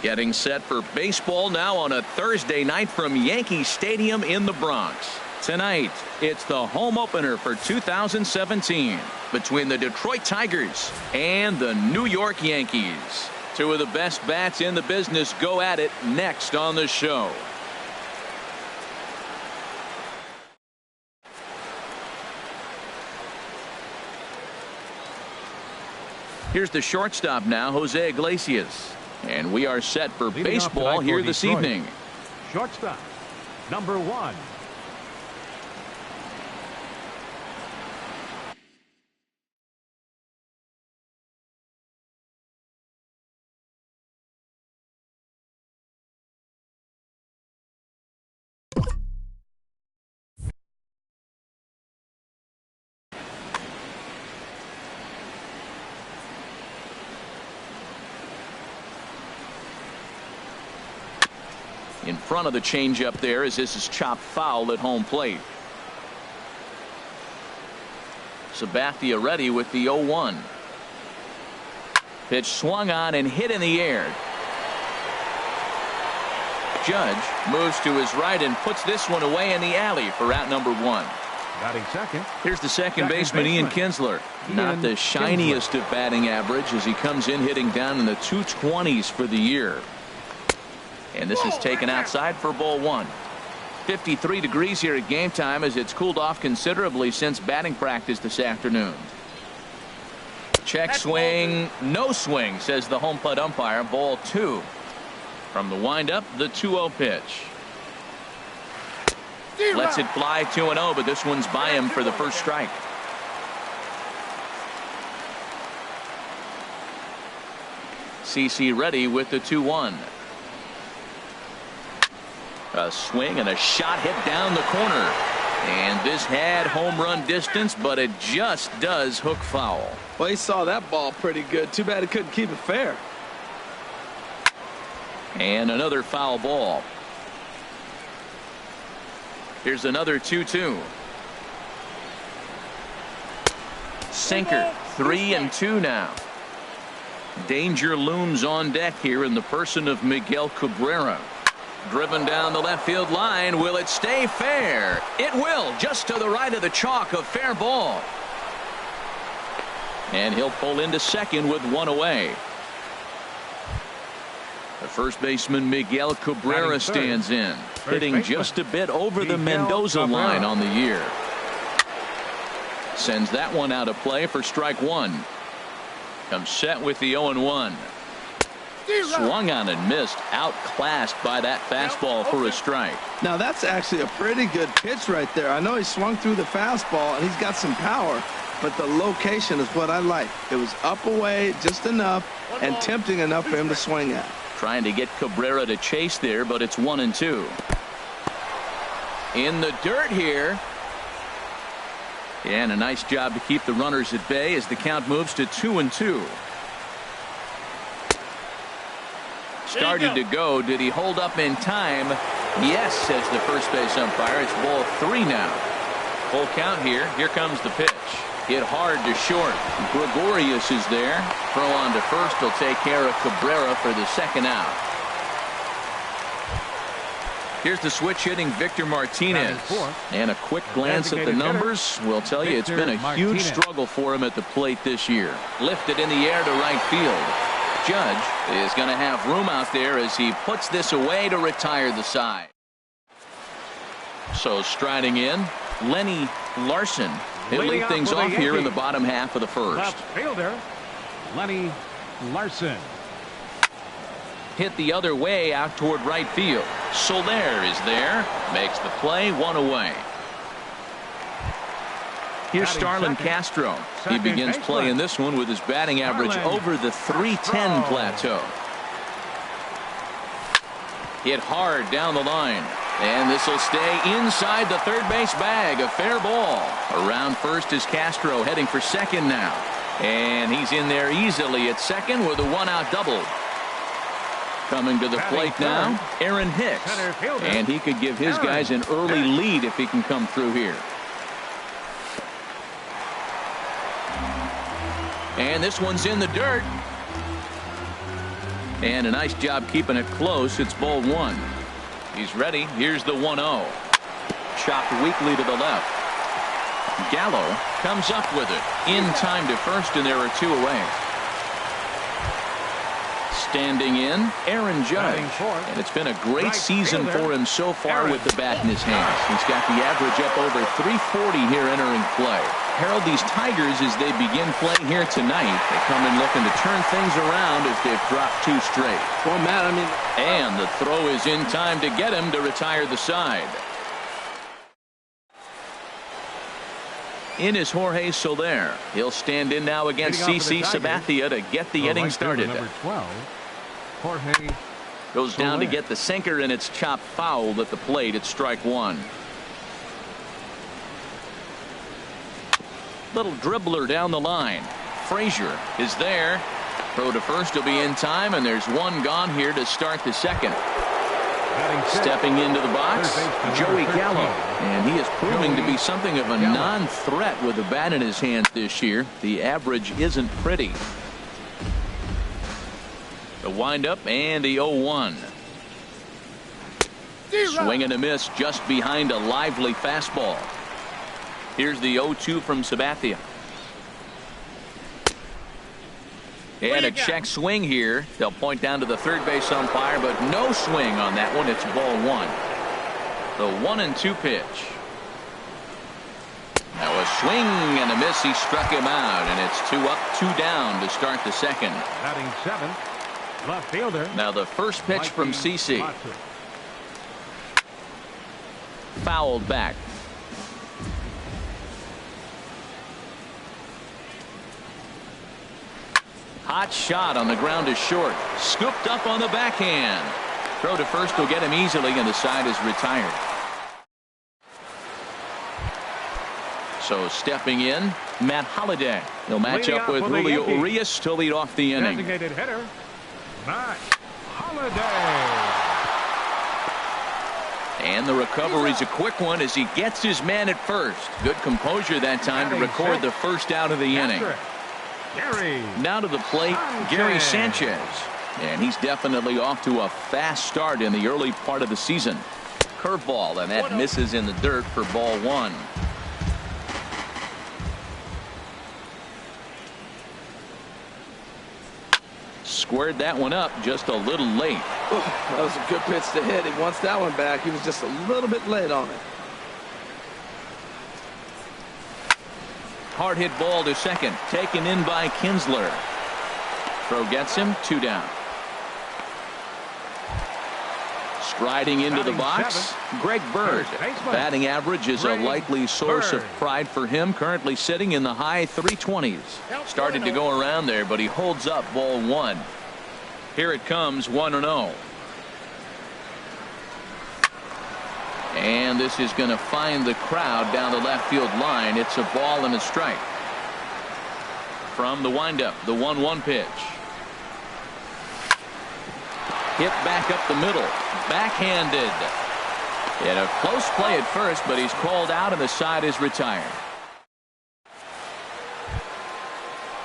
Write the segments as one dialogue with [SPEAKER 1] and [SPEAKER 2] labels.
[SPEAKER 1] Getting set for baseball now on a Thursday night from Yankee Stadium in the Bronx. Tonight, it's the home opener for 2017 between the Detroit Tigers and the New York Yankees. Two of the best bats in the business go at it next on the show. Here's the shortstop now, Jose Iglesias. And we are set for baseball here this evening.
[SPEAKER 2] Shortstop, number 1.
[SPEAKER 1] In front of the changeup there as this is chopped foul at home plate. Sabathia ready with the 0-1. Pitch swung on and hit in the air. Judge moves to his right and puts this one away in the alley for out number 1.
[SPEAKER 2] Batting second.
[SPEAKER 1] Here's the second baseman, Ian Kinsler. Not the shiniest of batting average as he comes in hitting down in the 220s for the year. And this is taken outside for ball 1. 53 degrees here at game time as it's cooled off considerably since batting practice this afternoon. Check swing, no swing, says the home plate umpire. Ball 2. From the windup, the 2-0 pitch. Lets it fly 2-0, but this one's by him for the first strike. CC ready with the 2-1. A swing and a shot hit down the corner. And this had home run distance, but it just does hook foul.
[SPEAKER 3] Well, he saw that ball pretty good. Too bad he couldn't keep it fair.
[SPEAKER 1] And another foul ball. Here's another 2-2. Sinker. 3-2 now. Danger looms on deck here in the person of Miguel Cabrera. Driven down the left field line. Will it stay fair? It will, just to the right of the chalk. A fair ball. And he'll pull into second with 1 away. The first baseman Miguel Cabrera stands in, hitting just a bit over the Mendoza line on the year. Sends that one out of play for strike 1. Comes set with the 0-1. Swung on and missed. Outclassed by that fastball for a strike.
[SPEAKER 3] Now that's actually a pretty good pitch right there. I know he swung through the fastball and he's got some power, but the location is what I like. It was up away just enough and tempting enough for him to swing at.
[SPEAKER 1] Trying to get Cabrera to chase there, but it's 1-2. In the dirt here. And a nice job to keep the runners at bay as the count moves to 2-2. Started to go. Did he hold up in time? Yes, says the first base umpire. It's ball 3 now. Full count here. Here comes the pitch. Hit hard to short. Gregorius is there. Throw on to first. He'll take care of Cabrera for the second out. Here's the switch hitting Victor Martinez. And a quick glance at the numbers will tell you it's been a huge struggle for him at the plate this year. Lifted in the air to right field. Judge is going to have room out there as he puts this away to retire the side. So striding in, Lenny Larson. He'll lead things off here in the bottom half of the first.
[SPEAKER 2] Left fielder, Lenny Larson.
[SPEAKER 1] Hit the other way out toward right field. Soler is there. Makes the play. 1 away. Here's Starlin Castro. He begins playing this one with his batting average over the .310 plateau. Hit hard down the line. And this will stay inside the third base bag. A fair ball. Around first is Castro heading for second now. And he's in there easily at second with a 1-out double. Coming to the plate now, Aaron Hicks. And he could give his guys an early lead if he can come through here. And this one's in the dirt. And a nice job keeping it close. It's ball one. He's ready. Here's the 1-0. Chopped weakly to the left. Gallo comes up with it in time to first, and there are two away. Standing in, Aaron Judge. And it's been a great season for him so far with the bat in his hands. He's got the average up over 340 here entering play. Harold, these Tigers, as they begin playing here tonight, they come in looking to turn things around as they've dropped two straight.
[SPEAKER 3] Well, Matt, I mean...
[SPEAKER 1] And the throw is in time to get him to retire the side. In is Jorge Soler. He'll stand in now against CC Sabathia to get the inning started.
[SPEAKER 2] Number 12, Jorge
[SPEAKER 1] Goes down to get the sinker, and it's chopped foul at the plate. It's strike one. Little dribbler down the line. Frazier is there. Throw to first will be in time, and there's one gone here to start the second. Stepping into the box, Joey Gallo. And he is proving to be something of a non-threat with the bat in his hands this year. The average isn't pretty. The windup and the 0-1. Swing and a miss just behind a lively fastball. Here's the 0-2 from Sabathia. And a check swing here. They'll point down to the third base umpire, but no swing on that one. It's ball one. The 1-2 pitch. Now a swing and a miss. He struck him out, and it's 2 up, 2 down to start the second.
[SPEAKER 2] Batting seventh, left fielder.
[SPEAKER 1] Now the first pitch from CC. Fouled back. Hot shot on the ground is short. Scooped up on the backhand. Throw to first will get him easily, and the side is retired. So stepping in, Matt Holliday. He'll match up with Julio Urias to lead off the inning.
[SPEAKER 2] Designated hitter, Matt Holliday.
[SPEAKER 1] And the recovery's a quick one as he gets his man at first. Good composure that time to record the first out of the inning. Now to the plate, Gary Sanchez. And he's definitely off to a fast start in the early part of the season. Curveball, and that misses in the dirt for ball one. Squared that one up just a little late.
[SPEAKER 3] Ooh, that was a good pitch to hit. He wants that one back. He was just a little bit late on it.
[SPEAKER 1] Hard hit ball to second, taken in by Kinsler. Throw gets him, 2 down. Striding into the box, Greg Bird. Batting average is a likely source of pride for him, currently sitting in the high 320s. Started to go around there, but he holds up ball one. Here it comes, 1-0. And this is going to find the crowd down the left field line. It's a ball and a strike. From the windup, the 1-1 pitch. Hit back up the middle. Backhanded. In a close play at first, but he's called out and the side is retired.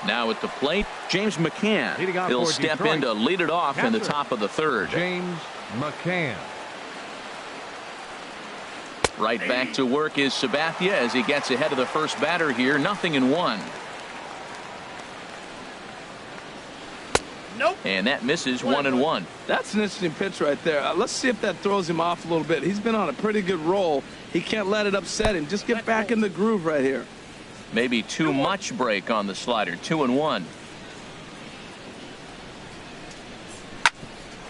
[SPEAKER 1] Now at the plate, James McCann. He'll step in to lead it off in the top of the third.
[SPEAKER 2] James McCann.
[SPEAKER 1] Right back to work is Sabathia as he gets ahead of the first batter here. 0-1.
[SPEAKER 4] Nope.
[SPEAKER 1] And that misses 1-1.
[SPEAKER 3] That's an interesting pitch right there. Let's see if that throws him off a little bit. He's been on a pretty good roll. He can't let it upset him. Just get back in the groove right here.
[SPEAKER 1] Maybe too much break on the slider. 2-1.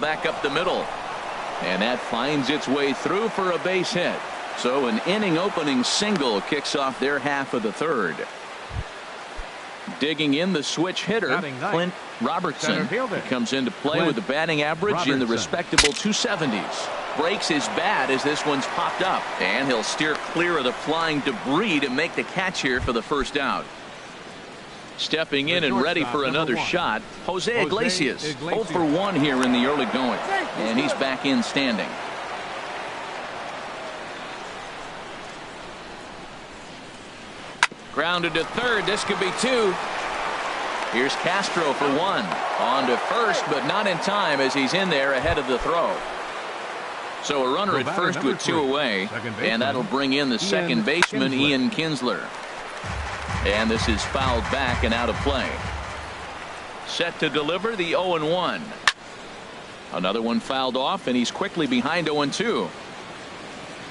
[SPEAKER 1] Back up the middle. And that finds its way through for a base hit. So an inning opening single kicks off their half of the third. Digging in the switch hitter, Clint Robertson. He comes into play with a batting average in the respectable 270s. Breaks his bat as this one's popped up. And he'll steer clear of the flying debris to make the catch here for the first out. Stepping in and ready for another shot, Jose Iglesias. 0 for 1 here in the early going. And he's back in standing. Grounded to third. This could be 2. Here's Castro for one. On to first, but not in time as he's in there ahead of the throw. So a runner at first with 2 away, and that'll bring in the second baseman, Ian Kinsler. And this is fouled back and out of play. Set to deliver the 0-1. Another one fouled off, and he's quickly behind 0-2.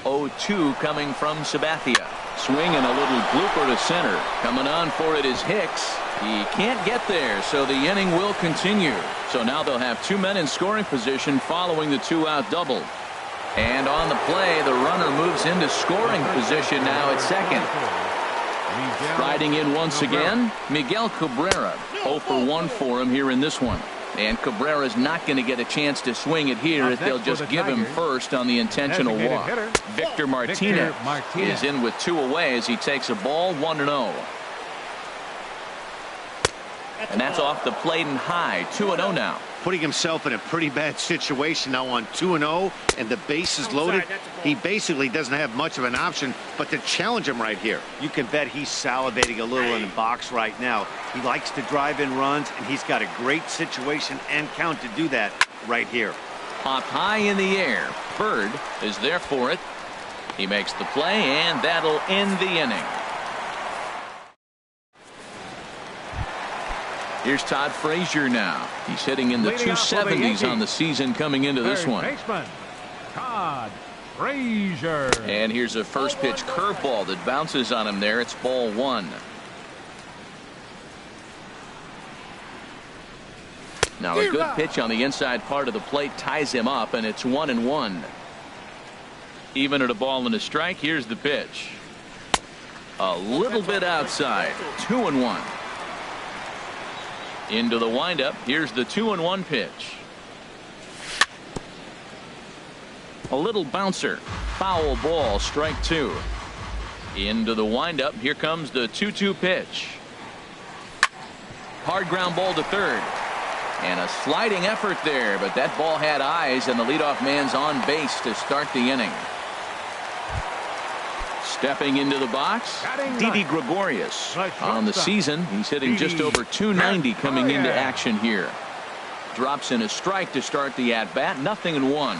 [SPEAKER 1] 0-2 coming from Sabathia. Swing and a little blooper to center. Coming on for it is Hicks. He can't get there, so the inning will continue. So now they'll have 2 men in scoring position following the 2-out double. And on the play, the runner moves into scoring position now at second. Riding in once again, Miguel Cabrera. 0 for 1 for him here in this one. And Cabrera's not going to get a chance to swing it here as they'll just give him first on the intentional walk. Victor Martinez is in with 2 away as he takes a ball 1-0. And that's off the plate and high. 2-0 now.
[SPEAKER 4] Putting himself in a pretty bad situation now on 2-0 and the base is loaded. He basically doesn't have much of an option but to challenge him right here. You can bet he's salivating a little in the box right now. He likes to drive in runs, and he's got a great situation and count to do that right here.
[SPEAKER 1] Popped high in the air. Bird is there for it. He makes the play, and that'll end the inning. Here's Todd Frazier now. He's hitting in the 270s on the season coming into this one.
[SPEAKER 2] Baseman, Todd Frazier.
[SPEAKER 1] And here's a first pitch curveball that bounces on him there. It's ball 1. Now a good pitch on the inside part of the plate ties him up, and it's 1-1. Even at a ball and a strike, here's the pitch. A little bit outside. 2-1. Into the windup. Here's the 2-1 pitch. A little bouncer. Foul ball. Strike 2. Into the windup. Here comes the 2-2 pitch. Hard ground ball to third. And a sliding effort there, but that ball had eyes, and the leadoff man's on base to start the inning. Stepping into the box, Didi Gregorius. On the season, he's hitting just over 290 coming into action here. Drops in a strike to start the at-bat. 0-1.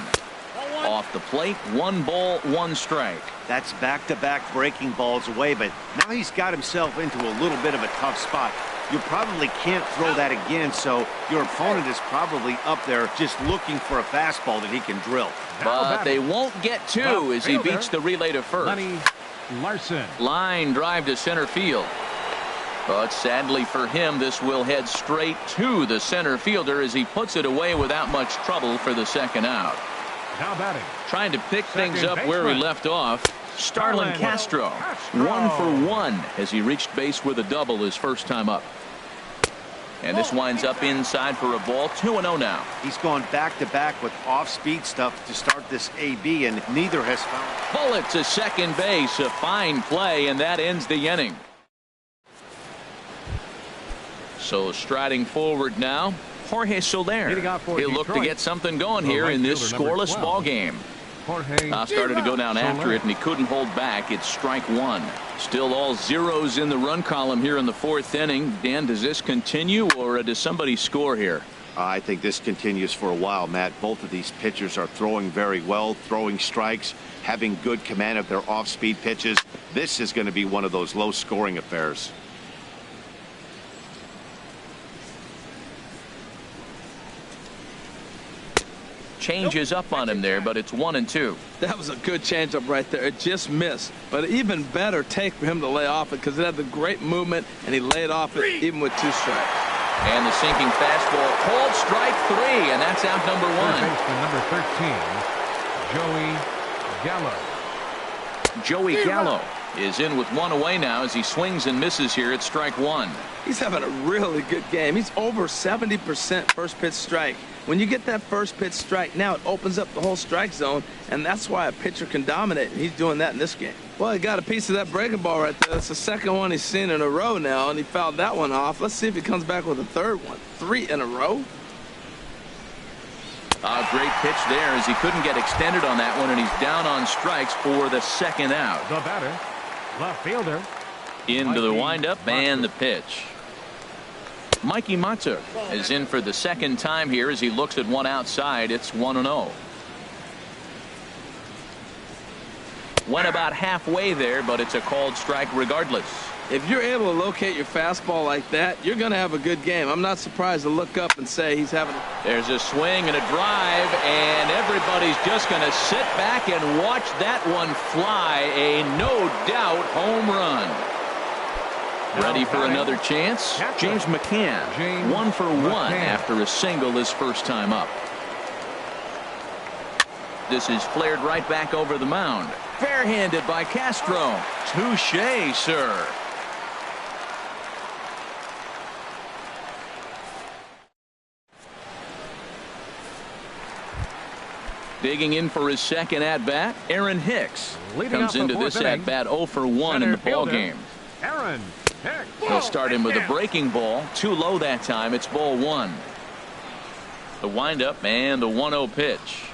[SPEAKER 1] Off the plate, 1 ball, 1 strike.
[SPEAKER 4] That's back-to-back breaking balls away, but now he's got himself into a little bit of a tough spot. You probably can't throw that again, so your opponent is probably up there just looking for a fastball that he can drill.
[SPEAKER 1] But they won't get 2 as he beats the relay to first.
[SPEAKER 2] Lenny Larson.
[SPEAKER 1] Line drive to center field. But sadly for him, this will head straight to the center fielder as he puts it away without much trouble for the second out.
[SPEAKER 2] Now batting.
[SPEAKER 1] Trying to pick things up where he left off. Starlin Castro. 1 for 1 as he reached base with a double his first time up. And this winds up inside for a ball. 2-0 now.
[SPEAKER 4] He's gone back-to-back with off-speed stuff to start this AB, and neither has found.
[SPEAKER 1] Bullet to second base. A fine play, and that ends the inning. So striding forward now, Jorge Soler. He'll look to get something going here in this scoreless ball game. Started to go down after it, and he couldn't hold back. It's strike 1. Still all zeros in the run column here in the 4th inning. Dan, does this continue, or does somebody score here?
[SPEAKER 4] I think this continues for a while, Matt. Both of these pitchers are throwing very well, throwing strikes, having good command of their off-speed pitches. This is going to be one of those low-scoring affairs.
[SPEAKER 1] Changes up on him there, but it's 1-2.
[SPEAKER 3] That was a good changeup right there. It just missed. But even better take for him to lay off it because it had the great movement, and he laid off it even with 2 strikes.
[SPEAKER 1] And the sinking fastball called strike 3, and that's out number 1.
[SPEAKER 2] Baseman number 13, Joey Gallo.
[SPEAKER 1] Joey Gallo is in with 1 away now as he swings and misses here at strike 1.
[SPEAKER 3] He's having a really good game. He's over 70% first pitch strike. When you get that first pitch strike, now it opens up the whole strike zone, and that's why a pitcher can dominate, and he's doing that in this game. Well, he got a piece of that breaking ball right there. That's the second one he's seen in a row now, and he fouled that one off. Let's see if he comes back with a third one. 3 in a row.
[SPEAKER 1] A great pitch there as he couldn't get extended on that one, and he's down on strikes for the second out.
[SPEAKER 2] The batter, left fielder.
[SPEAKER 1] Into the windup and the pitch. Mikey Matuk is in for the second time here as he looks at one outside. It's 1-0. Went about halfway there, but it's a called strike regardless.
[SPEAKER 3] If you're able to locate your fastball like that, you're going to have a good game. I'm not surprised to look up and say he's having.
[SPEAKER 1] There's a swing and a drive, and everybody's just going to sit back and watch that one fly. A no doubt home run. Ready for another chance? James McCann, 1 for 1 after a single his first time up. This is flared right back over the mound. Fair-handed by Castro. Touché, sir. Digging in for his second at-bat, Aaron Hicks comes into this at-bat 0 for 1 in the ballgame.
[SPEAKER 2] Aaron Hicks.
[SPEAKER 1] He'll start him with a breaking ball. Too low that time. It's ball 1. The windup and the 1-0 pitch.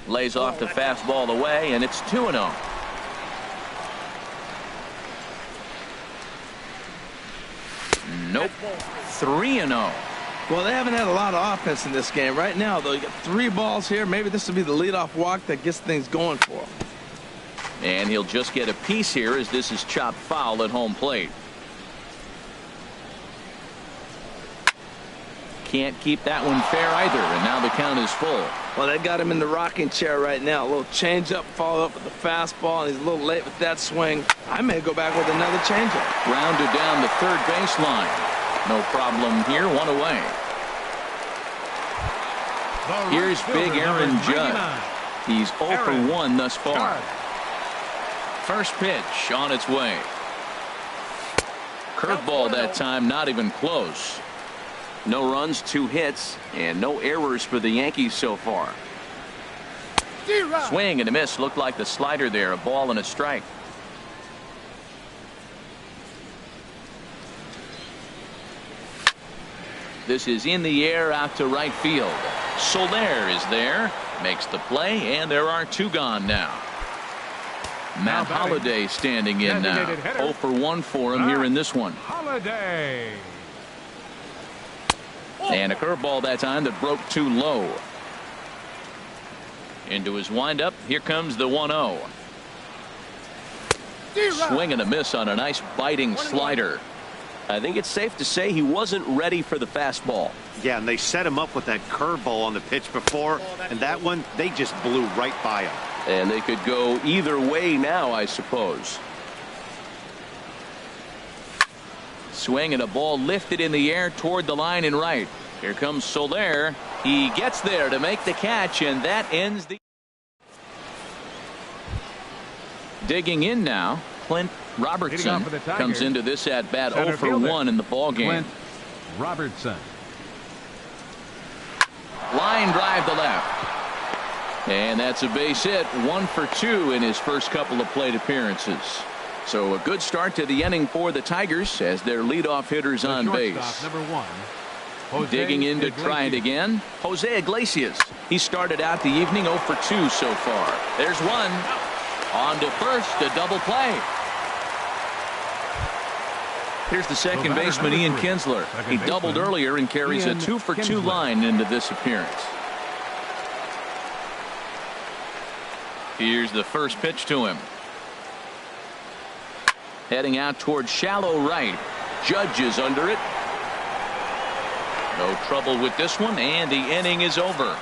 [SPEAKER 1] Lays off the fastball away, and it's 2-0. Nope. 3-0.
[SPEAKER 3] Well, they haven't had a lot of offense in this game. Right now, though, you got 3 balls here. Maybe this will be the leadoff walk that gets things going for him.
[SPEAKER 1] And he'll just get a piece here as this is chopped foul at home plate. Can't keep that one fair either, and now the count is full.
[SPEAKER 3] Well, they got him in the rocking chair right now. A little changeup, followed up with the fastball, and he's a little late with that swing. I may go back with another changeup.
[SPEAKER 1] Rounded down the third baseline. No problem here, 1 away. Here's big Aaron Judd. He's 0 for 1 thus far. First pitch on its way. Curveball that time, not even close. No runs, 2 hits, and no errors for the Yankees so far. Swing and a miss. Looked like the slider there. A ball and a strike. This is in the air out to right field. Soler is there. Makes the play, and there are 2 gone now. Matt Holliday standing in now. 0 for 1 for him here in this one.
[SPEAKER 2] Holliday.
[SPEAKER 1] And a curveball that time that broke too low. Into his windup. Here comes the 1-0. Swing and a miss on a nice biting slider. I think it's safe to say he wasn't ready for the fastball.
[SPEAKER 4] Yeah, and they set him up with that curveball on the pitch before, and that one, they just blew right by him.
[SPEAKER 1] And they could go either way now, I suppose. Swing and a ball lifted in the air toward the line and right. Here comes Soler. He gets there to make the catch, and that ends the. Digging in now, Clint Robertson comes into this at bat 0 for 1 in the ball game.
[SPEAKER 2] Clint Robertson.
[SPEAKER 1] Line drive to left. And that's a base hit. 1 for 2 in his first couple of plate appearances. So a good start to the inning for the Tigers as their leadoff hitters on base.
[SPEAKER 2] Number 1.
[SPEAKER 1] Digging in to try it again. Jose Iglesias. He started out the evening 0 for 2 so far. There's one. On to first, a double play. Here's the second baseman, Ian Kinsler. He doubled earlier and carries a 2 for 2 line into this appearance. Here's the first pitch to him. Heading out toward shallow right. Judge is under it. No trouble with this one, and the inning is over.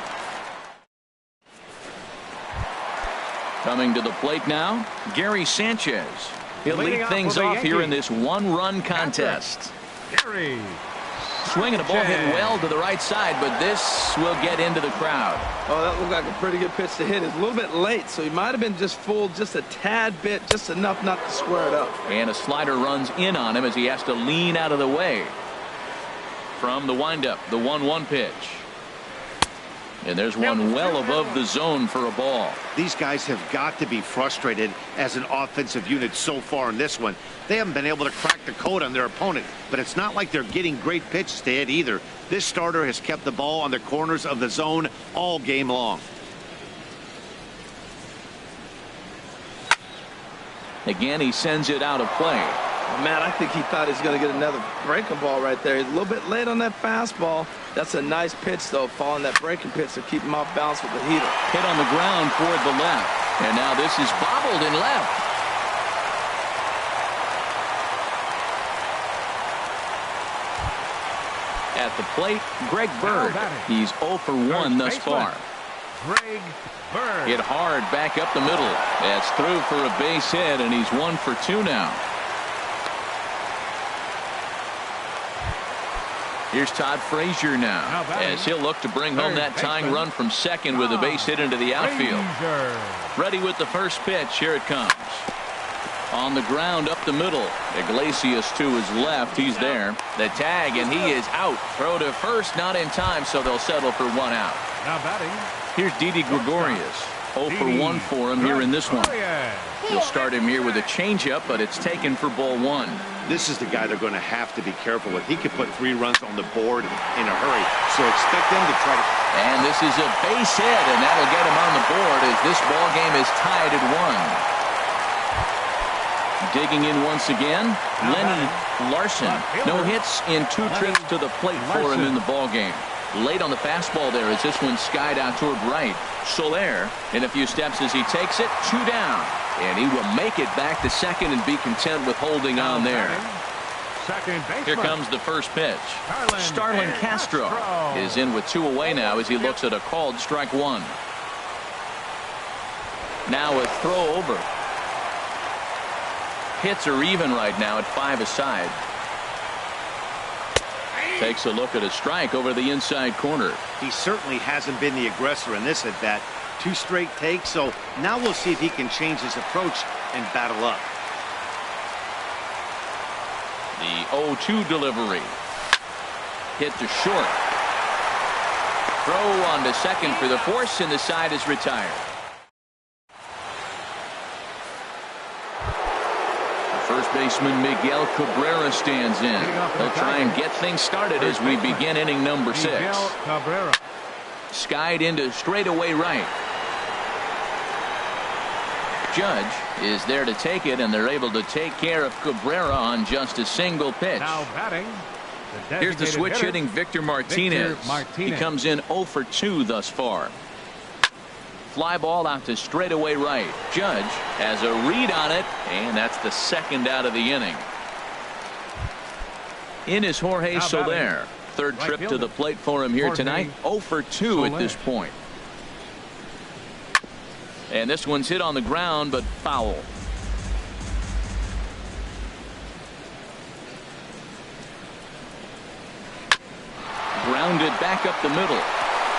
[SPEAKER 1] Coming to the plate now, Gary Sanchez. He'll lead things off here in this 1-run contest.
[SPEAKER 2] Gary.
[SPEAKER 1] Swinging a ball hit well to the right side, but this will get into the crowd.
[SPEAKER 3] Oh, that looked like a pretty good pitch to hit. It's a little bit late, so he might have been just fooled just a tad bit, just enough not to square it up.
[SPEAKER 1] And a slider runs in on him as he has to lean out of the way. From the windup, the 1-1 pitch. And there's one well above the zone for a ball.
[SPEAKER 4] These guys have got to be frustrated as an offensive unit so far in this one. They haven't been able to crack the code on their opponent, but it's not like they're getting great pitches to hit either. This starter has kept the ball on the corners of the zone all game long.
[SPEAKER 1] Again, he sends it out of play.
[SPEAKER 3] Oh, man, I think he thought he was going to get another breaking ball right there. He's a little bit late on that fastball. That's a nice pitch, though, following that breaking pitch to keep him off balance with the heater.
[SPEAKER 1] Hit on the ground toward the left. And now this is bobbled in left. At the plate, Greg Bird. He's 0 for 1 thus far.
[SPEAKER 2] Greg Bird.
[SPEAKER 1] Hit hard back up the middle. That's through for a base hit, and he's 1 for 2 now. Here's Todd Frazier now, as he'll look to bring home that tying run from second with a base hit into the outfield. Ready with the first pitch. Here it comes. On the ground up the middle. Iglesias to his left. He's there. The tag, and he is out. Throw to first, not in time, so they'll settle for 1 out.
[SPEAKER 2] Now batting.
[SPEAKER 1] Here's Didi Gregorius. 0 for 1 for him here in this one. He'll start him here with a changeup, but it's taken for ball 1.
[SPEAKER 4] This is the guy they're going to have to be careful with. He could put 3 runs on the board in a hurry, so expect them to try to.
[SPEAKER 1] And this is a base hit, and that'll get him on the board as this ball game is tied at 1. Digging in once again, Lenny Larson. No hits in 2 trips to the plate for him in the ball game. Late on the fastball there as this one skied out toward right. Soler in a few steps as he takes it. 2 down. And he will make it back to second and be content with holding on there. Here comes the first pitch. Starlin Castro is in with 2 away now as he looks at a called strike 1. Now a throw over. Hits are even right now at 5 aside. Takes a look at a strike over the inside corner.
[SPEAKER 4] He certainly hasn't been the aggressor in this at bat. 2 straight takes, so now we'll see if he can change his approach and battle up.
[SPEAKER 1] The 0-2 delivery. Hit to short. Throw on to second for the force, and the side is retired. First baseman Miguel Cabrera stands in. He'll try and get things started as we begin inning number 6. Skied into straightaway right. Judge is there to take it, and they're able to take care of Cabrera on just a single pitch.
[SPEAKER 2] Now batting.
[SPEAKER 1] Here's the switch hitting Victor Martinez. He comes in 0 for 2 thus far. Fly ball out to straightaway right. Judge has a read on it, and that's the second out of the inning. In is Jorge Soler. Third trip to the plate for him here tonight. 0 for 2 at this point. And this one's hit on the ground, but foul. Grounded back up the middle.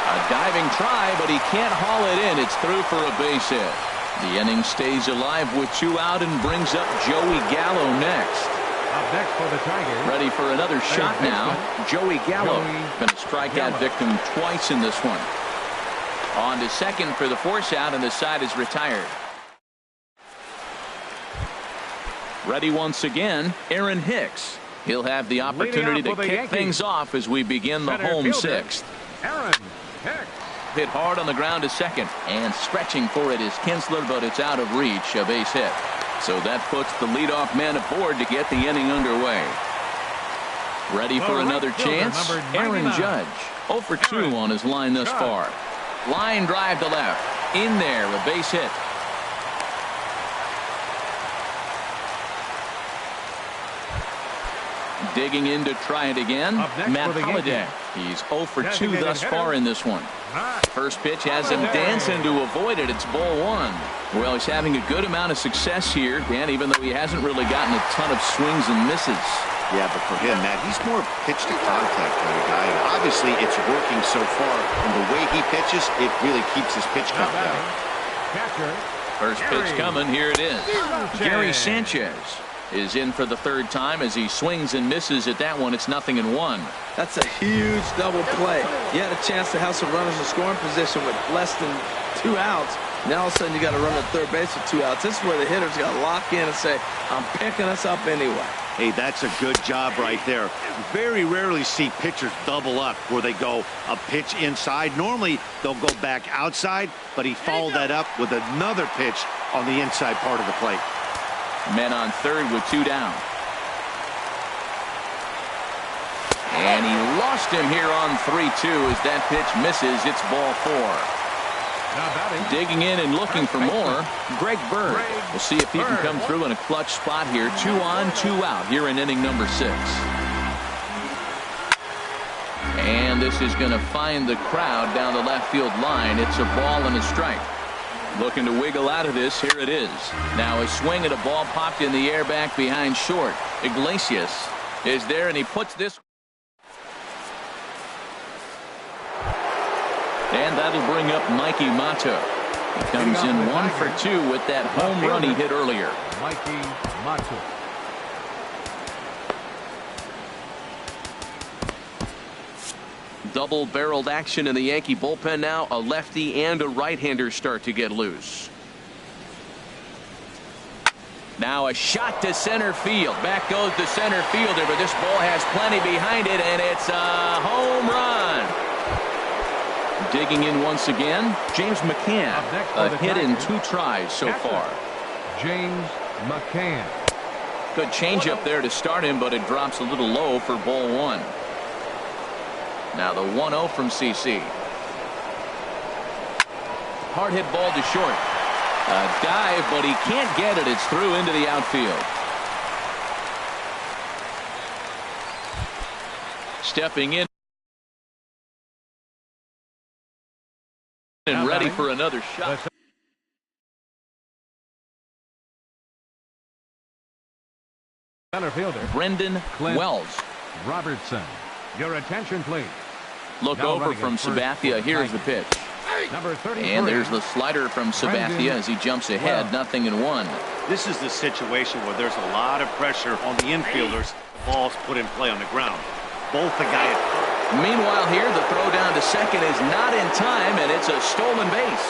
[SPEAKER 1] A diving try, but he can't haul it in. It's through for a base hit. The inning stays alive with 2 out and brings up Joey Gallo next.
[SPEAKER 2] Up next for the Tigers.
[SPEAKER 1] Ready for another shot now. Joey Gallo. Been a strikeout victim twice in this one. On to second for the force out, and the side is retired. Ready once again, Aaron Hicks. He'll have the opportunity to kick things off as we begin the home 6th.
[SPEAKER 2] Aaron Hicks.
[SPEAKER 1] Hit hard on the ground to second, and stretching for it is Kinsler, but it's out of reach. A base hit. So that puts the leadoff man aboard to get the inning underway. Ready for another chance? Aaron Judge. 0 for 2 on his line thus far. Line drive to left. In there, a base hit. Digging in to try it again. Matt Holliday. He's 0 for 2 thus far in this one. First pitch has him dancing to avoid it. It's ball 1. Well, he's having a good amount of success here, Dan, even though he hasn't really gotten a ton of swings and misses.
[SPEAKER 4] Yeah, but for him, Matt, he's more pitch to contact kind of guy. And obviously, it's working so far. And the way he pitches, it really keeps his pitch count down.
[SPEAKER 1] First pitch coming. Here it is. Gary Sanchez is in for the 3rd time as he swings and misses at that one. It's 0-1.
[SPEAKER 3] That's a huge double play. You had a chance to have some runners in scoring position with less than 2 outs. Now all of a sudden you got to run at third base with 2 outs. This is where the hitter's got to lock in and say, I'm picking us up anyway.
[SPEAKER 4] Hey, that's a good job right there. Very rarely see pitchers double up where they go a pitch inside. Normally they'll go back outside, but he followed that up with another pitch on the inside part of the plate.
[SPEAKER 1] Men on third with 2 down. And he lost him here on 3-2 as that pitch misses. It's ball 4. Digging in and looking for more, Greg Bird. We'll see if he can come through in a clutch spot here. 2 on, 2 out here in inning number 6. And this is going to find the crowd down the left field line. It's a ball and a strike. Looking to wiggle out of this. Here it is. Now a swing at a ball popped in the air back behind short. Iglesias is there, and he puts this. And that'll bring up Mikey Mato. He comes in 1 for 2 with that home run he hit earlier.
[SPEAKER 2] Mikey Mato.
[SPEAKER 1] Double-barreled action in the Yankee bullpen now. A lefty and a right-hander start to get loose. Now a shot to center field. Back goes the center fielder, but this ball has plenty behind it, and it's a home run. Digging in once again, James McCann. A hit in 2 tries so far.
[SPEAKER 2] James McCann.
[SPEAKER 1] Good changeup there to start him, but it drops a little low for ball 1. Now the 1-0 from CC. Hard hit ball to short. A dive, but he can't get it. It's through into the outfield. Stepping in and ready for another shot.
[SPEAKER 2] Center fielder
[SPEAKER 1] Brendan Wells.
[SPEAKER 2] Robertson. Your attention, please.
[SPEAKER 1] Look
[SPEAKER 2] Now
[SPEAKER 1] over from Sabathia. Here's the pitch.
[SPEAKER 2] Number 33.
[SPEAKER 1] And there's the slider from Sabathia as he jumps ahead. 0-1.
[SPEAKER 4] This is the situation where there's a lot of pressure on the infielders. The ball's put in play on the ground. Both the guy.
[SPEAKER 1] Meanwhile here, the throw down to second is not in time, and it's a stolen base.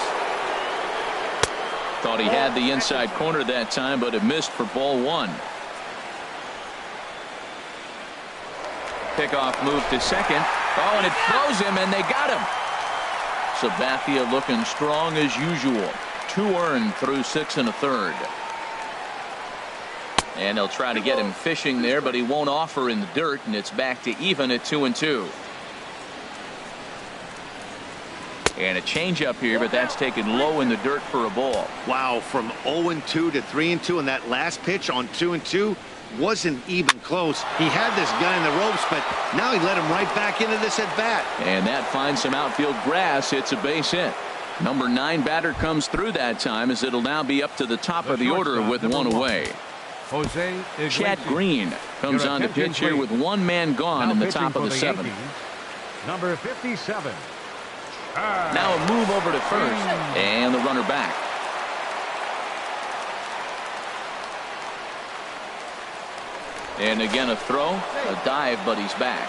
[SPEAKER 1] Thought he had the inside corner that time, but it missed for ball 1. Pickoff move to second. Oh, and it throws him, and they got him. Sabathia looking strong as usual. 2 earned through 6 1/3. And they'll try to get him fishing there, but he won't offer in the dirt, and it's back to even at 2-2. And a changeup here, but that's taken low in the dirt for a ball.
[SPEAKER 4] Wow, from 0-2 to 3-2, and that last pitch on 2-2 wasn't even close. He had this guy in the ropes, but now he let him right back into this at bat.
[SPEAKER 1] And that finds some outfield grass. It's a base hit. Number 9 batter comes through that time, as it'll now be up to the top of the order with 1 away.
[SPEAKER 2] Jose Iglesias.
[SPEAKER 1] Chad Green comes on to pitch here with 1 man gone in the top of the 7th.
[SPEAKER 2] Number 57.
[SPEAKER 1] Now a move over to first, and the runner back. And again a throw, a dive, but he's back.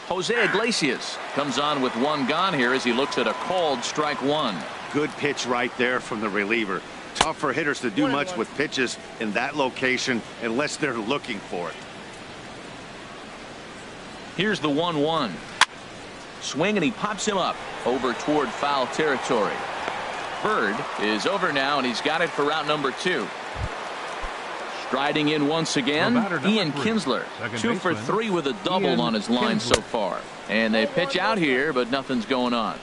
[SPEAKER 1] Jose Iglesias comes on with 1 gone here as he looks at a called strike 1.
[SPEAKER 4] Good pitch right there from the reliever. Tough for hitters to do much with pitches in that location unless they're looking for it.
[SPEAKER 1] Here's the 1-1. Swing, and he pops him up over toward foul territory. Bird is over now, and he's got it for route number 2. Striding in once again, Ian Kinsler. 2 for 3 with a double on his line so far. And they pitch out here, but nothing's going on.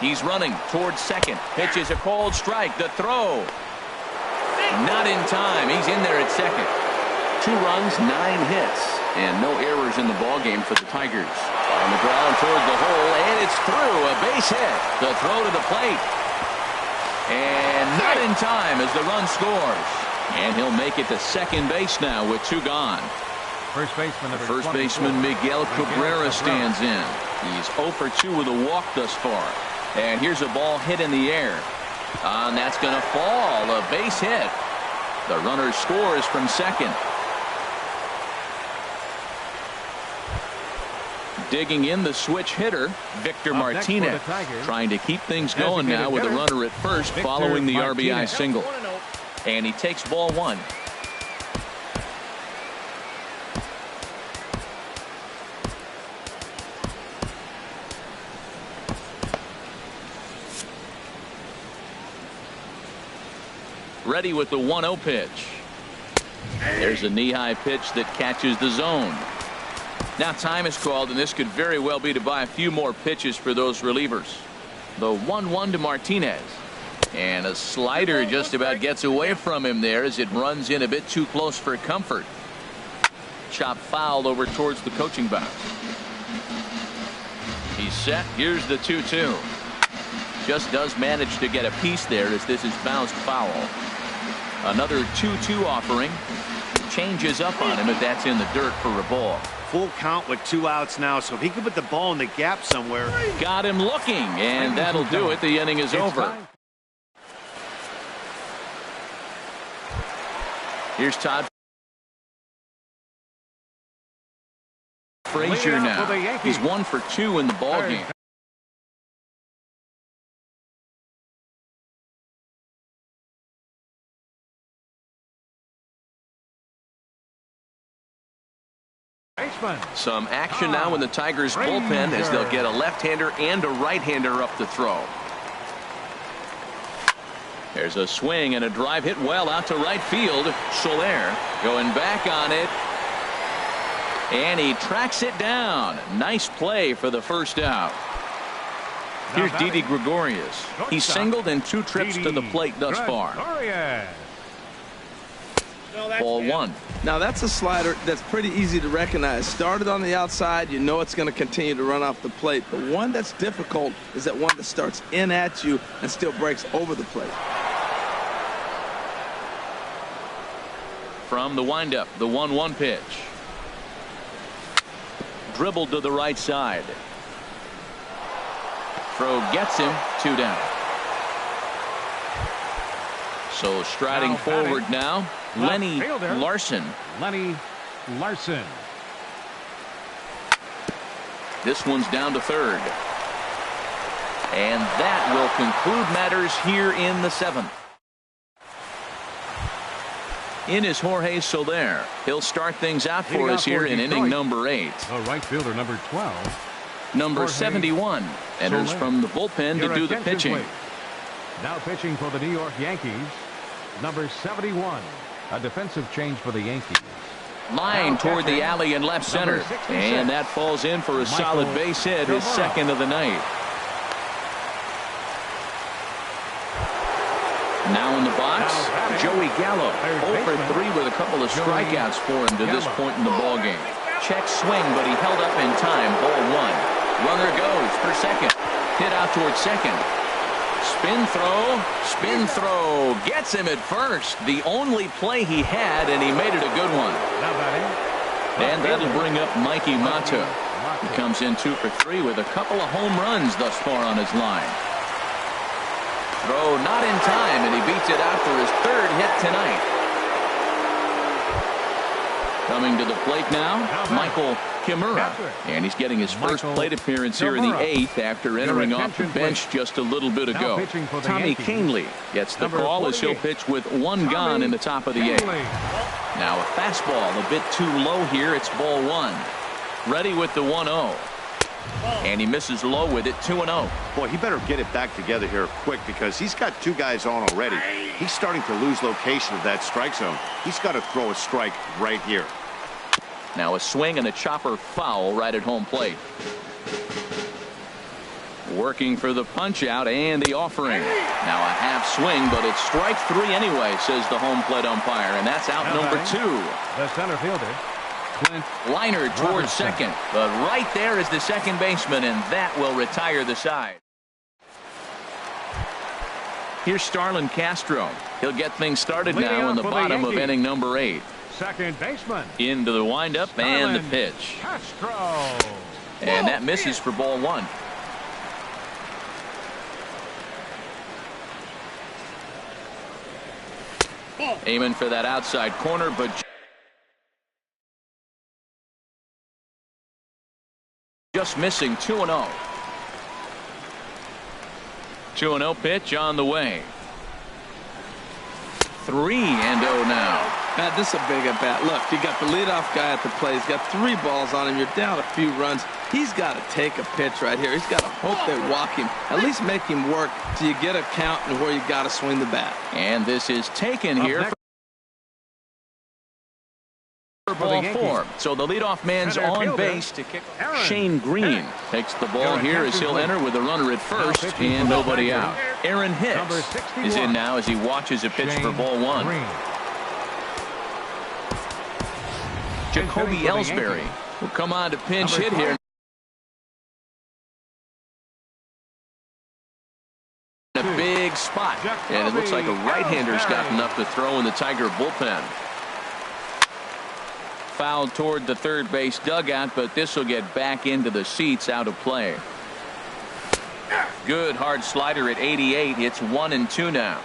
[SPEAKER 1] He's running towards second. Pitches a cold strike. The throw. Not in time. He's in there at second. 2 runs, 9 hits, and no errors in the ballgame for the Tigers. On the ground toward the hole, and it's through. A base hit. The throw to the plate. And not in time as the run scores. And he'll make it to second base now with 2 gone. First baseman Miguel Cabrera stands in. He's 0 for 2 with a walk thus far. And here's a ball hit in the air. And that's going to fall. A base hit. The runner scores from second. Digging in the switch hitter, Victor Martinez, trying to keep things going now with a runner at first following the RBI single. And he takes ball 1. Ready with the 1-0 pitch. There's a knee-high pitch that catches the zone. Now time is called, and this could very well be to buy a few more pitches for those relievers. The 1-1 to Martinez. And a slider just about gets away from him there as it runs in a bit too close for comfort. Chop foul over towards the coaching box. He's set. Here's the 2-2. Just does manage to get a piece there as this is bounced foul. Another 2-2 offering. Changes up on him if that's in the dirt for a ball.
[SPEAKER 4] Full count with 2 outs now, so if he can put the ball in the gap somewhere.
[SPEAKER 1] Got him looking, and that'll do it. The inning is over. Here's Todd Frazier now. He's 1 for 2 in the ballgame. Some action now in the Tigers bullpen as they'll get a left-hander and a right-hander up to throw. There's a swing and a drive hit well out to right field. Soler going back on it. And he tracks it down. Nice play for the first out. Here's Didi Gregorius. He's singled in 2 trips to the plate thus far. Ball 1.
[SPEAKER 3] Now that's a slider that's pretty easy to recognize. Started on the outside, you know it's going to continue to run off the plate. But one that's difficult is that one that starts in at you and still breaks over the plate.
[SPEAKER 1] From the windup, the 1-1 pitch. Dribbled to the right side. Throw gets him. 2 down. So striding forward now, Lenny Larson.
[SPEAKER 2] Lenny Larson.
[SPEAKER 1] This one's down to third. And that will conclude matters here in the 7th. In is Jorge Soler. He'll start things out for us here in inning number 8.
[SPEAKER 2] The right fielder, number 12.
[SPEAKER 1] Number 71 enters from the bullpen to do the pitching.
[SPEAKER 2] Now pitching for the New York Yankees, number 71. A defensive change for the Yankees.
[SPEAKER 1] Line toward the alley in left center. And that falls in for a solid base hit, his second of the night. Now in the box, Joey Gallo. 0 for 3 with a couple of strikeouts for him to this point in the ballgame. Check swing, but he held up in time. Ball 1. Runner goes for second. Hit out towards second. Spin throw, gets him at first. The only play he had, and he made it a good one. And that'll bring up Mikey Mato. He comes in 2 for 3 with a couple of home runs thus far on his line. Throw not in time, and he beats it out for his 3rd hit tonight. Coming to the plate now, Michael Kimura. And he's getting his first plate appearance here in the 8th after entering off the bench just a little bit ago. Tommy Canely gets the call as he'll pitch with 1 gone in the top of the 8th. Now a fastball a bit too low here. It's ball 1. Ready with the 1-0. And he misses low with it. 2-0.
[SPEAKER 4] Boy, he better get it back together here quick because he's got 2 guys on already. He's starting to lose location of that strike zone. He's got to throw a strike right here.
[SPEAKER 1] Now a swing and a chopper foul right at home plate. Working for the punch out and the offering. Now a half swing, but it's strike 3 anyway, says the home plate umpire, and that's out number 2.
[SPEAKER 2] The center fielder, Clint
[SPEAKER 1] Liner towards second, but right there is the second baseman, and that will retire the side. Here's Starlin Castro. He'll get things started now in the bottom of inning number 8.
[SPEAKER 2] second baseman.
[SPEAKER 1] Into the windup and the pitch.
[SPEAKER 2] Castro.
[SPEAKER 1] And that misses for ball 1. Aiming for that outside corner, but just missing. 2-0. 2-0 pitch on the way. 3-0 now.
[SPEAKER 3] Matt, this is a big at-bat. Look, you got the leadoff guy at the plate. He's got 3 balls on him. You're down a few runs. He's got to take a pitch right here. He's got to hope they walk him, at least make him work till you get a count and where you got to swing the bat.
[SPEAKER 1] And this is taken here for ball 4. So the leadoff man's on base to kick. Shane Green takes the ball here as he'll enter with a runner at first and nobody out. Aaron Hicks is in now as he watches a pitch for ball 1. Jacoby Ellsbury will come on to pinch hit here. A big spot, and it looks like a right-hander's got enough to throw in the Tiger bullpen. Foul toward the third base dugout, but this will get back into the seats, out of play. Good hard slider at 88. It's 1-2 now.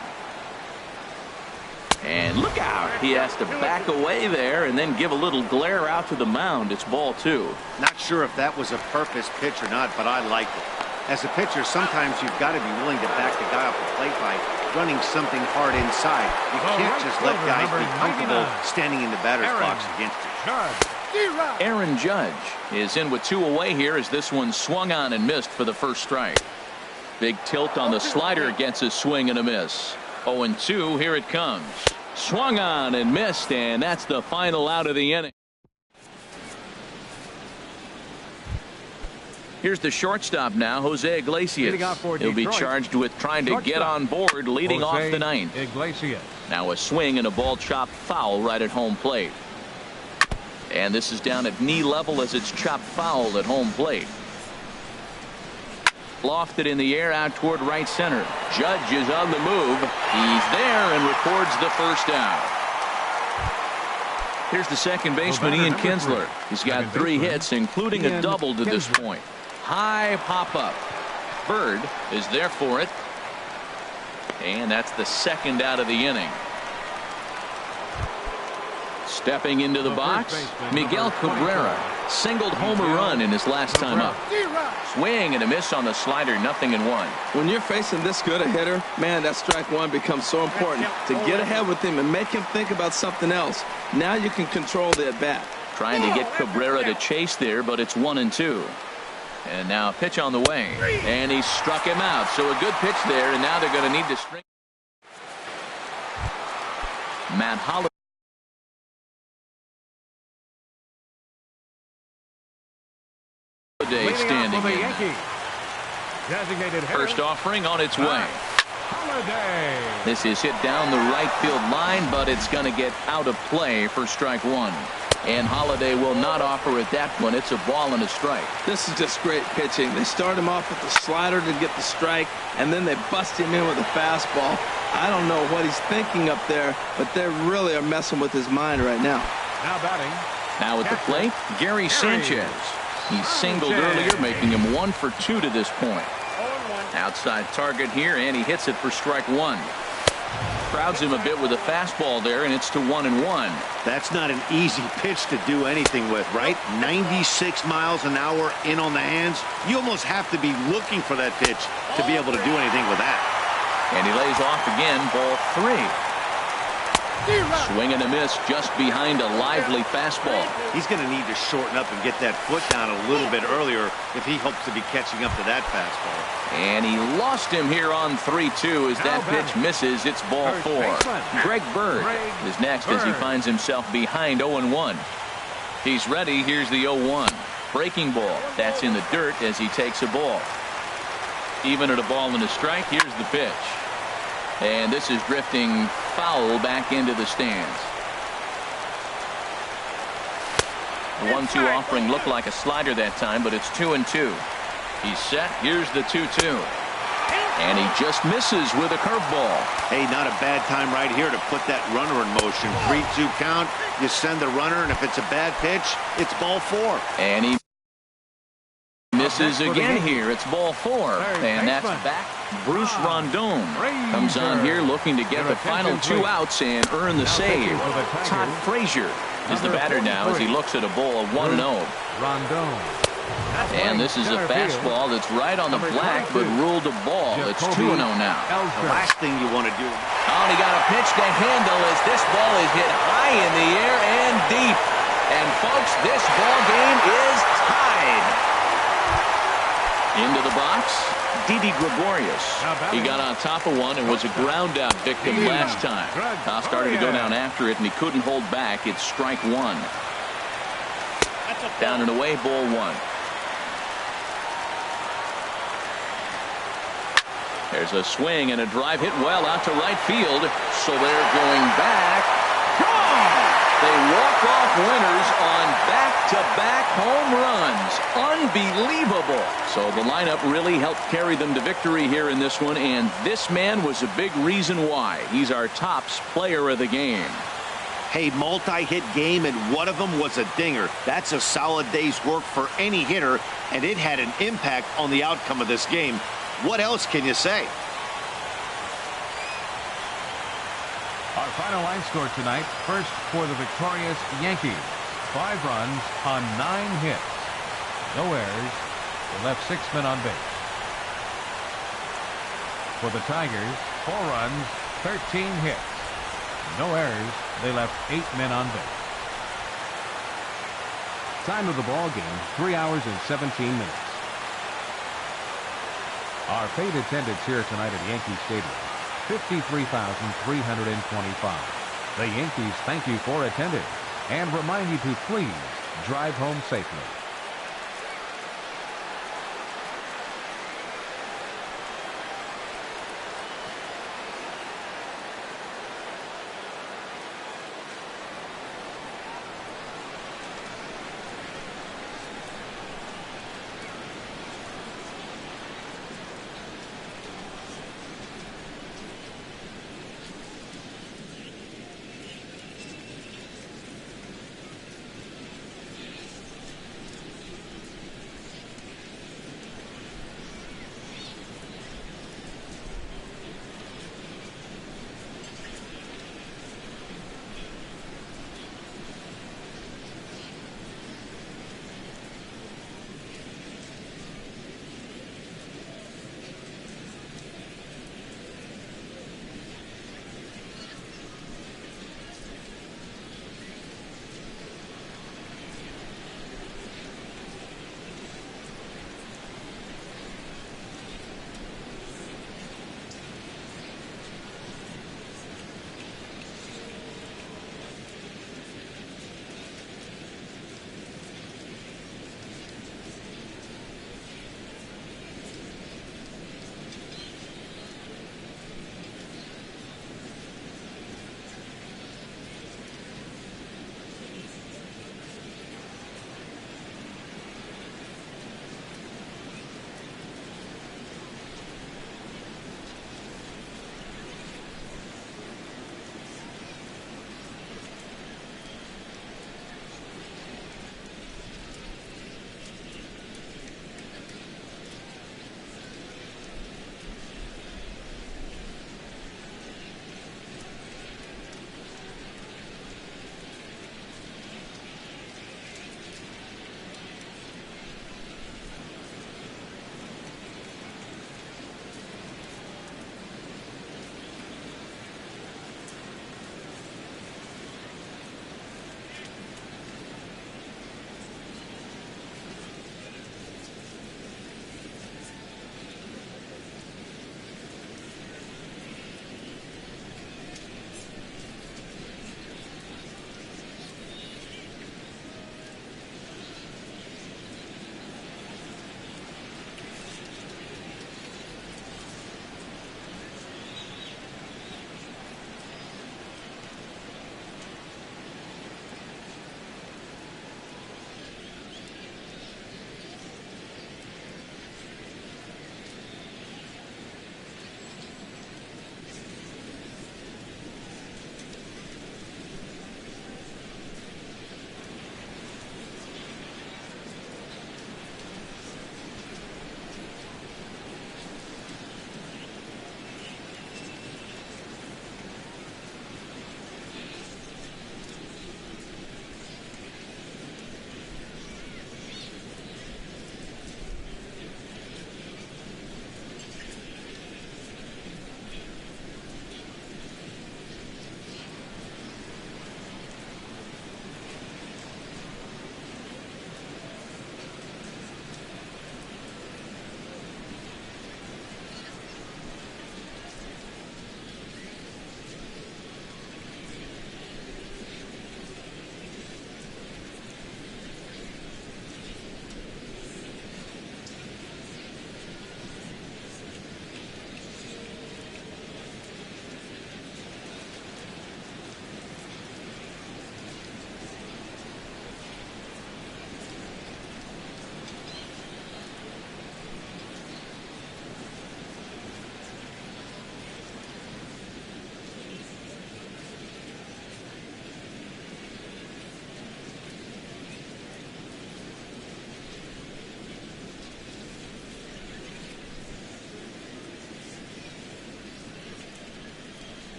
[SPEAKER 1] And look out. He has to back away there and then give a little glare out to the mound. It's ball 2.
[SPEAKER 4] Not sure if that was a purpose pitch or not, but I like it. As a pitcher, sometimes you've got to be willing to back the guy off the plate by running something hard inside. You can't just let guys be comfortable standing in the batter's box against you.
[SPEAKER 1] Aaron Judge is in with 2 away here as this one swung on and missed for the first strike. Big tilt on the slider gets a swing and a miss. 0-2, here it comes. Swung on and missed, and that's the final out of the inning. Here's the shortstop now, Jose Iglesias. He'll be charged with trying to get on board leading off the 9th. Now a swing and a ball chopped foul right at home plate. And this is down at knee level as it's chopped foul at home plate. Lofted in the air out toward right center. Judge is on the move. He's there and records the first out. Here's the second baseman, Ian Kinsler. He's got 3 hits, including a double to this point. High pop up. Bird is there for it. And that's the second out of the inning. Stepping into the box, Miguel Cabrera singled home a run in his last time up. Swing and a miss on the slider, 0-1.
[SPEAKER 3] When you're facing this good a hitter, man, that strike 1 becomes so important to get ahead with him and make him think about something else. Now you can control the at bat.
[SPEAKER 1] Trying to get Cabrera to chase there, but it's 1-2. And now a pitch on the way, and he struck him out. So a good pitch there, and now they're going to need to string. Matt Holliday standing in. First offering on its way. This is hit down the right field line, but it's going to get out of play for strike 1. And Holliday will not offer at that one. It's a ball and a strike.
[SPEAKER 3] This is just great pitching. They start him off with the slider to get the strike, and then they bust him in with a fastball. I don't know what he's thinking up there, but they really are messing with his mind right now.
[SPEAKER 2] Now batting.
[SPEAKER 1] Now at the plate, Gary Sanchez. He singled earlier, making him 1 for 2 to this point. Outside target here, and he hits it for strike 1. Crowds him a bit with a fastball there, and it's to 1-1.
[SPEAKER 4] That's not an easy pitch to do anything with, right? 96 miles an hour in on the hands. You almost have to be looking for that pitch to be able to do anything with that.
[SPEAKER 1] And he lays off again, ball 3. Swing and a miss just behind a lively fastball.
[SPEAKER 4] He's going to need to shorten up and get that foot down a little bit earlier if he hopes to be catching up to that fastball.
[SPEAKER 1] And he lost him here on 3-2 as that pitch misses. It's ball 4. Greg Bird is next as he finds himself behind 0-1. He's ready. Here's the 0-1. Breaking ball. That's in the dirt as he takes a ball. Even at a ball and a strike, here's the pitch. And this is drifting foul back into the stands. The 1-2 offering looked like a slider that time, but it's 2-2. He's set. Here's the 2-2. And he just misses with a curveball.
[SPEAKER 4] Hey, not a bad time right here to put that runner in motion. 3-2 count. You send the runner, and if it's a bad pitch, it's ball 4.
[SPEAKER 1] And he misses again here. It's ball 4. And that's back. Bruce Rondon comes on here looking to get the final 2 outs and earn the save. Todd Frazier is the batter now as he looks at a ball of 1-0. And this is a fastball that's right on the black but ruled a ball. It's 2-0 now.
[SPEAKER 4] The last thing you want to do
[SPEAKER 1] Oh, and he got a pitch to handle as this ball is hit high in the air and deep. And, folks, this ball game is tied. Into the box, Didi Gregorius. He got on top of one and was a ground out victim last time. Now started to go down after it, and he couldn't hold back. It's strike one. Down and away, ball one. There's a swing and a drive hit well out to right field. So they're going back. Gone! They walk off winners on back-to-back home runs. Unbelievable. So the lineup really helped carry them to victory here in this one, and this man was a big reason why. He's our tops player of the game.
[SPEAKER 4] Hey, multi-hit game, and one of them was a dinger. That's a solid day's work for any hitter, and it had an impact on the outcome of this game. What else can you say?
[SPEAKER 2] Our final line score tonight, first for the victorious Yankees. 5 runs on 9 hits. No errors. They left 6 men on base. For the Tigers, 4 runs, 13 hits. No errors. They left 8 men on base. Time of the ball game, 3 hours and 17 minutes. Our paid attendance here tonight at Yankee Stadium, 53,325. The Yankees thank you for attending and remind you to please drive home safely.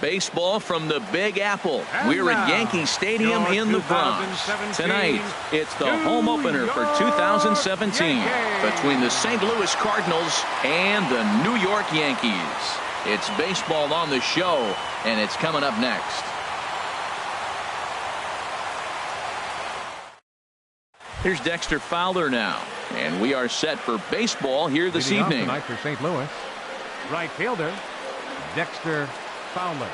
[SPEAKER 1] Baseball from the Big Apple. We're at Yankee Stadium in the Bronx. Tonight, it's the home opener for 2017 between the St. Louis Cardinals and the New York Yankees. It's baseball on the show, and it's coming up next. Here's Dexter Fowler now, and we are set for baseball here this evening.
[SPEAKER 2] Tonight for St. Louis, right fielder Dexter Fowler.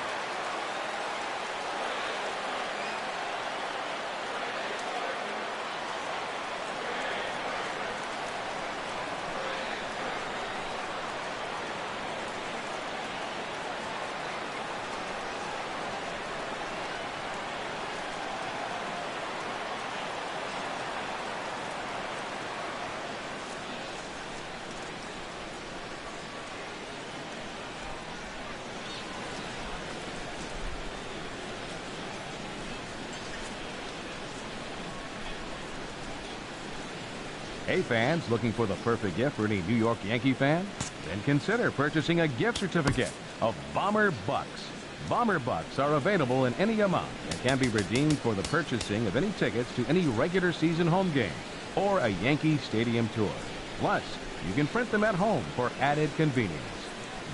[SPEAKER 2] Hey fans, looking for the perfect gift for any New York Yankee fan? Then consider purchasing a gift certificate of Bomber Bucks. Bomber Bucks are available in any amount and can be redeemed for the purchasing of any tickets to any regular season home game or a Yankee Stadium tour. Plus, you can print them at home for added convenience.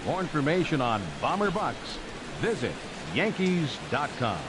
[SPEAKER 2] For more information on Bomber Bucks, visit Yankees.com.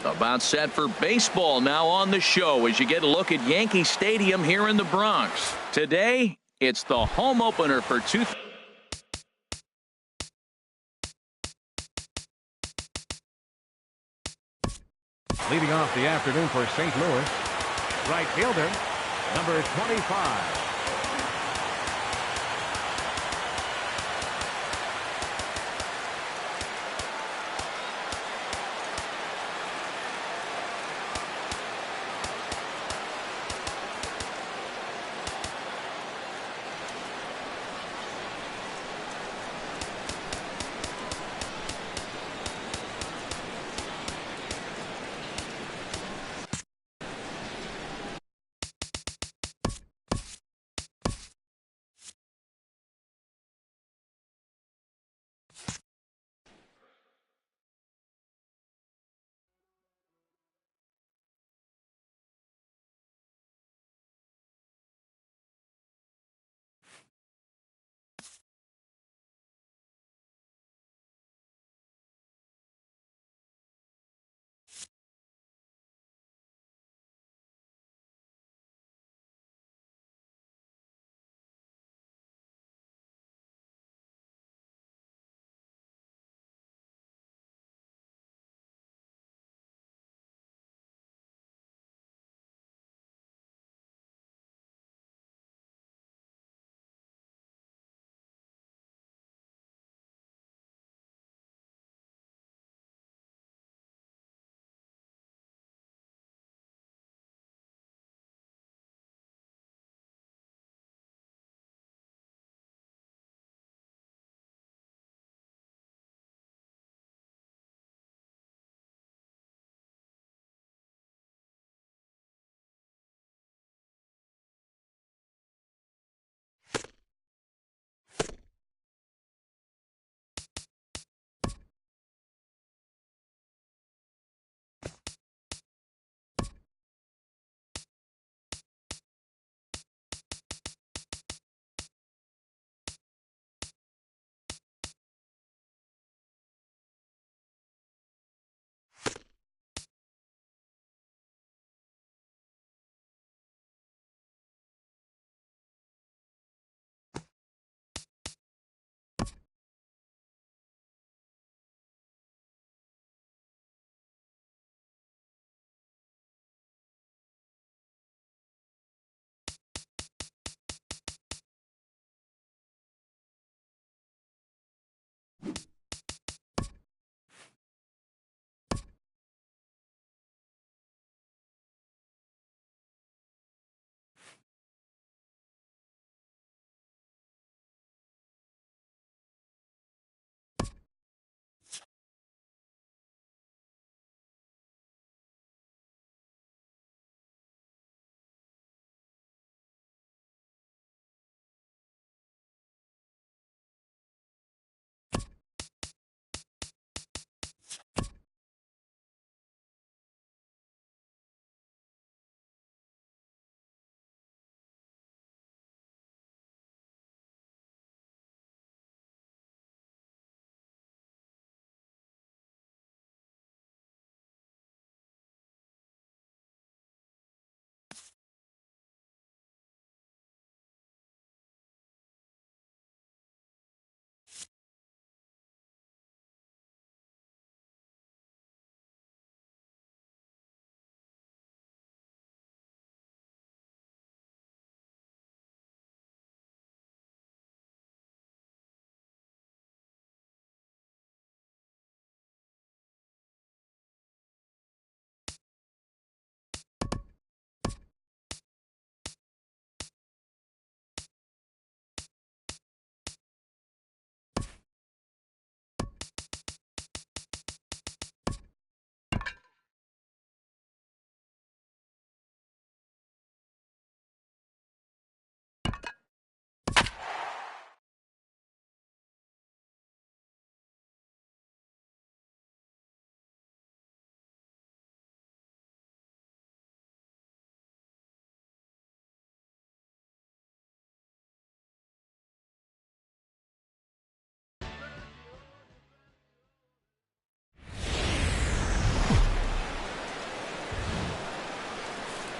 [SPEAKER 1] About set for baseball now on the show as you get a look at Yankee Stadium here in the Bronx. Today, it's the home opener for
[SPEAKER 2] Leading off the afternoon for St. Louis, right fielder, number 25.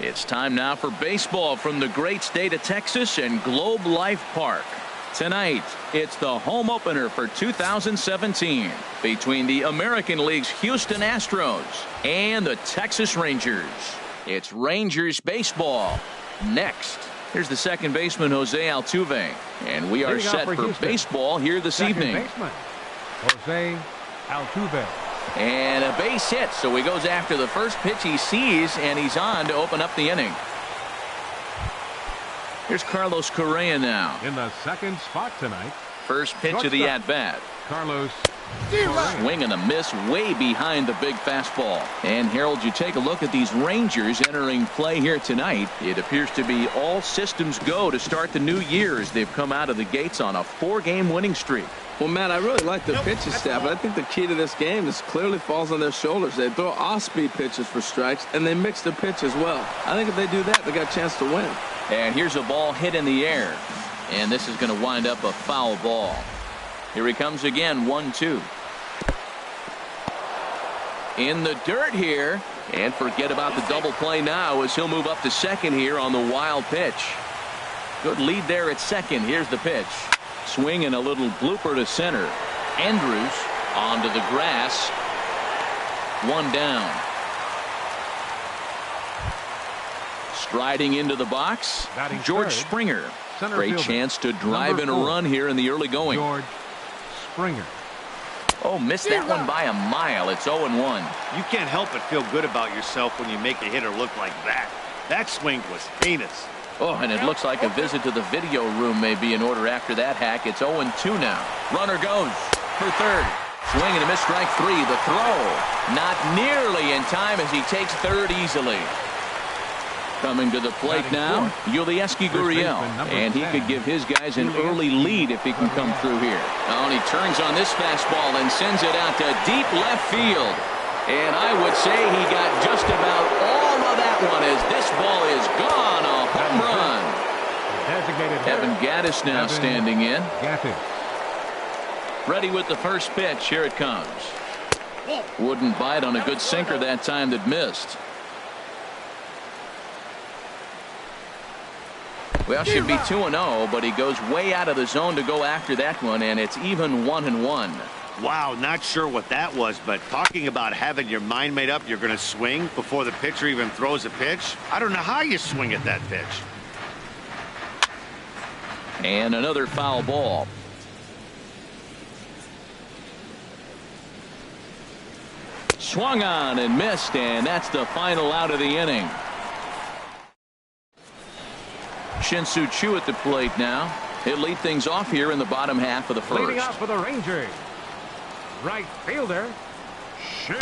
[SPEAKER 1] It's time now for baseball from the great state of Texas and Globe Life Park. Tonight, it's the home opener for 2017 between the American League's Houston Astros and the Texas Rangers. It's Rangers baseball next. Here's the second baseman, Jose Altuve, and we are set for baseball here this evening.
[SPEAKER 2] Baseman, Jose Altuve.
[SPEAKER 1] And a base hit, so he goes after the first pitch he sees, and he's on to open up the inning. Here's Carlos Correa now.
[SPEAKER 2] In the second spot tonight.
[SPEAKER 1] First pitch of the at-bat.
[SPEAKER 2] Carlos.
[SPEAKER 1] Swing and a miss way behind the big fastball. And Harold, you take a look at these Rangers entering play here tonight. It appears to be all systems go to start the new year as they've come out of the gates on a 4-game winning streak.
[SPEAKER 3] Well, Matt, I really like the pitching staff, but I think the key to this game is clearly falls on their shoulders. They throw off-speed pitches for strikes, and they mix the pitch as well. I think if they do that, they got a chance to win.
[SPEAKER 1] And here's a ball hit in the air. And this is going to wind up a foul ball. Here he comes again, 1-2. In the dirt here. And forget about the double play now as he'll move up to second here on the wild pitch. Good lead there at second. Here's the pitch. Swing and a little blooper to center. Andrews onto the grass. One down. Striding into the box, George Springer. Great chance to drive in a run here in the early going.
[SPEAKER 2] George Springer.
[SPEAKER 1] Oh, missed that one by a mile. It's 0-1.
[SPEAKER 4] You can't help but feel good about yourself when you make a hitter look like that. That swing was heinous.
[SPEAKER 1] Oh, and it looks like a visit to the video room may be in order after that hack. It's 0-2 now. Runner goes for third. Swing and a miss, strike three. The throw not nearly in time as he takes third easily. Coming to the plate now, Yulieski Gurriel, and he could give his guys an early lead if he can come through here. Oh, and he turns on this fastball and sends it out to deep left field. And I would say he got just about all of that one as this ball is gone. A home run. Evan Gattis now standing in. Ready with the first pitch. Here it comes. Wouldn't bite on a good sinker that time that missed. Well, should be 2-0, but he goes way out of the zone to go after that one, and it's even 1-1.
[SPEAKER 4] Wow, not sure what that was, but talking about having your mind made up, you're going to swing before the pitcher even throws a pitch. I don't know how you swing at that pitch.
[SPEAKER 1] And another foul ball. Swung on and missed, and that's the final out of the inning. Shin-Soo Choo at the plate now. He'll lead things off here in the bottom half of the first.
[SPEAKER 2] Leading off for the Rangers, right fielder,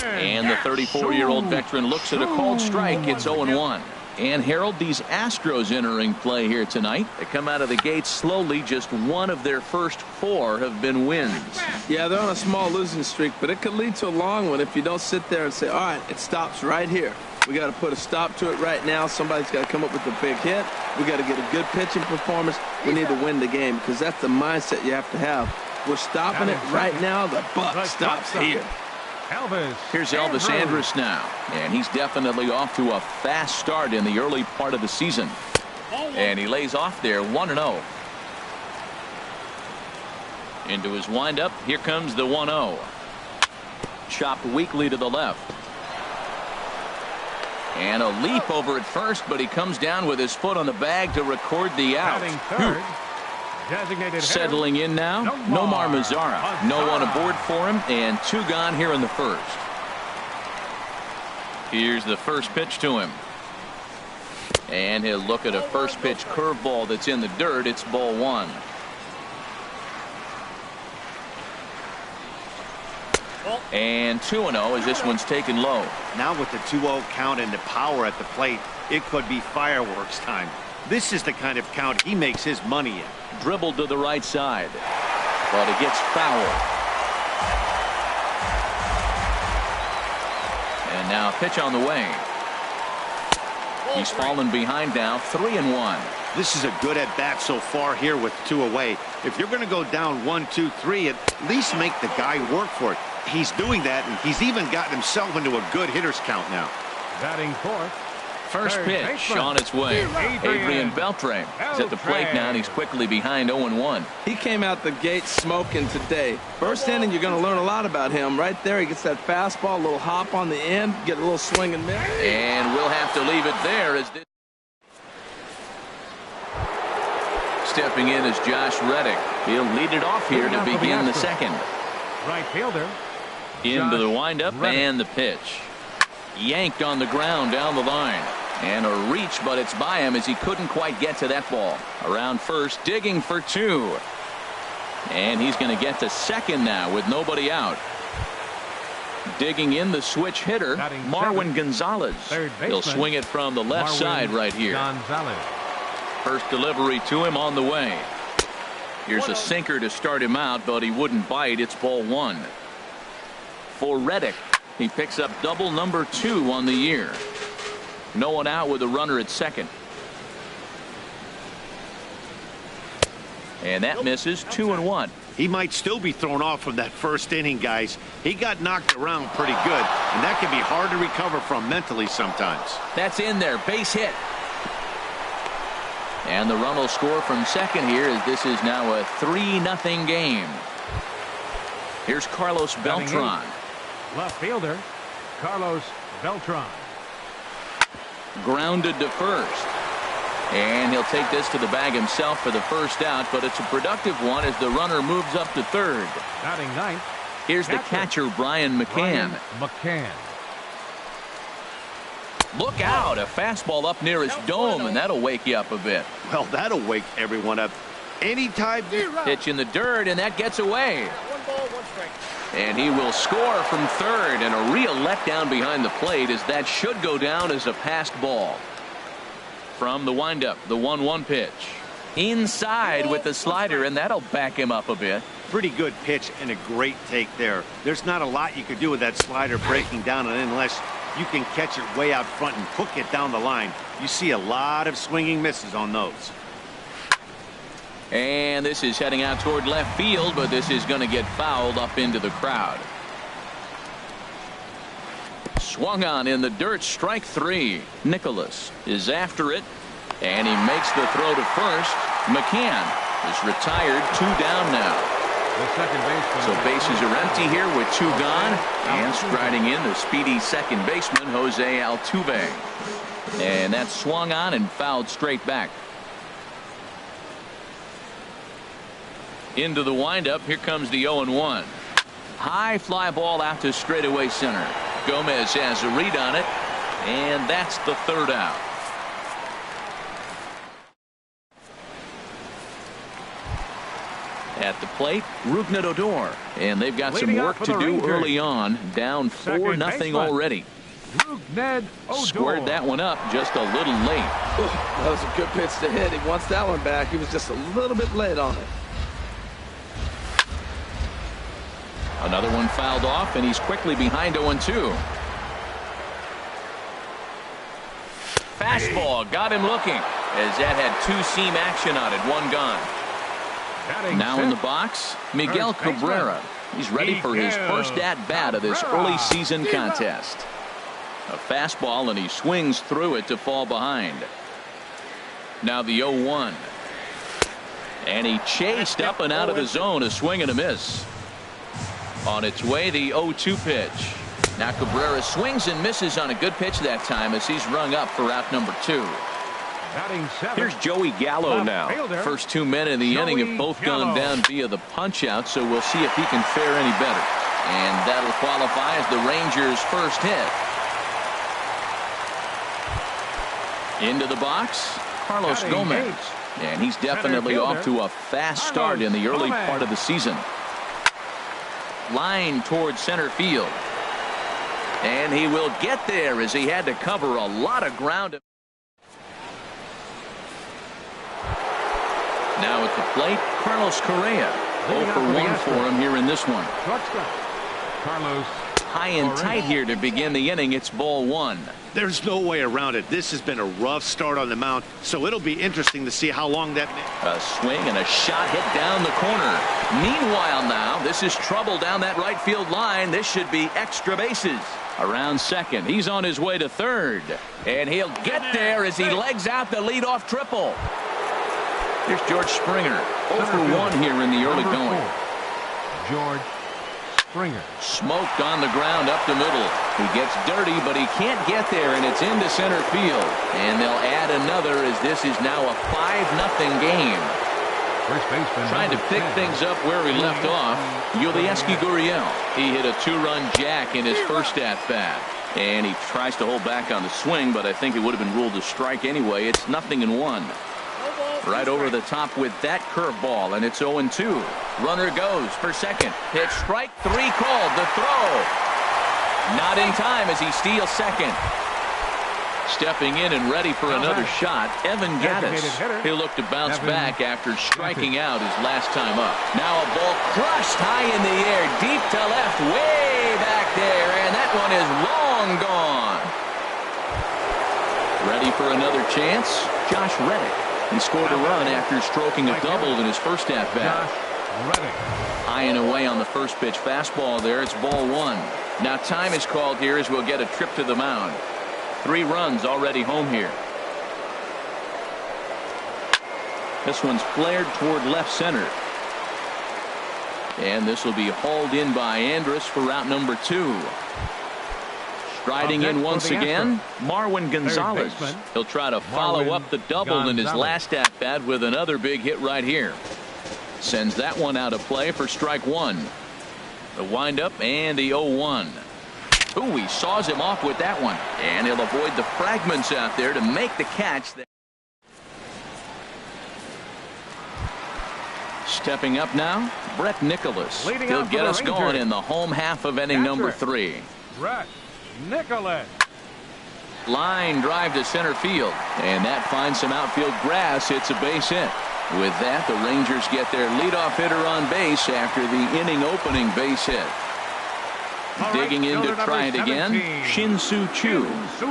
[SPEAKER 1] and the 34-year-old veteran looks at a called strike. It's 0-1. And Harold, these Astros entering play here tonight. They come out of the gates slowly. Just one of their first 4 have been wins.
[SPEAKER 3] Yeah, they're on a small losing streak, but it could lead to a long one if you don't sit there and say, all right, it stops right here. We got to put a stop to it right now. Somebody's got to come up with a big hit. We got to get a good pitching performance. We need to win the game because that's the mindset you have to have. We're stopping it right now. The buck stops here.
[SPEAKER 1] Here's Elvis Andrus now, and he's definitely off to a fast start in the early part of the season. And he lays off there 1-0. Into his windup, here comes the 1-0. Chopped weakly to the left. And a leap over at first, but he comes down with his foot on the bag to record the out. Settling in now, Nomar Mazara. No one aboard for him, and 2 gone here in the first. Here's the first pitch to him. And he'll look at a first pitch curveball that's in the dirt. It's ball 1. And 2-0 as this one's taken low.
[SPEAKER 4] Now with the 2-0 count and the power at the plate, it could be fireworks time. This is the kind of count he makes his money in.
[SPEAKER 1] Dribbled to the right side, but it gets foul. And now pitch on the way. He's fallen behind now, 3-1.
[SPEAKER 4] This is a good at bat so far here with 2 away. If you're going to go down 1-2-3, at least make the guy work for it. He's doing that, and he's even gotten himself into a good hitter's count now.
[SPEAKER 2] Batting fourth,
[SPEAKER 1] First pitch on its way. Adrian Beltre is at the plate now, and he's quickly behind 0-1.
[SPEAKER 3] He came out the gate smoking today. First inning, you're going to learn a lot about him. Right there, he gets that fastball, a little hop on the end, get a little swing and miss.
[SPEAKER 1] And we'll have to leave it there as this. Stepping in is Josh Reddick. He'll lead it off here to begin the second.
[SPEAKER 2] Right fielder.
[SPEAKER 1] Into the windup and the pitch. Yanked on the ground down the line. And a reach, but it's by him as he couldn't quite get to that ball. Around first, digging for two. And he's going to get to second now with nobody out. Digging in the switch hitter, Marwin Gonzalez. He'll swing it from the left side right here. First delivery to him on the way. Here's a sinker to start him out, but he wouldn't bite. It's ball one. For Reddick, he picks up double number 2 on the year. No one out with a runner at second. And that misses. 2-1.
[SPEAKER 4] He might still be thrown off from that first inning, guys. He got knocked around pretty good, and that can be hard to recover from mentally sometimes.
[SPEAKER 1] That's in there. Base hit. And the run will score from second here as this is now a 3-0 game. Here's Carlos Beltran.
[SPEAKER 2] Left fielder, Carlos Beltran.
[SPEAKER 1] Grounded to first. And he'll take this to the bag himself for the first out, but it's a productive one as the runner moves up to third.
[SPEAKER 2] Batting ninth.
[SPEAKER 1] Here's the catcher, Brian McCann. Look out, a fastball up near his dome, and that'll wake you up a bit.
[SPEAKER 4] Well, that'll wake everyone up. Anytime.
[SPEAKER 1] Pitch in the dirt, and that gets away. And he will score from third, and a real letdown behind the plate as that should go down as a passed ball. From the windup, the 1-1 pitch. Inside with the slider, and that'll back him up a bit.
[SPEAKER 4] Pretty good pitch and a great take there. There's not a lot you could do with that slider breaking down unless you can catch it way out front and hook it down the line. You see a lot of swinging misses on those.
[SPEAKER 1] And this is heading out toward left field, but this is going to get fouled up into the crowd. Swung on in the dirt, strike 3. Nicholas is after it, and he makes the throw to first. McCann is retired, 2 down now. So bases are empty here with 2 gone, and striding in the speedy second baseman Jose Altuve. And that's swung on and fouled straight back. Into the windup, here comes the 0-1. High fly ball out to straightaway center. Gomez has a read on it, and that's the third out. At the plate, Rougned Odor, and they've got some work to do early on. Down 4-0 already. Squared that one up just a little late.
[SPEAKER 3] That was a good pitch to hit. He wants that one back. He was just a little bit late on it.
[SPEAKER 1] Another one fouled off, and he's quickly behind 0-2. Fastball got him looking as that had 2-seam action on it. 1 gone. Now in the box, Miguel Cabrera. He's ready for his first at-bat of this early season contest. A fastball, and he swings through it to fall behind. Now the 0-1. And he chased up and out of the zone, a swing and a miss. On its way, the 0-2 pitch. Now Cabrera swings and misses on a good pitch that time as he's rung up for out number 2. Here's Joey Gallo now. First 2 men in the inning have both gone down via the punch-out, so we'll see if he can fare any better. And that'll qualify as the Rangers' first hit. Into the box, Carlos Gomez. And he's definitely off to a fast start in the early part of the season. Line towards center field. And he will get there as he had to cover a lot of ground. Now at the plate, Carlos Correa. 0 for 1 for him here in this one.
[SPEAKER 2] Carlos
[SPEAKER 1] high and tight here to begin the inning. It's ball one.
[SPEAKER 4] There's no way around it. This has been a rough start on the mound, so it'll be interesting to see how long that.
[SPEAKER 1] A swing and a shot hit down the corner. Meanwhile now, this is trouble down that right field line. This should be extra bases. Around second, he's on his way to third, and he'll get there as he legs out the leadoff triple. Here's George Springer, 0 for 1 here in the early going.
[SPEAKER 2] George Springer.
[SPEAKER 1] Smoked on the ground up the middle. He gets dirty, but he can't get there, and it's into center field. And they'll add another as this is now a 5-0 game.
[SPEAKER 2] First baseman
[SPEAKER 1] trying to pick things up where he left off. Yulieski Gurriel. He hit a 2-run jack in his first at-bat. And he tries to hold back on the swing, but I think it would have been ruled a strike anyway. It's 0-1. Right over the top with that curveball, and it's 0-2. Runner goes for second. Pitch strike 3 called. The throw. Not in time as he steals second. Stepping in and ready for another shot, Evan Gattis. He'll look to bounce back after striking out his last time up. Now a ball crushed high in the air, deep to left, way back there, and that one is long gone. Ready for another chance? Josh Reddick. He scored a run after stroking a double in his first at-bat. High and away on the first pitch fastball there. It's ball one. Now time is called here as we'll get a trip to the mound. 3 runs already home here. This one's flared toward left center. And this will be hauled in by Andrus for route number 2. Striding in once again, Marwin Gonzalez. He'll try to follow up the double in his last at-bat with another big hit right here. Sends that one out of play for strike 1. The windup and the 0-1. Ooh, he saws him off with that one. And he'll avoid the fragments out there to make the catch. Stepping up now, Brett Nicholas. He'll get us going in the home half of inning number 3.
[SPEAKER 2] Brett Nicholas.
[SPEAKER 1] Line drive to center field. And that finds some outfield grass. It's a base hit. With that, the Rangers get their leadoff hitter on base after the inning opening base hit. Digging in to try it again, Shin-Soo Choo.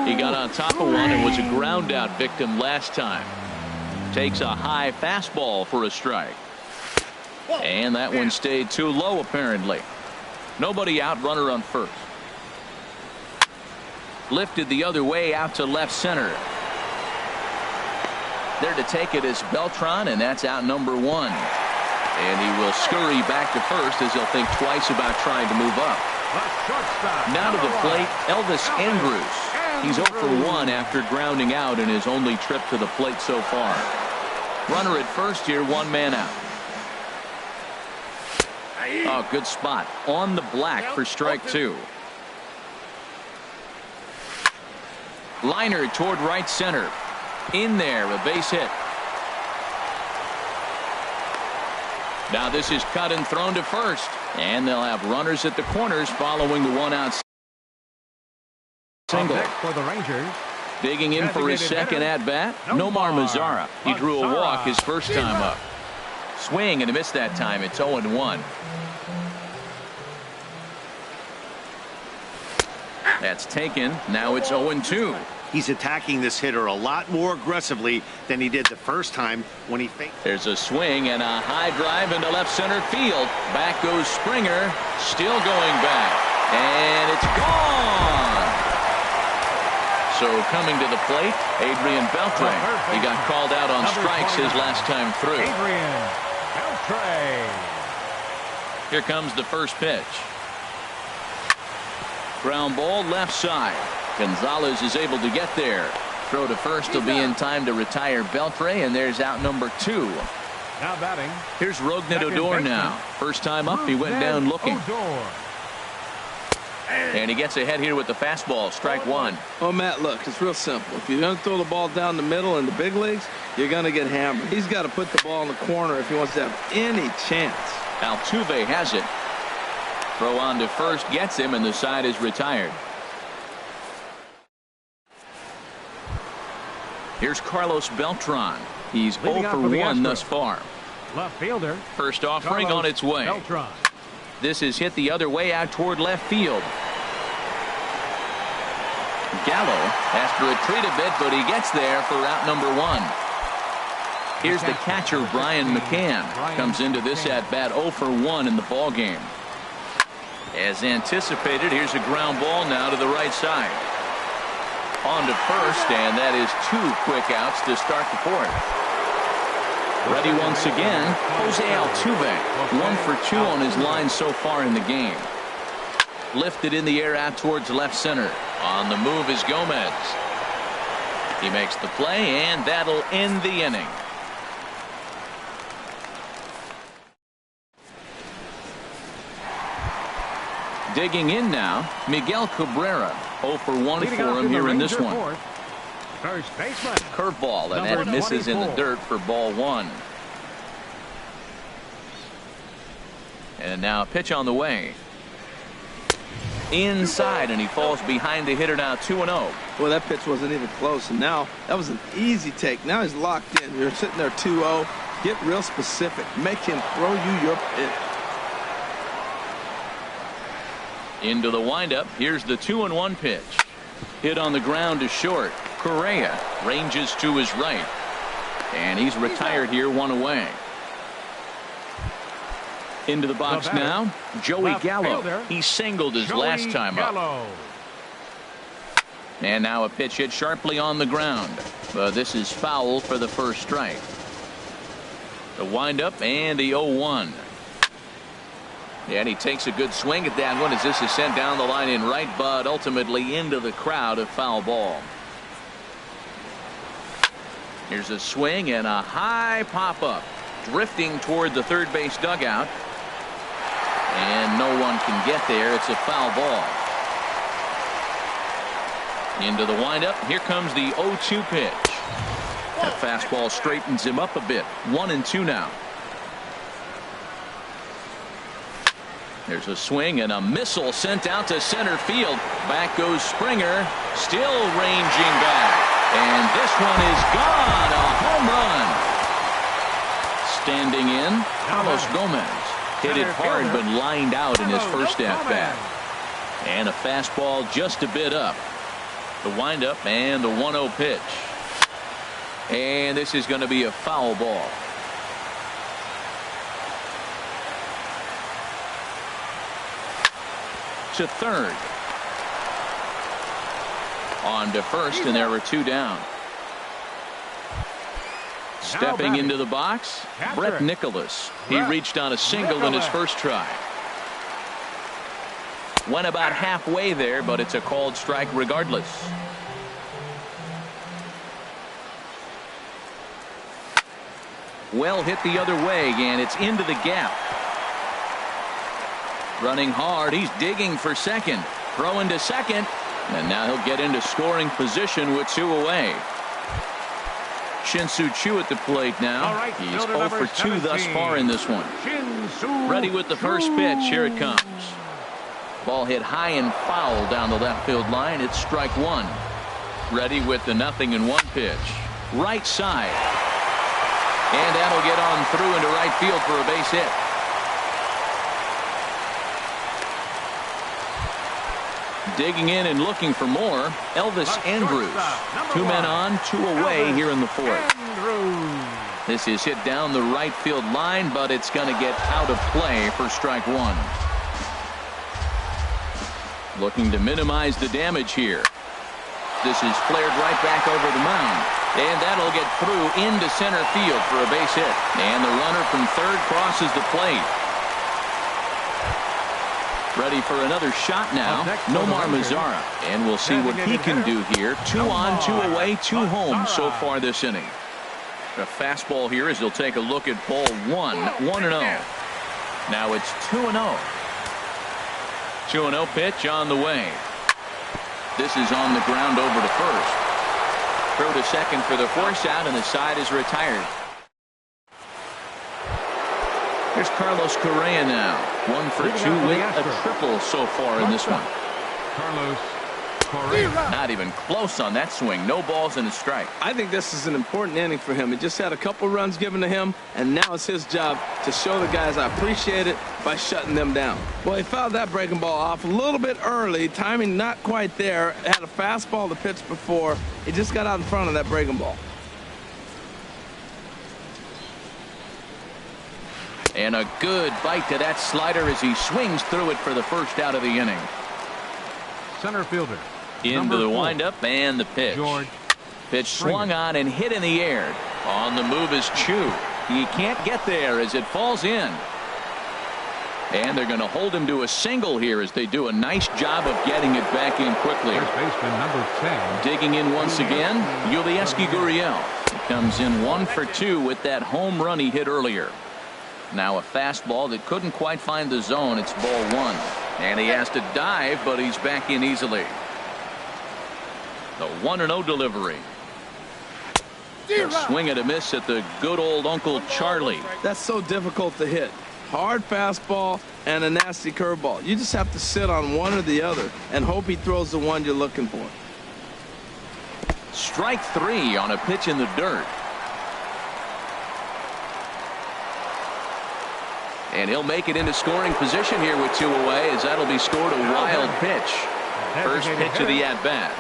[SPEAKER 1] He got on top of one and was a ground out victim last time. Takes a high fastball for a strike. And that one stayed too low apparently. Nobody out, runner on first. Lifted the other way out to left center. There to take it is Beltran, and that's out number 1. And he will scurry back to first as he'll think twice about trying to move up. Now to the plate, Elvis Andrus. He's 0 for 1 after grounding out in his only trip to the plate so far. Runner at first here, 1 man out. Oh, good spot on the black for strike 2. Liner toward right center. In there, a base hit. Now this is cut and thrown to first. And they'll have runners at the corners following the 1-out single.
[SPEAKER 2] For the Rangers.
[SPEAKER 1] Digging in for his second at-bat, Nomar Mazara. He drew a walk his first time up. Swing and a miss that time. It's 0-1. That's taken. Now it's 0-2.
[SPEAKER 4] He's attacking this hitter a lot more aggressively than he did the first time when he faked.
[SPEAKER 1] There's a swing and a high drive into left center field. Back goes Springer. Still going back. And it's gone. So coming to the plate, Adrian Beltre. He got called out on strikes his last time through.
[SPEAKER 2] Adrian Beltre.
[SPEAKER 1] Here comes the first pitch. Ground ball left side. Gonzalez is able to get there. Throw to first will be in time to retire Beltre, and there's out number 2.
[SPEAKER 2] Now batting.
[SPEAKER 1] Here's Rougned Odor now. First time up, he went down looking. And he gets ahead here with the fastball. Strike 1.
[SPEAKER 3] Oh, Matt, look, it's real simple. If you're going to throw the ball down the middle in the big leagues, you're going to get hammered. He's got to put the ball in the corner if he wants to have any chance.
[SPEAKER 1] Altuve has it. Throw on to first, gets him, and the side is retired. Here's Carlos Beltran. He's 0 for 1 thus far.
[SPEAKER 2] Left fielder.
[SPEAKER 1] First offering on its way.
[SPEAKER 2] Beltran.
[SPEAKER 1] This is hit the other way out toward left field. Gallo has to retreat a bit, but he gets there for out number 1. Here's the catcher, Brian McCann. Comes into this at-bat 0 for 1 in the ball game. As anticipated, here's a ground ball now to the right side. On to first, and that is 2 quick outs to start the 4th. Ready once again, Jose Altuve. 1 for 2 on his line so far in the game. Lifted in the air out towards left center. On the move is Gomez. He makes the play, and that'll end the inning. Digging in now, Miguel Cabrera. 0 for 1 for him here in this one.
[SPEAKER 2] First baseman.
[SPEAKER 1] Curveball, and that misses in the dirt for ball 1. And now a pitch on the way. Inside, and he falls behind the hitter now 2-0.
[SPEAKER 3] Well, that pitch wasn't even close, and now that was an easy take. Now he's locked in. You're sitting there 2-0. Get real specific. Make him throw you your pitch.
[SPEAKER 1] Into the windup. Here's the 2-1 pitch. Hit on the ground to short. Correa ranges to his right. And he's retired here, 1 away. Into the box now, Joey Gallo. He singled his last time up. And now a pitch hit sharply on the ground. But this is foul for the first strike. The windup and the 0-1. Yeah, and he takes a good swing at that one as this is sent down the line in right, but ultimately into the crowd, a foul ball. Here's a swing and a high pop-up. Drifting toward the third base dugout. And no one can get there. It's a foul ball. Into the windup. Here comes the 0-2 pitch. That fastball straightens him up a bit. 1-2 now. There's a swing and a missile sent out to center field. Back goes Springer. Still ranging back. And this one is gone. A home run. Standing in, Carlos Gomez. Hit it hard but lined out in his first at-bat. And a fastball just a bit up. The windup and the 1-0 pitch. And this is going to be a foul ball. To third. On to first, and there were 2 down. Stepping into the box, Brett Nicholas. He reached on a single in his first try. Went about halfway there, but it's a called strike regardless. Well hit the other way, and it's into the gap. Running hard, he's digging for second. Throwing to second, and now he'll get into scoring position with 2 away. Shin-Soo Choo at the plate now. He's 0 for 2 thus far in this one. Ready with the first pitch. Here it comes. Ball hit high and foul down the left field line. It's strike 1. Ready with the 0-1 pitch. Right side. And that'll get on through into right field for a base hit. Digging in and looking for more, Elvis Andrus. 2 men on, 2 away here in the 4th. This is hit down the right field line, but it's going to get out of play for strike 1. Looking to minimize the damage here. This is flared right back over the mound. And that'll get through into center field for a base hit. And the runner from third crosses the plate. Ready for another shot now, Nomar Mazara. And we'll see what he can do here. 2 on, 2 away, 2 home so far this inning. A fastball here as he'll take a look at ball 1, 1-0. Now it's 2-0. 2-0 pitch on the way. This is on the ground over to first. Throw to second for the force out, and the side is retired. Here's Carlos Correa now. 1 for 2 with a triple so far in this one.
[SPEAKER 2] Carlos Correa.
[SPEAKER 1] Not even close on that swing. No balls and a strike.
[SPEAKER 3] I think this is an important inning for him. He just had a couple runs given to him, and now it's his job to show the guys I appreciate it by shutting them down. Well, he fouled that breaking ball off a little bit early. Timing not quite there. Had a fastball to pitch before. He just got out in front of that breaking ball.
[SPEAKER 1] And a good bite to that slider as he swings through it for the first out of the inning.
[SPEAKER 2] Center fielder.
[SPEAKER 1] Into the windup and the pitch.
[SPEAKER 2] George
[SPEAKER 1] Pitch swung on and hit in the air. On the move is Chu. He can't get there as it falls in. And they're going to hold him to a single here as they do a nice job of getting it back in quickly.
[SPEAKER 2] First baseman number 10.
[SPEAKER 1] Digging in once again, Yulieski Gurriel. He comes in 1 for 2 with that home run he hit earlier. Now a fastball that couldn't quite find the zone. It's ball 1. And he has to dive, but he's back in easily. The 1-0 delivery. A swing and a miss at the good old Uncle Charlie.
[SPEAKER 3] That's so difficult to hit. Hard fastball and a nasty curveball. You just have to sit on one or the other and hope he throws the one you're looking for.
[SPEAKER 1] Strike 3 on a pitch in the dirt. And he'll make it into scoring position here with 2 away as that'll be scored a wild pitch. First pitch of the at-bat.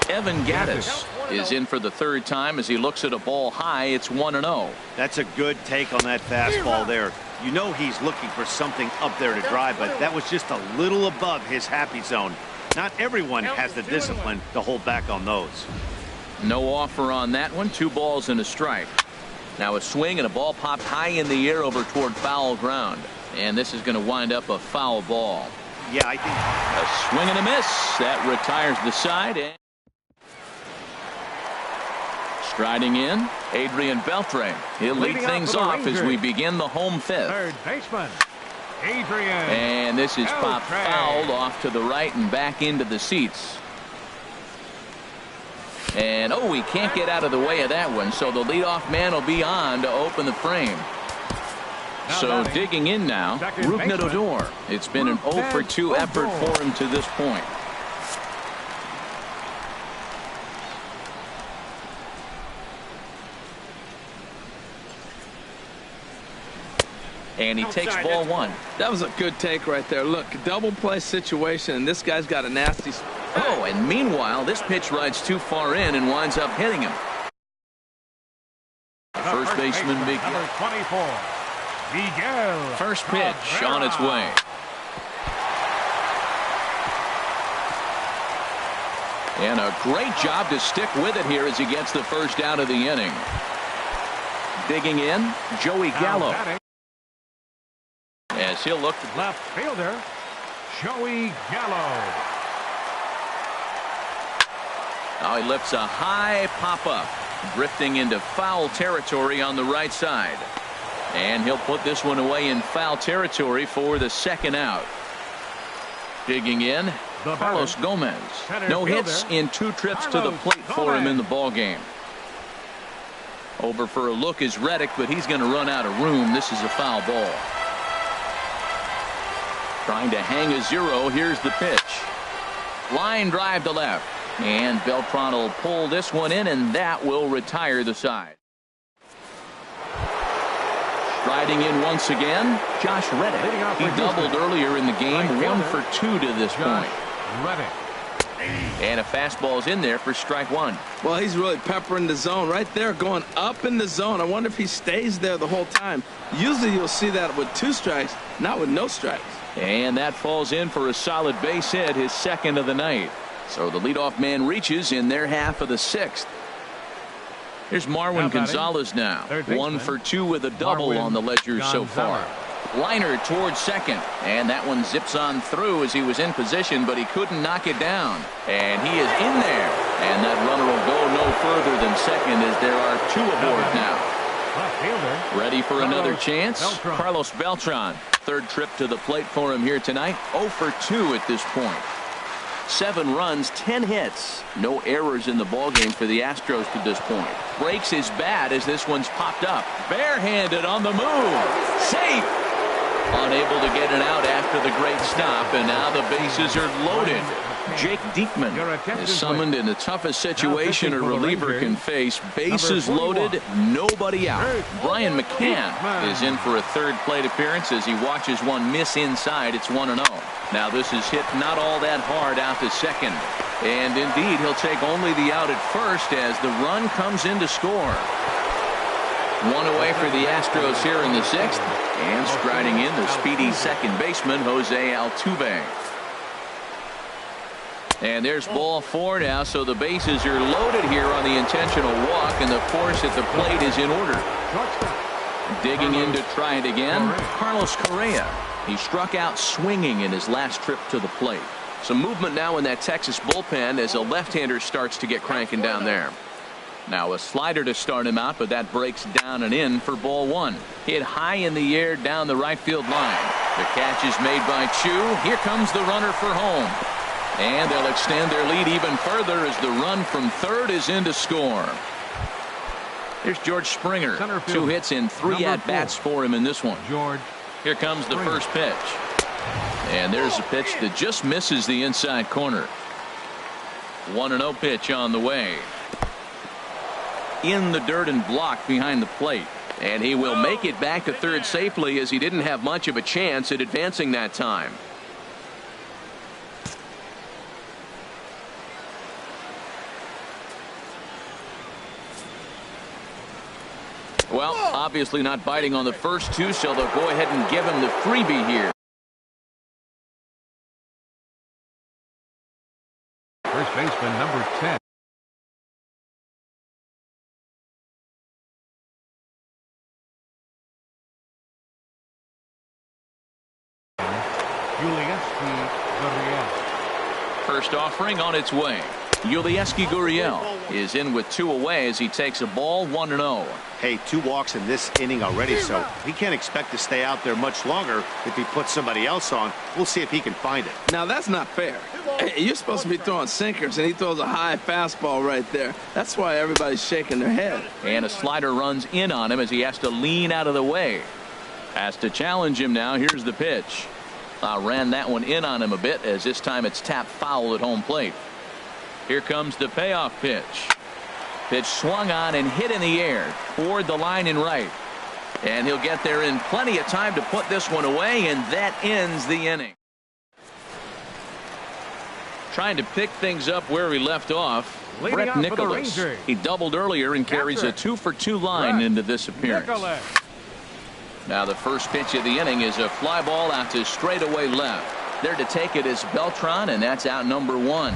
[SPEAKER 1] Evan Gattis is in for the 3rd time as he looks at a ball high. It's 1-0.
[SPEAKER 4] That's a good take on that fastball there. You know he's looking for something up there to drive, but that was just a little above his happy zone. Not everyone has the discipline to hold back on those.
[SPEAKER 1] No offer on that one. 2 balls and a strike. Now a swing and a ball popped high in the air over toward foul ground. And this is going to wind up a foul ball.
[SPEAKER 4] Yeah, I think
[SPEAKER 1] a swing and a miss. That retires the side. And striding in, Adrian Beltre. He'll lead things off as we begin the home 5th.
[SPEAKER 2] Third baseman, Adrian.
[SPEAKER 1] And this is popped fouled off to the right and back into the seats. And oh, he can't get out of the way of that one, so the leadoff man will be on to open the frame. So digging in now, Rougned Odor. It's been an 0 for 2 effort for him to this point. And he takes ball 1.
[SPEAKER 3] That was a good take right there. Look, double play situation, and this guy's got a nasty.
[SPEAKER 1] Oh, and meanwhile, this pitch rides too far in and winds up hitting him. First baseman Miguel.
[SPEAKER 2] Number 24. Miguel.
[SPEAKER 1] First pitch on its way. And a great job to stick with it here as he gets the first out of the inning. Digging in, Joey Gallo. As he'll look to
[SPEAKER 2] Left fielder, Joey Gallo.
[SPEAKER 1] Now he lifts a high pop-up, drifting into foul territory on the right side. And he'll put this one away in foul territory for the 2nd out. Digging in, Carlos Gomez. No hits in 2 trips to the plate for him in the ballgame. Over for a look is Reddick, but he's going to run out of room. This is a foul ball. Trying to hang a 0. Here's the pitch. Line drive to left. And Beltran will pull this one in, and that will retire the side. Striding in once again, Josh Reddick. He doubled earlier in the game, 1 for 2 to this point. And a fastball's in there for strike 1.
[SPEAKER 3] Well, he's really peppering the zone right there, going up in the zone. I wonder if he stays there the whole time. Usually you'll see that with 2 strikes, not with no strikes.
[SPEAKER 1] And that falls in for a solid base hit, his 2nd of the night. So the leadoff man reaches in their half of the 6th. Here's Marwin Gonzalez now. 1 for 2 with a double on the ledger so far. Liner towards 2nd. And that one zips on through as he was in position, but he couldn't knock it down. And he is in there. And that runner will go no further than 2nd as there are 2 aboard now. Ready for another chance? Carlos Beltran. 3rd trip to the plate for him here tonight. 0 for 2 at this point. 7 runs, 10 hits. No errors in the ballgame for the Astros to this point. Breaks his bat as this one's popped up. Barehanded on the move. Safe. Unable to get it out after the great stop, and now the bases are loaded. Jake Diekman is summoned in the toughest situation a reliever can face. Bases loaded, nobody out. Brian McCann is in for a third plate appearance as he watches one miss inside. It's 1-0. Now this is hit not all that hard out to second. And indeed, he'll take only the out at first as the run comes in to score. One away for the Astros here in the sixth. And striding in, the speedy second baseman, Jose Altuve. And there's ball 4 now, so the bases are loaded here on the intentional walk, and the force at the plate is in order. Digging in to try it again, Carlos Correa. He struck out swinging in his last trip to the plate. Some movement now in that Texas bullpen as a left-hander starts to get cranking down there. Now a slider to start him out, but that breaks down and in for ball 1. Hit high in the air down the right field line. The catch is made by Chu. Here comes the runner for home. And they'll extend their lead even further as the run from third is in to score. Here's George Springer. 2 hits and 3 at-bats for him in this one. Here comes the first pitch. And there's a pitch that just misses the inside corner. 1-0 pitch on the way. In the dirt and blocked behind the plate. And he will make it back to third safely as he didn't have much of a chance at advancing that time. Well, obviously not biting on the first 2, so they'll go ahead and give him the freebie here.
[SPEAKER 2] First baseman, number 10.
[SPEAKER 1] First offering on its way. Yulieski Gurriel is in with 2 away as he takes a ball 1-0.
[SPEAKER 4] Hey, 2 walks in this inning already, so he can't expect to stay out there much longer if he puts somebody else on. We'll see if he can find it.
[SPEAKER 3] Now that's not fair. You're supposed to be throwing sinkers, and he throws a high fastball right there. That's why everybody's shaking their head.
[SPEAKER 1] And a slider runs in on him as he has to lean out of the way. Has to challenge him now. Here's the pitch. Ran that one in on him a bit as this time it's tapped foul at home plate. Here comes the payoff pitch. Pitch swung on and hit in the air toward the line and right. And he'll get there in plenty of time to put this one away, and that ends the inning. Trying to pick things up where he left off. Brett Nicholas. He doubled earlier and carries a 2-for-2 line into this appearance. Now the first pitch of the inning is a fly ball out to straightaway left. There to take it is Beltran, and that's out number 1.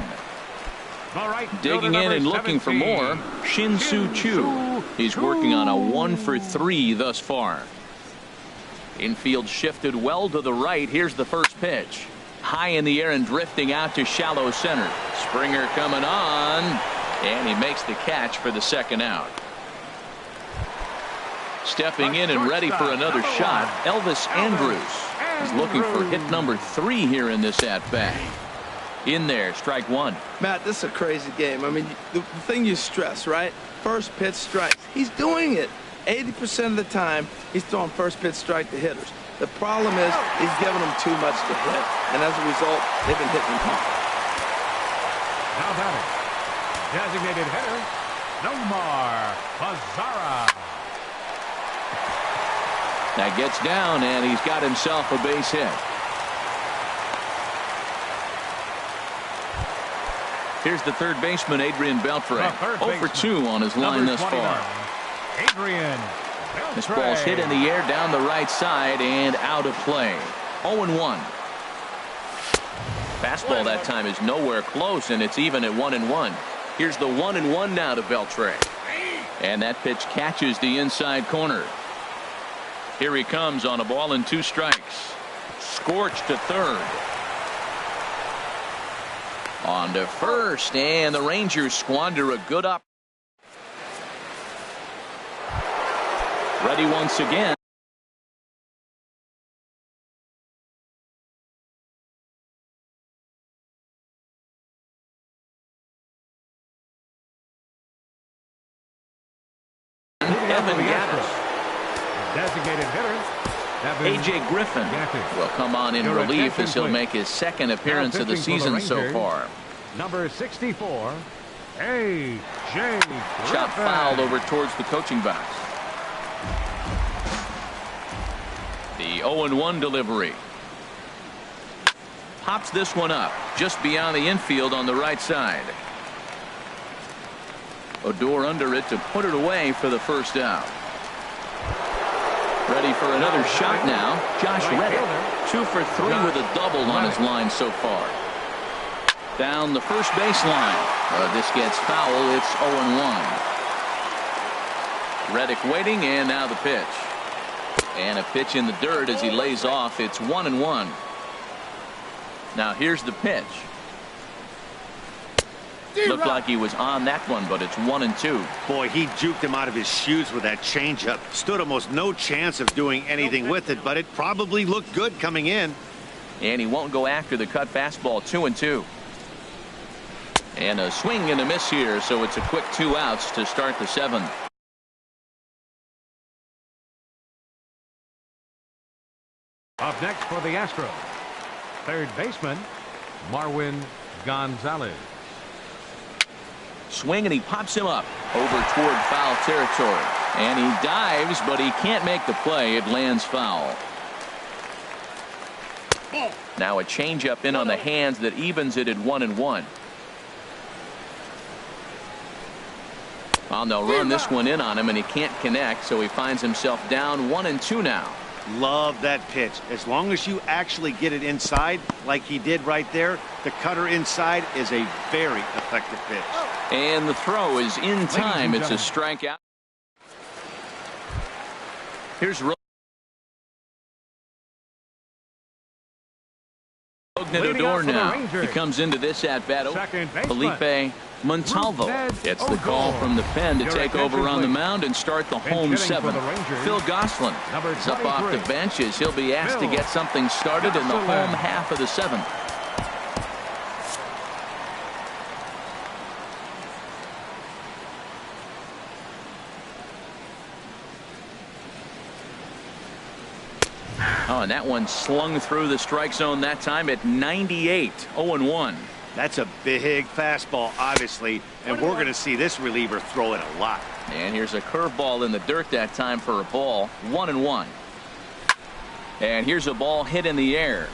[SPEAKER 1] Digging in and looking for more, Shin-Soo Choo. He's working on a 1-for-3 thus far. Infield shifted well to the right. Here's the first pitch. High in the air and drifting out to shallow center. Springer coming on, and he makes the catch for the second out. Stepping in and ready for another shot, Elvis Andrus is looking for hit number 3 here in this at-bat. In there, strike 1.
[SPEAKER 3] Matt, this is a crazy game. I mean, the thing you stress, right? First pitch strikes. He's doing it. 80% of the time, he's throwing first pitch strike to hitters. The problem is he's giving them too much to hit, and as a result, they've been hitting hard.
[SPEAKER 2] Now batting, designated hitter, Nomar Mazara.
[SPEAKER 1] That gets down, and he's got himself a base hit. Here's the third baseman, Adrian Beltre. 0-for-2 on his line thus far.
[SPEAKER 2] Adrian Beltre.
[SPEAKER 1] This ball's hit in the air down the right side and out of play. 0-1. Fastball that time is nowhere close, and it's even at 1-1. Here's the 1-1 now to Beltre. And that pitch catches the inside corner. Here he comes on a ball and 2 strikes. Scorched to third. On to first, and the Rangers squander a good up. Ready once again. Evan Gattis.
[SPEAKER 2] Designated hitter,
[SPEAKER 1] A.J. Griffin will come on in relief as he'll make his second appearance of the season so far.
[SPEAKER 2] Number 64, A.J. Griffin.
[SPEAKER 1] Shot fouled over towards the coaching box. The 0-1 delivery. Pops this one up just beyond the infield on the right side. Odor under it to put it away for the first out. Ready for another shot now. Josh Reddick, 2 for 3 with a double on his line so far. Down the first baseline. This gets foul. It's 0-1. Reddick waiting, and now the pitch. And a pitch in the dirt as he lays off. It's 1-1. Now here's the pitch. Looked like he was on that one, but it's 1-2.
[SPEAKER 4] Boy, he juked him out of his shoes with that changeup. Stood almost no chance of doing anything with it, but it probably looked good coming in.
[SPEAKER 1] And he won't go after the cut fastball. 2-2. And a swing and a miss here, so it's a quick 2 outs to start the 7th.
[SPEAKER 2] Up next for the Astros, third baseman, Marwin Gonzalez.
[SPEAKER 1] Swing, and he pops him up over toward foul territory. And he dives, but he can't make the play. It lands foul. Now a changeup in on the hands that evens it at 1-1. Well, they'll run this one in on him, and he can't connect, so he finds himself down 1-2 now.
[SPEAKER 4] Love that pitch. As long as you actually get it inside like he did right there, the cutter inside is a very effective pitch.
[SPEAKER 1] And the throw is in time. It's a strikeout. Here's Odor now. He comes into this at bat. Felipe Montalvo gets the call from the pen to take over on the mound and start the home 7. Phil Gosselin is up off the bench as he'll be asked to get something started in the home half of the 7th. Oh, and that one slung through the strike zone that time at 98. 0-1.
[SPEAKER 4] That's a big fastball, obviously, and we're going to see this reliever throw it a lot.
[SPEAKER 1] And here's a curveball in the dirt that time for a ball. 1-1. And here's a ball hit in the air.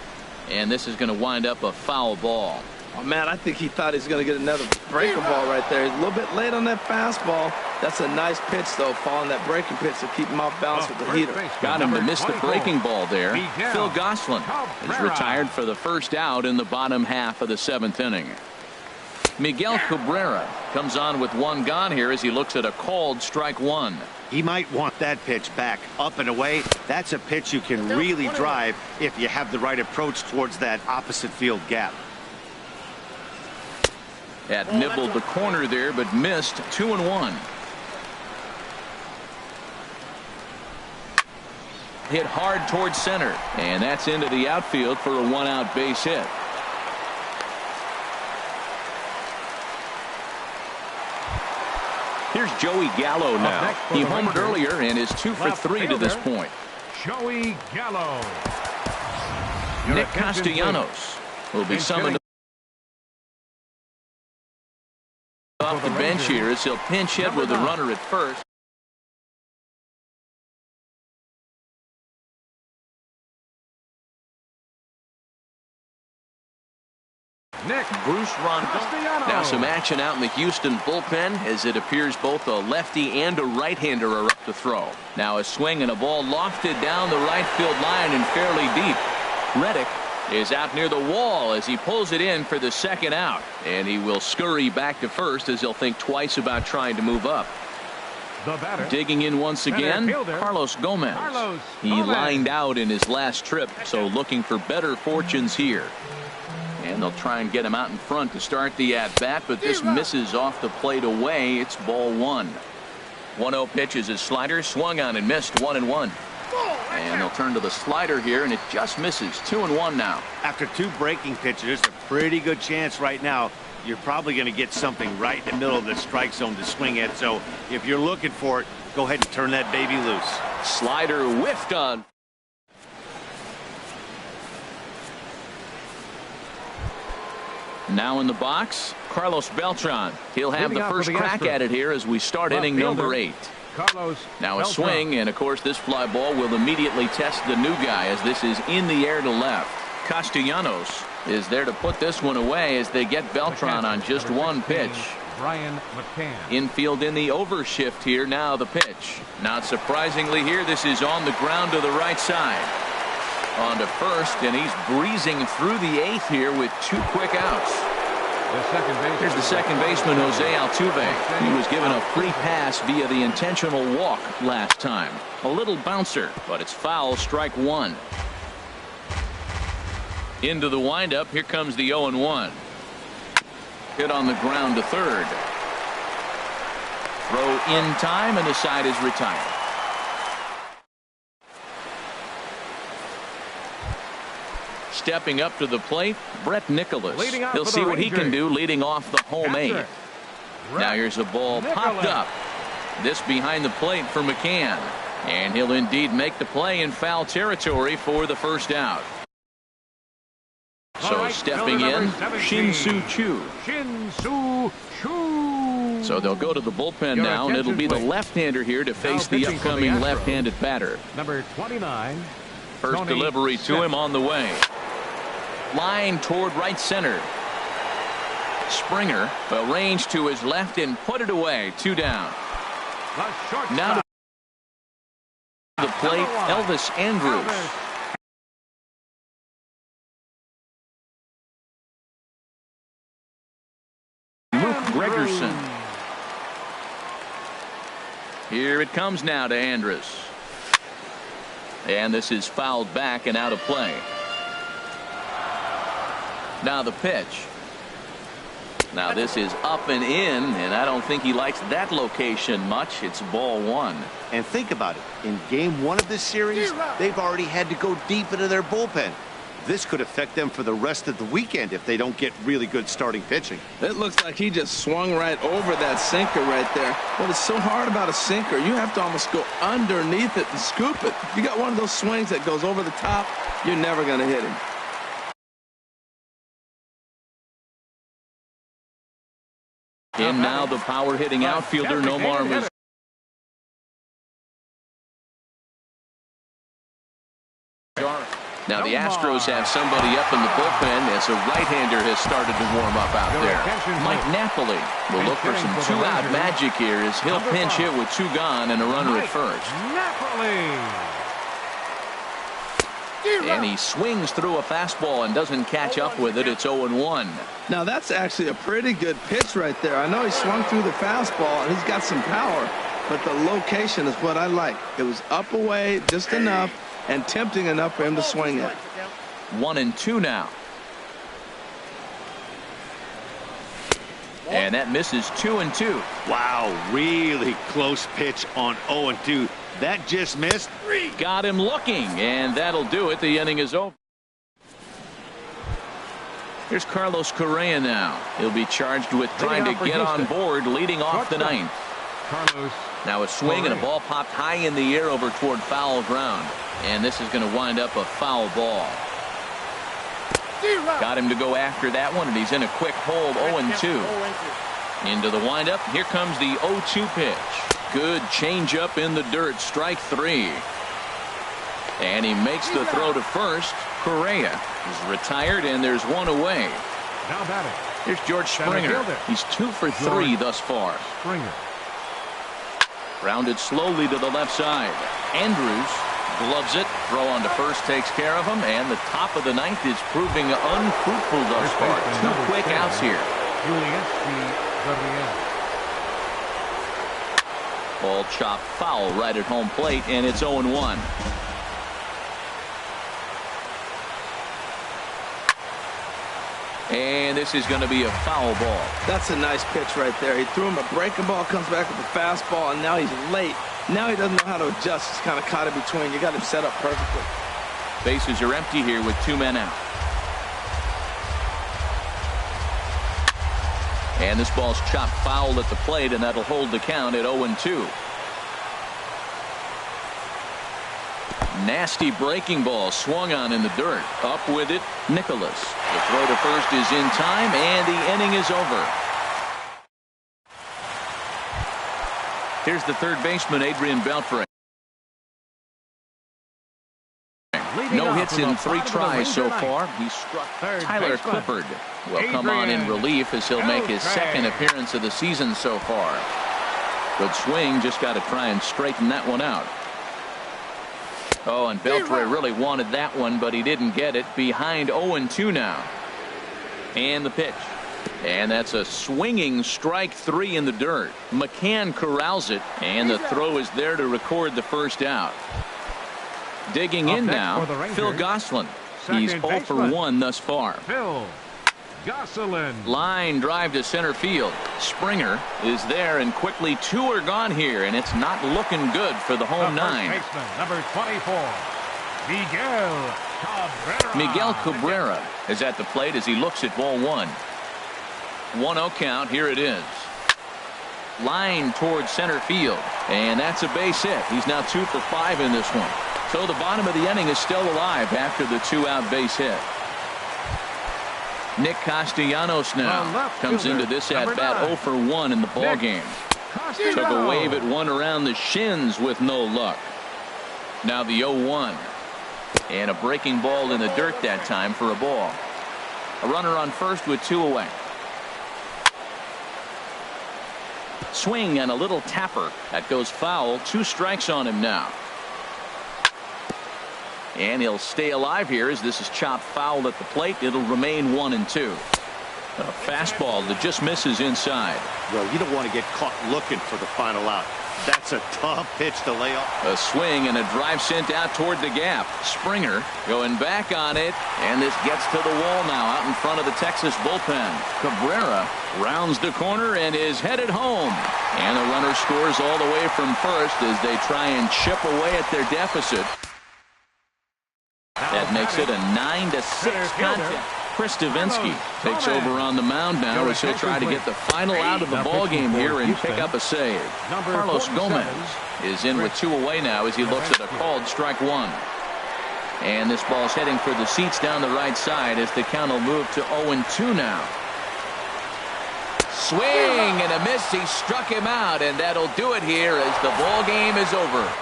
[SPEAKER 1] And this is going to wind up a foul ball.
[SPEAKER 3] Oh, man, I think he thought he was going to get another breaker ball right there. He's a little bit late on that fastball. That's a nice pitch, though, following that breaking pitch to keep him off balance with the heater.
[SPEAKER 1] Got him to miss the breaking ball there. Phil Gosselin is retired for the first out in the bottom half of the 7th inning. Miguel Cabrera comes on with 1 gone here as he looks at a called strike 1.
[SPEAKER 4] He might want that pitch back up and away. That's a pitch you can really drive if you have the right approach towards that opposite field gap.
[SPEAKER 1] That nibbled the corner there, but missed. 2-1. Hit hard towards center, and that's into the outfield for a 1-out base hit. Here's Joey Gallo now. He homered earlier and is 2 for 3 to this point.
[SPEAKER 2] Joey Gallo.
[SPEAKER 1] Nick Castellanos will be summoned off the bench here as he'll pinch hit with a runner at first. Bruce Rondon. Now some action out in the Houston bullpen as it appears both a lefty and a right-hander are up to throw. Now a swing and a ball lofted down the right field line and fairly deep. Reddick is out near the wall as he pulls it in for the 2nd out, and he will scurry back to first as he'll think twice about trying to move up. Digging in once again, Carlos Gomez. He lined out in his last trip, so looking for better fortunes here. And they'll try and get him out in front to start the at-bat, but this misses off the plate away. It's ball 1. 1-0 pitch is his slider, swung on and missed. 1-1. And they'll turn to the slider here, and it just misses. 2-1 now.
[SPEAKER 4] After 2 breaking pitches, there's a pretty good chance right now you're probably going to get something right in the middle of the strike zone to swing at. So if you're looking for it, go ahead and turn that baby loose.
[SPEAKER 1] Slider whiffed on. Now in the box, Carlos Beltran. He'll have the first crack at it here as we start inning number 8. Now a swing, and of course this fly ball will immediately test the new guy as this is in the air to left. Castellanos is there to put this one away as they get Beltran on just one pitch. Infield in the overshift here. Now the pitch. Not surprisingly here, this is on the ground to the right side. On to first, and he's breezing through the 8th here with 2 quick outs. Here's the second baseman, Jose Altuve. He was given a free pass via the intentional walk last time. A little bouncer, but it's foul, strike 1. Into the windup, here comes the 0-1. Hit on the ground to third. Throw in time, and the side is retired. Stepping up to the plate, Brett Nicholas. He'll see what he can do leading off the home 8. Now here's a ball popped up. This behind the plate for McCann. And he'll indeed make the play in foul territory for the first out. So stepping in, Shin-Soo Choo. So they'll go to the bullpen now, and it'll be the left-hander here to face the upcoming left-handed batter.
[SPEAKER 2] Number 29.
[SPEAKER 1] First delivery to him on the way. Line toward right center. Springer will range to his left and put it away. 2 down. Now to the plate, Elvis Andrus. Gregerson. Here it comes now to Andrus. And this is fouled back and out of play. Now the pitch. Now this is up and in, and I don't think he likes that location much. It's ball 1.
[SPEAKER 4] And think about it. In game 1 of this series, they've already had to go deep into their bullpen. This could affect them for the rest of the weekend if they don't get really good starting pitching.
[SPEAKER 3] It looks like he just swung right over that sinker right there. What is so hard about a sinker, you have to almost go underneath it and scoop it. If you got one of those swings that goes over the top, you're never going to hit him.
[SPEAKER 1] And now the power hitting outfielder Nomar Mazara. Now the Astros have somebody up in the bullpen as a right-hander has started to warm up out there. Mike Napoli will look for some 2-out magic here as he'll pinch hit with 2 gone and a runner at first. And he swings through a fastball and doesn't catch up with it. It's 0-1.
[SPEAKER 3] Now that's actually a pretty good pitch right there. I know he swung through the fastball and he's got some power, but the location is what I like. It was up away just enough and tempting enough for him to swing it.
[SPEAKER 1] 1-2 now. And that misses 2-2.
[SPEAKER 4] Wow, really close pitch on 0-2. That just missed.
[SPEAKER 1] Got him looking, and that'll do it. The inning is over. Here's Carlos Correa now. He'll be charged with trying to get on board leading off the 9th. Now a swing and a ball popped high in the air over toward foul ground. And this is going to wind up a foul ball. Got him to go after that one, and he's in a quick hold. 0-2. Into the windup. Here comes the 0-2 pitch. Good changeup in the dirt. Strike 3. And he makes the throw to first. Correa is retired, and there's 1 away.
[SPEAKER 2] Now batting.
[SPEAKER 1] Here's George Springer. He's 2 for 3 thus far. Rounded slowly to the left side. Andrews gloves it. Throw on to first takes care of him, and the top of the 9th is proving unfruitful thus far. 2 quick outs here. Ball chopped foul right at home plate, and it's 0-1. And this is going to be a foul ball.
[SPEAKER 3] That's a nice pitch right there. He threw him a breaking ball, comes back with a fastball, and now he's late. Now he doesn't know how to adjust. He's kind of caught in between. You got him set up perfectly.
[SPEAKER 1] Bases are empty here with 2 men out. And this ball's chopped foul at the plate, and that'll hold the count at 0-2. nasty breaking ball swung on in the dirt. Up with it, Nicholas. The throw to first is in time, and the inning is over. Here's the third baseman, Adrian Beltre. No hits in 3 tries so far. He struck Tyler Clippard. Will come on in relief as he'll make his second appearance of the season so far. Good swing, just got to try and straighten that one out. Oh, and Beltre really wanted that one, but he didn't get it. Behind 0-2 now. And the pitch. And that's a swinging strike 3 in the dirt. McCann corrals it, and the throw is there to record the first out. Digging in now, Phil Gosselin. He's 0 for 1 thus far.
[SPEAKER 2] Phil Gosselin.
[SPEAKER 1] Line drive to center field. Springer is there, and quickly 2 are gone here, and it's not looking good for the home 9.
[SPEAKER 2] Baseman, number 24, Miguel Cabrera.
[SPEAKER 1] Miguel Cabrera is at the plate as he looks at ball 1. 1-0 count. Here it is. Line towards center field, and that's a base hit. He's now 2 for 5 in this one. So the bottom of the inning is still alive after the 2-out base hit. Nick Castellanos now comes into this at-bat 0 for 1 in the ballgame. Took a wave at one around the shins with no luck. Now the 0-1. And a breaking ball in the dirt that time for a ball. A runner on first with 2 away. Swing and a little tapper. That goes foul. 2 strikes on him now. And he'll stay alive here as this is chopped foul at the plate. It'll remain 1-2. A fastball that just misses inside.
[SPEAKER 4] Well, you don't want to get caught looking for the final out. That's a tough pitch to lay off.
[SPEAKER 1] A swing and a drive sent out toward the gap. Springer going back on it, and this gets to the wall now out in front of the Texas bullpen. Cabrera rounds the corner and is headed home. And the runner scores all the way from first as they try and chip away at their deficit. That makes it a 9-6 contest. Chris Davinsky takes over on the mound now as he'll try to get the final out of the ball game here and pick up a save. Carlos Gomez is in with 2 away now as he looks at a called strike 1. And this ball's heading for the seats down the right side as the count will move to 0-2 now. Swing and a miss. He struck him out, and that'll do it here as the ball game is over.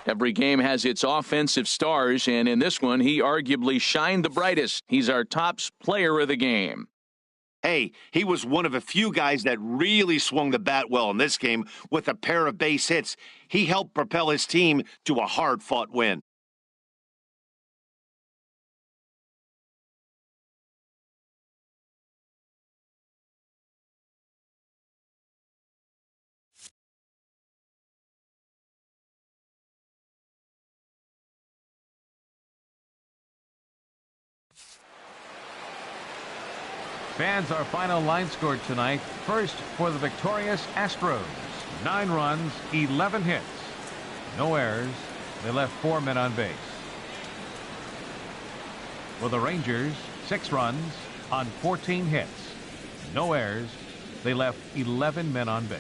[SPEAKER 1] Every game has its offensive stars, and in this one, he arguably shined the brightest. He's our top player of the game.
[SPEAKER 4] Hey, he was one of a few guys that really swung the bat well in this game with a pair of base hits. He helped propel his team to a hard-fought win.
[SPEAKER 2] Fans, our final line scored tonight. First for the victorious Astros. 9 runs, 11 hits. No errors. They left 4 men on base. For the Rangers, 6 runs on 14 hits. No errors. They left 11 men on base.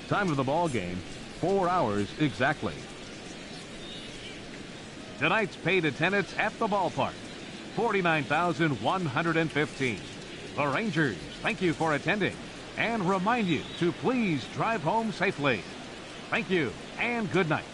[SPEAKER 2] Time of the ball game, 4 hours exactly. Tonight's paid attendance at the ballpark, 49,115. The Rangers thank you for attending and remind you to please drive home safely. Thank you and good night.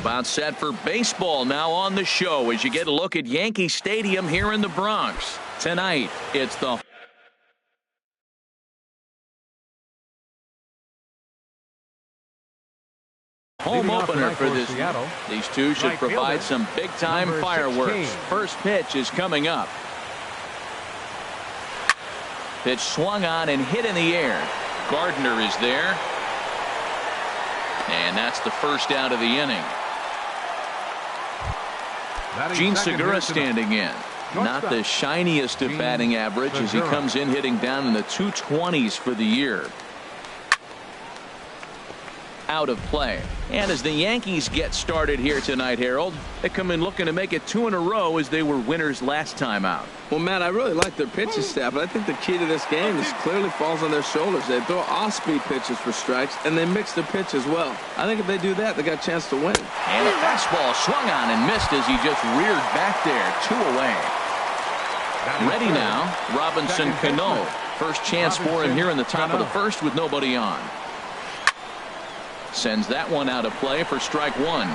[SPEAKER 1] About set for baseball now on the show as you get a look at Yankee Stadium here in the Bronx. Tonight, it's the home opener for this. These two should provide some big-time fireworks. First pitch is coming up. Pitch swung on and hit in the air. Gardner is there. And that's the first out of the inning. Gene Segura standing in. Not the shiniest of batting average as he comes in hitting down in the 220s for the year. Out of play. And as the Yankees get started here tonight, Harold, they come in looking to make it 2 in a row as they were winners last time out.
[SPEAKER 3] Well, Matt, I really like their pitching staff, but I think the key to this game is clearly falls on their shoulders. They throw off-speed pitches for strikes, and they mix the pitch as well. I think if they do that, they got a chance to win.
[SPEAKER 1] And a fastball swung on and missed as he just reared back there. 2 away. Ready now, Robinson Cano. First chance for him here in the top of the first with nobody on. Sends that one out of play for strike 1.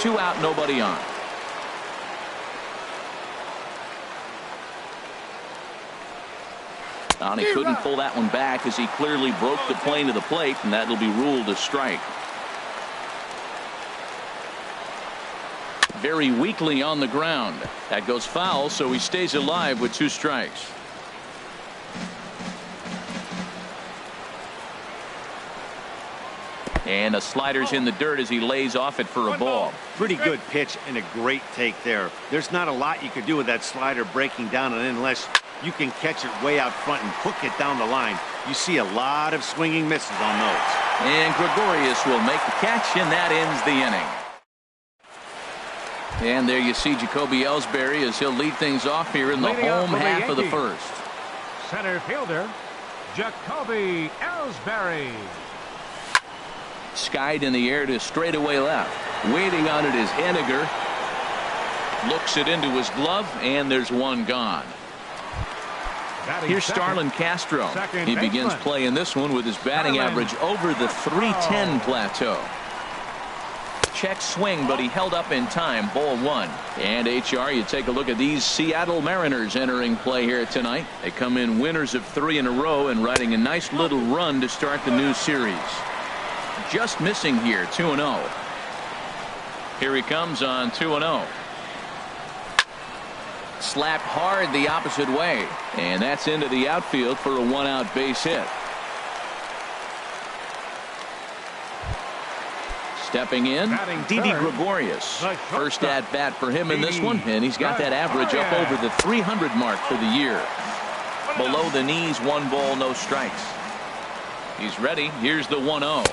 [SPEAKER 1] 2 out, nobody on. He couldn't pull that one back as he clearly broke the plane to the plate, and that'll be ruled a strike. Very weakly on the ground. That goes foul, so he stays alive with 2 strikes. And a slider's in the dirt as he lays off it for a ball.
[SPEAKER 4] Pretty good pitch and a great take there. There's not a lot you could do with that slider breaking down, and unless you can catch it way out front and hook it down the line, you see a lot of swinging misses on those.
[SPEAKER 1] And Gregorius will make the catch, and that ends the inning. And there you see Jacoby Ellsbury as he'll lead things off here in the home half of the first.
[SPEAKER 2] Center fielder, Jacoby Ellsbury.
[SPEAKER 1] Skied in the air to straightaway left. Waiting on it is Henniger. Looks it into his glove, and there's one gone. Here's Starlin Castro. He begins play in this one with his batting average over the 310 plateau. Check swing, but he held up in time. Ball 1. And HR, you take a look at these Seattle Mariners entering play here tonight. They come in winners of 3 in a row and riding a nice little run to start the new series. Just missing here, 2-0. Here he comes on 2-0. Slapped hard the opposite way, and that's into the outfield for a 1-out base hit. Stepping in, Didi Gregorius. First at bat for him in this one, and he's got that average up over the 300 mark for the year. Below the knees, 1 ball, no strikes. He's ready. Here's the 1-0.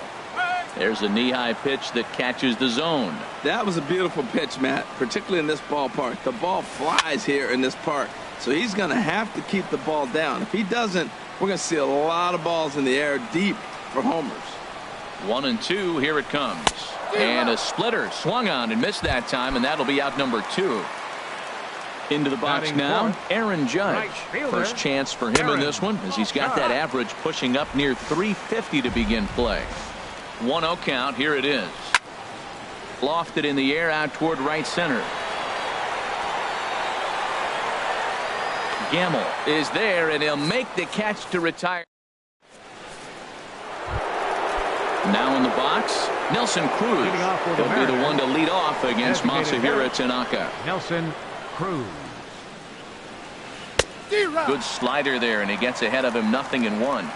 [SPEAKER 1] There's a knee-high pitch that catches the zone.
[SPEAKER 3] That was a beautiful pitch, Matt, particularly in this ballpark. The ball flies here in this park, so he's going to have to keep the ball down. If he doesn't, we're going to see a lot of balls in the air deep for homers.
[SPEAKER 1] 1-2, here it comes. And a splitter swung on and missed that time, and that'll be out number 2. Into the box now, Aaron Judge. First chance for him in this one as he's got that average pushing up near 350 to begin play. 1-0 count. Here it is. Lofted in the air out toward right center. Gamble is there, and he'll make the catch to retire. Now in the box, Nelson Cruz. He'll be the one to lead off against Masahiro Tanaka.
[SPEAKER 2] Nelson Cruz.
[SPEAKER 1] Good slider there, and he gets ahead of him 0-1.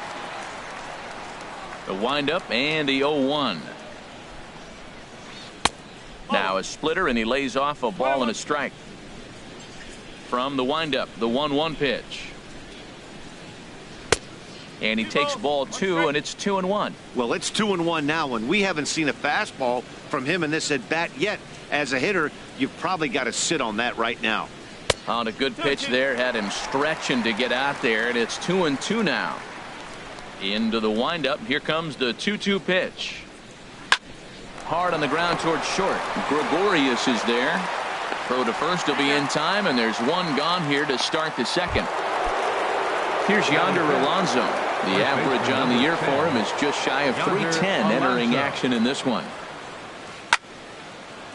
[SPEAKER 1] The windup and the 0-1. Now a splitter, and he lays off a ball and a strike. From the windup, the 1-1 pitch. And he takes ball 2, and it's 2-1.
[SPEAKER 4] Well, it's 2-1 now, and we haven't seen a fastball from him in this at bat yet. As a hitter, you've probably got to sit on that right now.
[SPEAKER 1] On a good pitch there, had him stretching to get out there, and it's 2-2 now. Into the windup. Here comes the 2-2 pitch. Hard on the ground towards short. Gregorius is there. Throw to first will be in time, and there's 1 gone here to start the second. Here's Yonder Alonso. The average on the year for him is just shy of 310 entering action in this one.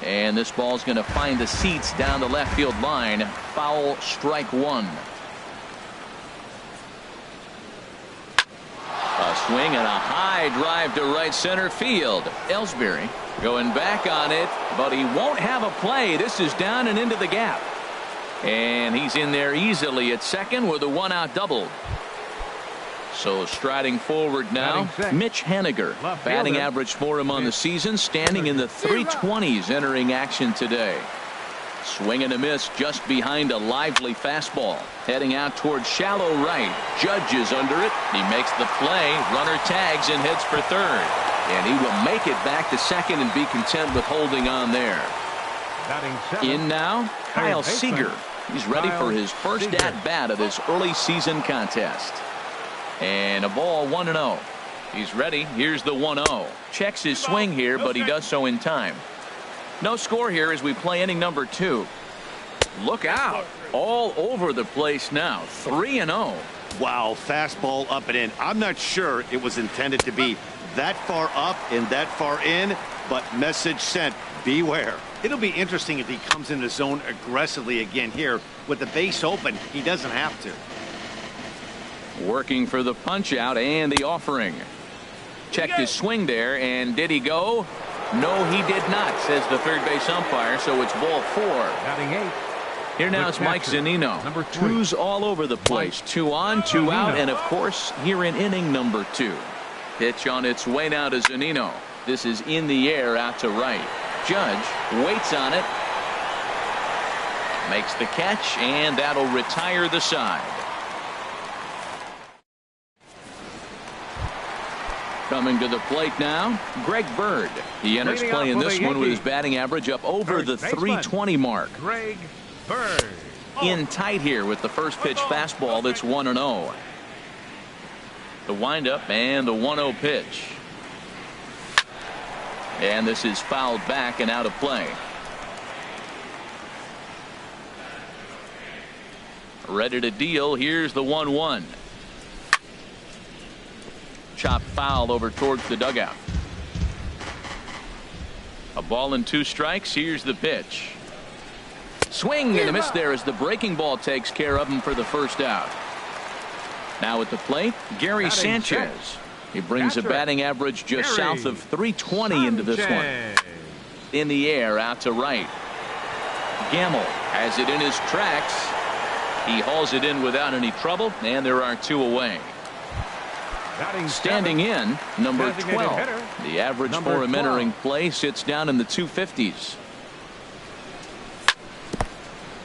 [SPEAKER 1] And this ball's going to find the seats down the left field line. Foul, strike one. A swing and a high drive to right center field. Ellsbury going back on it, but he won't have a play. This is down and into the gap. And he's in there easily at second with a one-out double. So striding forward now, Mitch Haniger. Batting average for him on the season, standing in the 320s entering action today. Swing and a miss just behind a lively fastball. Heading out towards shallow right. Judge is under it. He makes the play. Runner tags and heads for third. And he will make it back to second and be content with holding on there. In now, Kyle Seager. He's ready for his first at-bat of this early season contest. And a ball 1-0. He's ready. Here's the 1-0. Checks his swing here, but he does so in time. No score here as we play inning number 2. Look out. All over the place now. 3-0.
[SPEAKER 4] Wow, fastball up and in. I'm not sure it was intended to be that far up and that far in, but message sent. Beware. It'll be interesting if he comes in the zone aggressively again here. With the base open, he doesn't have to.
[SPEAKER 1] Working for the punch out and the offering. Checked his swing there, and did he go? No, he did not, says the third base umpire, so it's ball 4.
[SPEAKER 2] Batting 8.
[SPEAKER 1] Here now is Mike Zunino.
[SPEAKER 2] Number 3.
[SPEAKER 1] Twos all over the place. 2 on, 2 out, and of course, here in inning number 2. Pitch on its way now to Zunino. This is in the air out to right. Judge waits on it. Makes the catch, and that'll retire the side. Coming to the plate now, Greg Bird. He enters play in this one with his batting average up over the 320 mark.
[SPEAKER 2] Greg Bird.
[SPEAKER 1] In tight here with the first pitch fastball that's 1-0. The windup and the 1-0 pitch. And this is fouled back and out of play. Ready to deal. Here's the 1-1. Chop foul over towards the dugout. A ball and 2 strikes. Here's the pitch. Swing and a miss there as the breaking ball takes care of him for the first out. Now at the plate, Gary Sanchez. He brings a batting average just south of 320 into this one. In the air out to right. Gamble has it in his tracks. He hauls it in without any trouble, and there are 2 away. Standing in, number 12. The average for him entering play sits down in the 250s.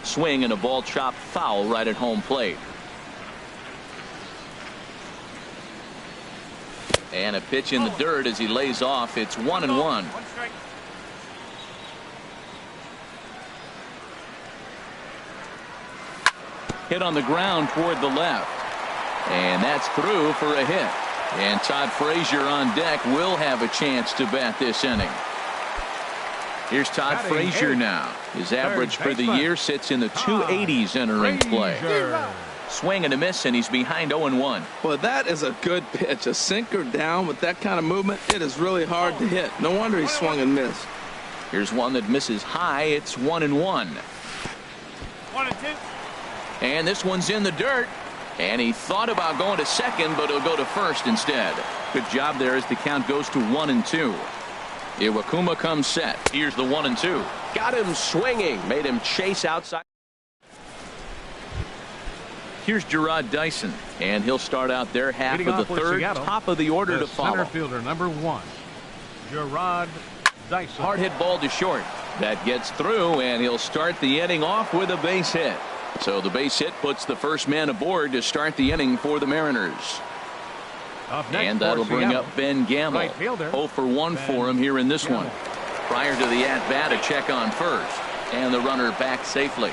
[SPEAKER 1] Swing and a ball chopped foul right at home plate. And a pitch in the dirt as he lays off. It's 1-1. Hit on the ground toward the left. And that's through for a hit. And Todd Frazier on deck will have a chance to bat this inning. Here's Todd Frazier now. His average for the year sits in the 280s entering play. Swing and a miss, and he's behind 0-1.
[SPEAKER 3] Well, that is a good pitch. A sinker down with that kind of movement, it is really hard to hit. No wonder he swung and missed.
[SPEAKER 1] Here's one that misses high. It's 1-1.
[SPEAKER 5] 1-2.
[SPEAKER 1] And this one's in the dirt. And he thought about going to second, but he'll go to first instead. Good job there as the count goes to 1-2. Iwakuma comes set. Here's the 1-2.
[SPEAKER 5] Got him swinging. Made him chase outside.
[SPEAKER 1] Here's Gerard Dyson, and he'll start out there half of the third.
[SPEAKER 2] Seattle,
[SPEAKER 1] top of the order to follow.
[SPEAKER 2] Center fielder number 1, Gerard Dyson.
[SPEAKER 1] Hard hit ball to short. That gets through, and he'll start the inning off with a base hit. So the base hit puts the first man aboard to start the inning for the Mariners. And that'll bring up Ben Gamble.
[SPEAKER 2] Right fielder,
[SPEAKER 1] 0 for 1 for him here in this one. Prior to the at-bat, a check on first. And the runner back safely.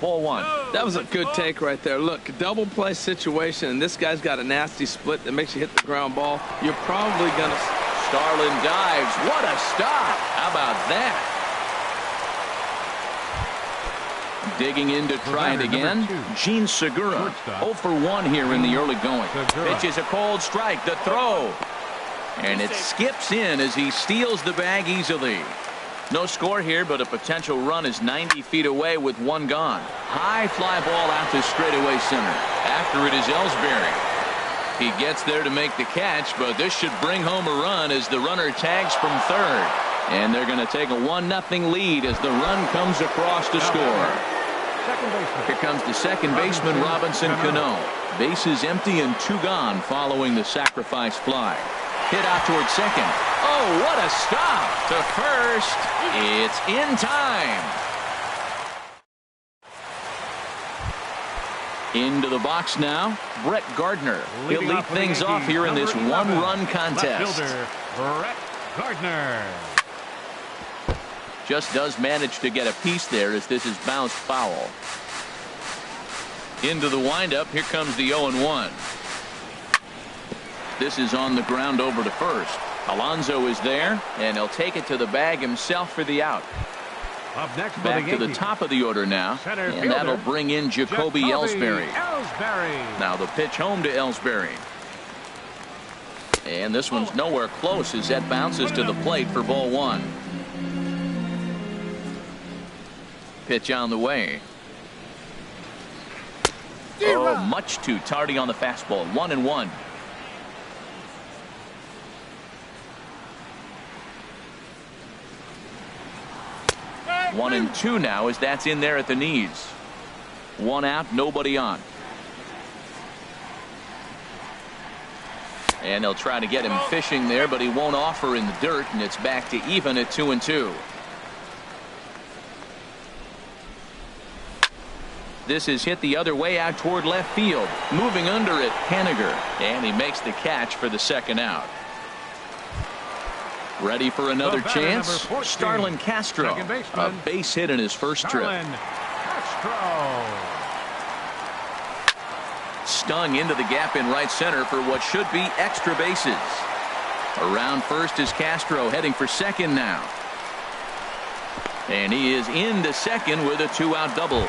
[SPEAKER 1] Ball 1.
[SPEAKER 3] That was a good take right there. Look, double play situation, and this guy's got a nasty split that makes you hit the ground ball. You're probably going to...
[SPEAKER 1] Starlin dives. What a stop. How about that? Digging in to try it again. Gene Segura. 0 for 1 here in the early going. Pitch is a cold strike. The throw. And it skips in as he steals the bag easily. No score here, but a potential run is 90 feet away with one gone. High fly ball out to straightaway center. After it is Ellsbury. He gets there to make the catch, but this should bring home a run as the runner tags from third. And they're going to take a 1-0 lead as the run comes across to score. Here comes the second baseman, Robinson Cano. Bases empty and 2 gone following the sacrifice fly. Hit out towards second. Oh, what a stop to first. It's in time. Into the box now, Brett Gardner. He'll lead things off here in this one-run contest.
[SPEAKER 2] Brett Gardner.
[SPEAKER 1] Just does manage to get a piece there as this is bounced foul. Into the windup. Here comes the 0-1. This is on the ground over to first. Alonso is there, and he'll take it to the bag himself for the out.
[SPEAKER 2] Up next,
[SPEAKER 1] back to the top of the order now, and that'll bring in Jacoby Ellsbury. Now the pitch home to Ellsbury. And this one's nowhere close as that bounces to the plate for ball 1. Pitch on the way. Oh, much too tardy on the fastball. 1-1. One and two now as that's in there at the knees. 1 out, nobody on. And they'll try to get him fishing there, but he won't offer in the dirt, and it's back to even at 2-2. This is hit the other way out toward left field. Moving under it, Haniger. And he makes the catch for the second out. Ready for another chance?
[SPEAKER 2] 14,
[SPEAKER 1] Starlin Castro. A base hit in his first trip. Stung into the gap in right center for what should be extra bases. Around first is Castro, heading for second now. And he is into second with a 2-out double.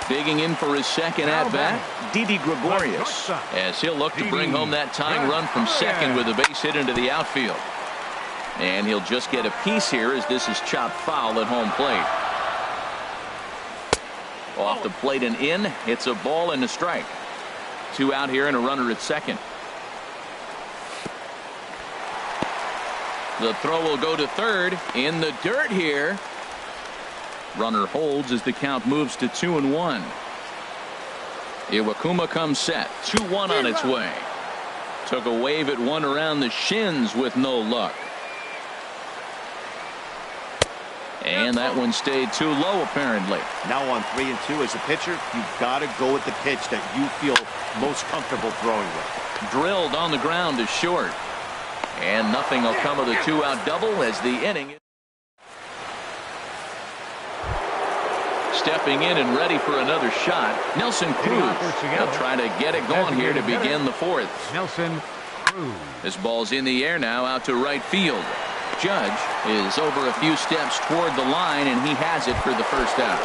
[SPEAKER 1] Digging in for his second at-bat, Didi Gregorius, as he'll look to bring home that tying run from second with a base hit into the outfield. And he'll just get a piece here as this is chopped foul at home plate. Off the plate and in. It's a ball and a strike. 2 out here and a runner at second. The throw will go to third. In the dirt here. Runner holds as the count moves to 2-1. Iwakuma comes set. 2-1 on its way. Took a wave at one around the shins with no luck. And that one stayed too low apparently.
[SPEAKER 4] Now on 3-2 as a pitcher, you've got to go with the pitch that you feel most comfortable throwing with.
[SPEAKER 1] Drilled on the ground to short. And nothing will come of the 2-out double as the inning. Stepping in and ready for another shot, Nelson Cruz. He'll try to get it going here to begin the fourth.
[SPEAKER 2] Nelson Cruz.
[SPEAKER 1] This ball's in the air now out to right field. Judge is over a few steps toward the line, and he has it for the first out.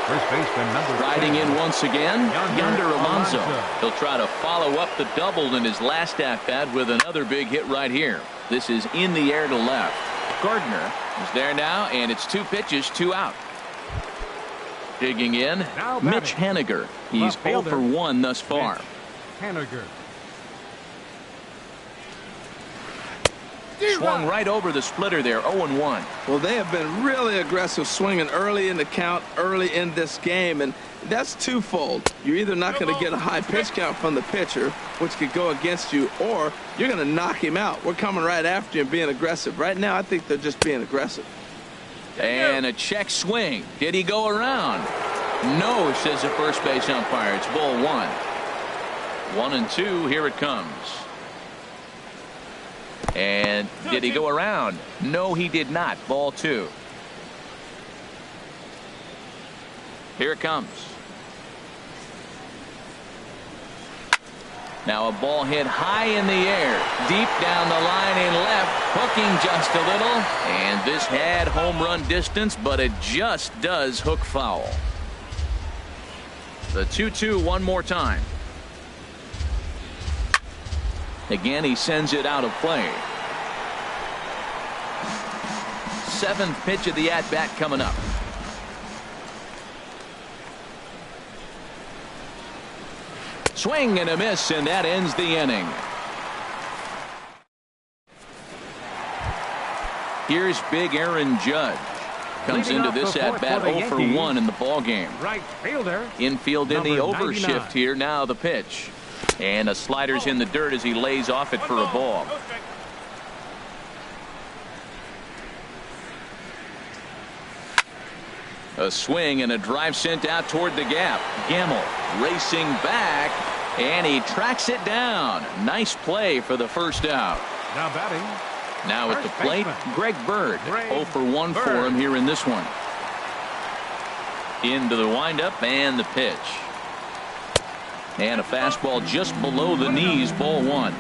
[SPEAKER 2] First baseman number 10.
[SPEAKER 1] Riding in once again, Yonder Alonso. He'll try to follow up the double in his last at-bat with another big hit right here. This is in the air to left. Gardner is there now, and it's 2 pitches, 2 out. Digging in, Mitch Haniger. He's 0 for 1 thus far.
[SPEAKER 2] Haniger.
[SPEAKER 1] Swung right over the splitter there, 0-1.
[SPEAKER 3] Well, they have been really aggressive swinging early in the count, early in this game, and that's twofold. You're either not going to get a high pitch count from the pitcher, which could go against you, or you're going to knock him out. We're coming right after you and being aggressive. Right now, I think they're just being aggressive.
[SPEAKER 1] And a check swing. Did he go around? No, says the first base umpire. It's ball 1. 1-2. Here it comes. And did he go around? No, he did not. Ball 2. Here it comes. Now a ball hit high in the air, deep down the line in left, hooking just a little, and this had home run distance, but it just does hook foul. The 2-2 one more time. Again, he sends it out of play. 7th pitch of the at-bat coming up. Swing and a miss, and that ends the inning. Here's big Aaron Judge. Comes into this at-bat 0 for 1 in the ball game.
[SPEAKER 2] Right fielder.
[SPEAKER 1] Infield in the
[SPEAKER 2] Number
[SPEAKER 1] overshift
[SPEAKER 2] 99.
[SPEAKER 1] here. Now the pitch. And a slider's in the dirt as he lays off it for a ball. A swing and a drive sent out toward the gap. Gamble racing back, and he tracks it down. Nice play for the first out.
[SPEAKER 2] Now batting.
[SPEAKER 1] Now at the
[SPEAKER 2] First
[SPEAKER 1] plate,
[SPEAKER 2] baseman.
[SPEAKER 1] Greg Bird.
[SPEAKER 2] Greg
[SPEAKER 1] 0 for 1 for
[SPEAKER 2] Bird.
[SPEAKER 1] him here in this one. Into the windup and the pitch. And a fastball just below the knees, ball 1.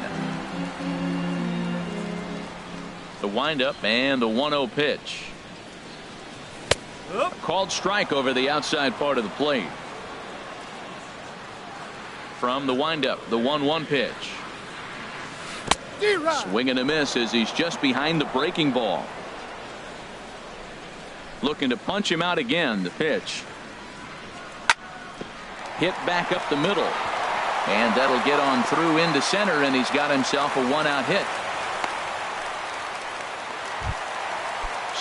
[SPEAKER 1] The windup and the 1-0 pitch. A called strike over the outside part of the plate. From the windup, the 1-1 pitch. Swing and a miss as he's just behind the breaking ball. Looking to punch him out again. The pitch. Hit back up the middle. And that'll get on through into center, and he's got himself a 1-out hit.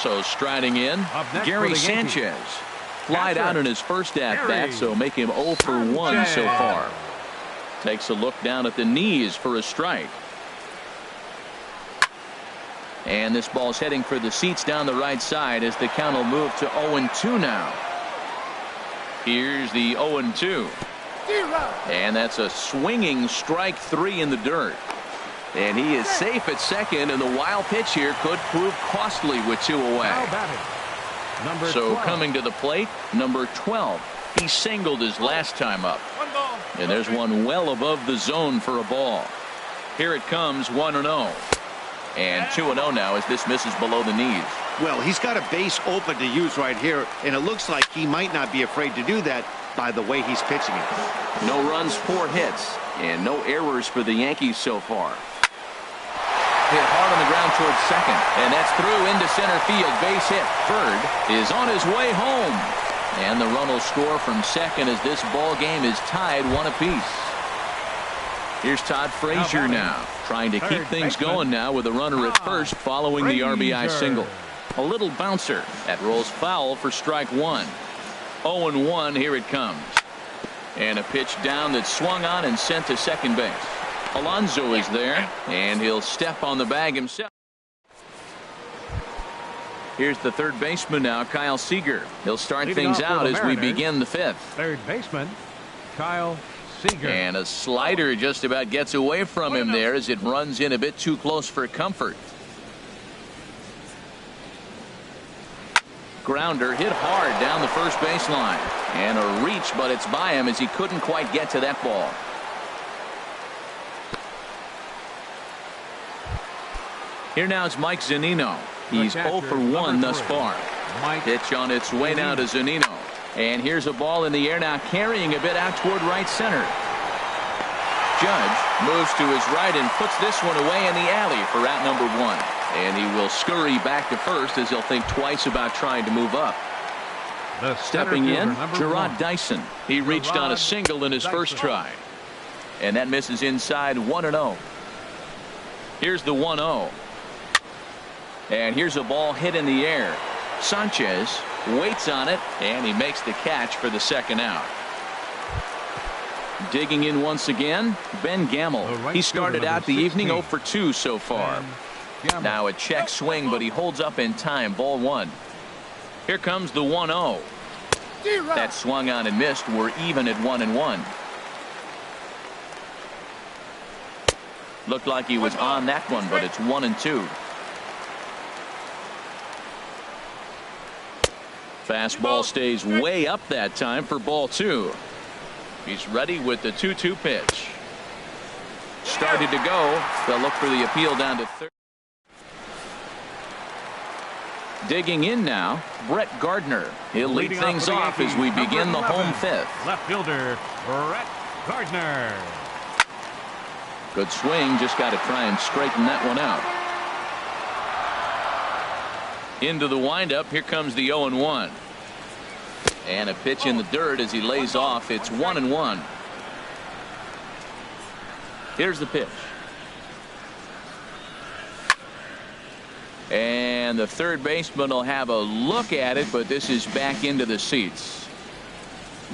[SPEAKER 1] So striding in,
[SPEAKER 2] Up next
[SPEAKER 1] Gary
[SPEAKER 2] for the Yankees.
[SPEAKER 1] Sanchez. Flied out in his first at-bat,
[SPEAKER 2] Gary
[SPEAKER 1] so make him 0 for 1 so
[SPEAKER 2] Sanchez.
[SPEAKER 1] far. Takes a look down at the knees for a strike. And this ball's heading for the seats down the right side as the count will move to 0-2 now. Here's the 0-2. And that's a swinging strike 3 in the dirt. And he is safe at second, and the wild pitch here could prove costly with 2 away.
[SPEAKER 2] Now batting. Number
[SPEAKER 1] So
[SPEAKER 2] 12.
[SPEAKER 1] coming to the plate, number 12. He singled his last time up. And there's one well above the zone for a ball. Here it comes, 1-0. And 2-0 now as this misses below the knees.
[SPEAKER 4] Well, he's got a base open to use right here, and it looks like he might not be afraid to do that by the way he's pitching it.
[SPEAKER 1] No runs, 4 hits, and no errors for the Yankees so far. Hit hard on the ground towards second, and that's through into center field. Base hit. Bird is on his way home, and the run will score from second as this ball game is tied 1 apiece. Here's Todd Frazier now, trying to keep
[SPEAKER 2] Third
[SPEAKER 1] things
[SPEAKER 2] baseman.
[SPEAKER 1] going now with a runner at first following the RBI
[SPEAKER 2] Frazier.
[SPEAKER 1] single. A little bouncer that rolls foul for strike 1. 0-1, here it comes. And a pitch down that's swung on and sent to second base. Alonso is there, and he'll step on the bag himself. Here's the third baseman now, Kyle Seager. He'll start
[SPEAKER 2] Leading
[SPEAKER 1] things
[SPEAKER 2] off for
[SPEAKER 1] out
[SPEAKER 2] the
[SPEAKER 1] as we
[SPEAKER 2] Mariners.
[SPEAKER 1] begin the 5th.
[SPEAKER 2] Third baseman, Kyle Seager.
[SPEAKER 1] And a slider just about gets away from him there as it runs in a bit too close for comfort. Grounder hit hard down the first baseline. And a reach, but it's by him as he couldn't quite get to that ball. Here now is Mike Zunino. He's 0 for 1 thus far.
[SPEAKER 2] Mike
[SPEAKER 1] Pitch on its way now to Zunino. And here's a ball in the air now, carrying a bit out toward right center. Judge moves to his right and puts this one away in the alley for out number 1. And he will scurry back to first as he'll think twice about trying to move up.
[SPEAKER 2] the
[SPEAKER 1] Stepping
[SPEAKER 2] center
[SPEAKER 1] in,
[SPEAKER 2] fielder, number
[SPEAKER 1] Gerard
[SPEAKER 2] 1.
[SPEAKER 1] Dyson. He reached on a single in his first try. And that misses inside 1-0. Here's the 1-0. And here's a ball hit in the air. Sanchez waits on it, and he makes the catch for the second out. Digging in once again, Ben Gamble.
[SPEAKER 2] The right
[SPEAKER 1] He started
[SPEAKER 2] fielder,
[SPEAKER 1] out the
[SPEAKER 2] number
[SPEAKER 1] evening 0
[SPEAKER 2] 16.
[SPEAKER 1] for 2 so far.
[SPEAKER 2] Ben Gamble.
[SPEAKER 1] Now a check swing, but he holds up in time. Ball 1. Here comes the 1-0. That swung on and missed. We're even at 1-1. Looked like he was on that one, but it's 1-2. Fastball stays way up that time for ball 2. He's ready with the 2-2 pitch. Started to go. They'll look for the appeal down to third. Digging in now, Brett Gardner. He'll lead
[SPEAKER 2] Leading
[SPEAKER 1] things
[SPEAKER 2] for the
[SPEAKER 1] off as
[SPEAKER 2] Yankees,
[SPEAKER 1] we
[SPEAKER 2] number
[SPEAKER 1] begin the
[SPEAKER 2] 11,
[SPEAKER 1] home 5th.
[SPEAKER 2] Left fielder, Brett Gardner.
[SPEAKER 1] Good swing, just got to try and straighten that one out. Into the windup, here comes the 0-1. And a pitch in the dirt as he lays off. It's 1-1. Here's the pitch. And the third baseman will have a look at it, but this is back into the seats.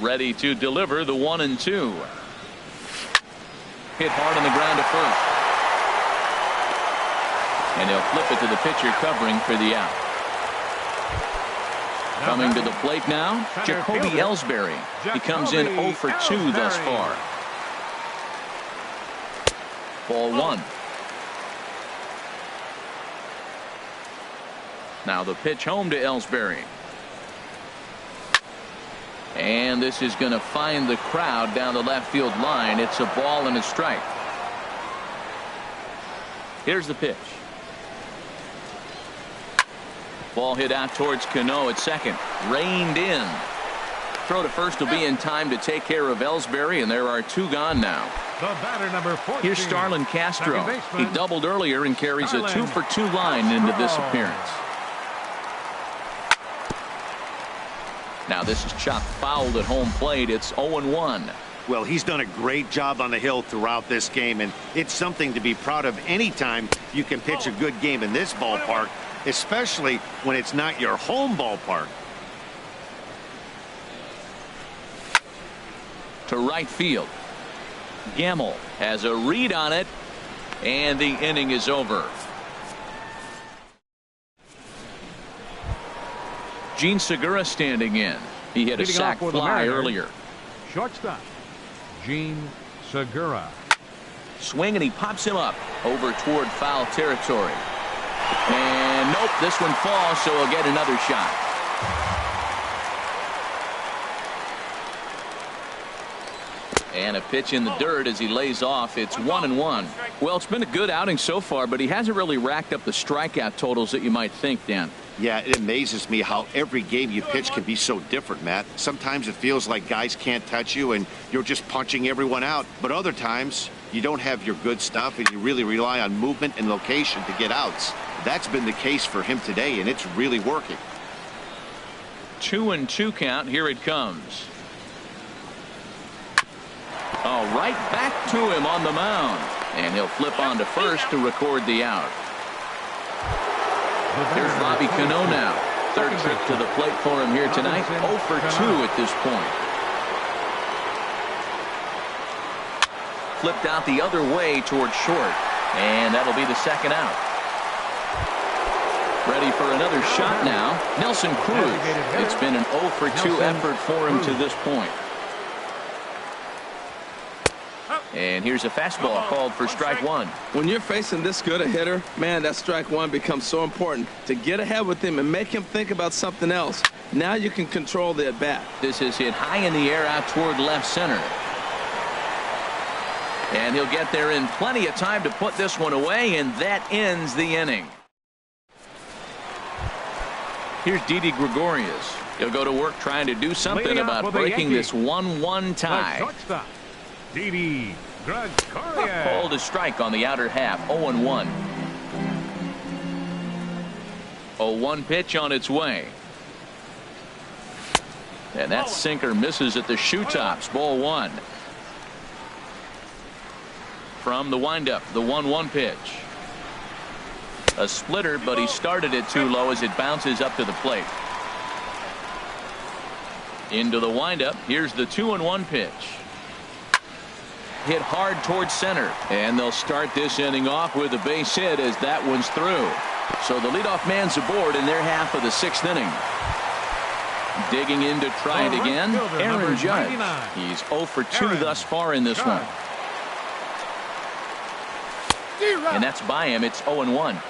[SPEAKER 1] Ready to deliver the 1-2. Hit hard on the ground to first. And they'll flip it to the pitcher covering for the out. Coming to the plate now, Jacoby Ellsbury. He comes in 0 for 2 thus far. Ball 1. Now the pitch home to Ellsbury. And this is going to find the crowd down the left field line. It's a ball and a strike. Here's the pitch. Ball hit out towards Cano at second. Reined in. Throw to first will be in time to take care of Ellsbury, and there are 2 gone now.
[SPEAKER 2] The batter, number 14.
[SPEAKER 1] Here's Starlin Castro. He doubled earlier and carries a 2 for 2 line into this appearance. Now this is chopped fouled at home plate. It's 0-1.
[SPEAKER 4] Well, he's done a great job on the hill throughout this game, and it's something to be proud of anytime you can pitch a good game in this ballpark, especially when it's not your home ballpark.
[SPEAKER 1] To right field. Gamble has a read on it, and the inning is over. Gene Segura standing in. He hit a sac fly earlier.
[SPEAKER 2] Shortstop, Gene Segura.
[SPEAKER 1] Swing, and he pops him up over toward foul territory. And nope, this one falls, so he'll get another shot. And a pitch in the dirt as he lays off. It's 1-1. Well, it's been a good outing so far, but he hasn't really racked up the strikeout totals that you might think, Dan.
[SPEAKER 4] Yeah, it amazes me how every game you pitch can be so different, Matt. Sometimes it feels like guys can't touch you and you're just punching everyone out. But other times you don't have your good stuff and you really rely on movement and location to get outs. That's been the case for him today, and it's really working.
[SPEAKER 1] 2-2 count. Here it comes. Oh, right back to him on the mound. And he'll flip on to first to record the out. Here's Robbie Cano now. Third trip to the plate for him here tonight. 0 for 2 at this point. Flipped out the other way towards short. And that'll be the second out. Ready for another shot now. Nelson Cruz. It's been an 0 for 2 effort for him to this point. And here's a fastball called for strike 1.
[SPEAKER 3] When you're facing this good a hitter, man, that strike 1 becomes so important to get ahead with him and make him think about something else. Now you can control the at-bat.
[SPEAKER 1] This is hit high in the air out toward left center. And he'll get there in plenty of time to put this one away, and that ends the inning. Here's Didi Gregorius. He'll go to work trying to do something about breaking this 1-1 tie.
[SPEAKER 2] Didi Gregorius.
[SPEAKER 1] Called a strike on the outer half. 0-1. 0-1 pitch on its way. And that sinker misses at the shoe tops. Ball 1. From the windup, the 1-1 pitch. A splitter, but he started it too low as it bounces up to the plate. Into the windup. Here's the 2-1 pitch. Hit hard towards center, and they'll start this inning off with a base hit as that one's through. So the leadoff man's aboard in their half of the 6th inning. Digging in to try it again, Aaron Judge. He's 0 for 2 thus far in this one. And that's by him. It's 0-1.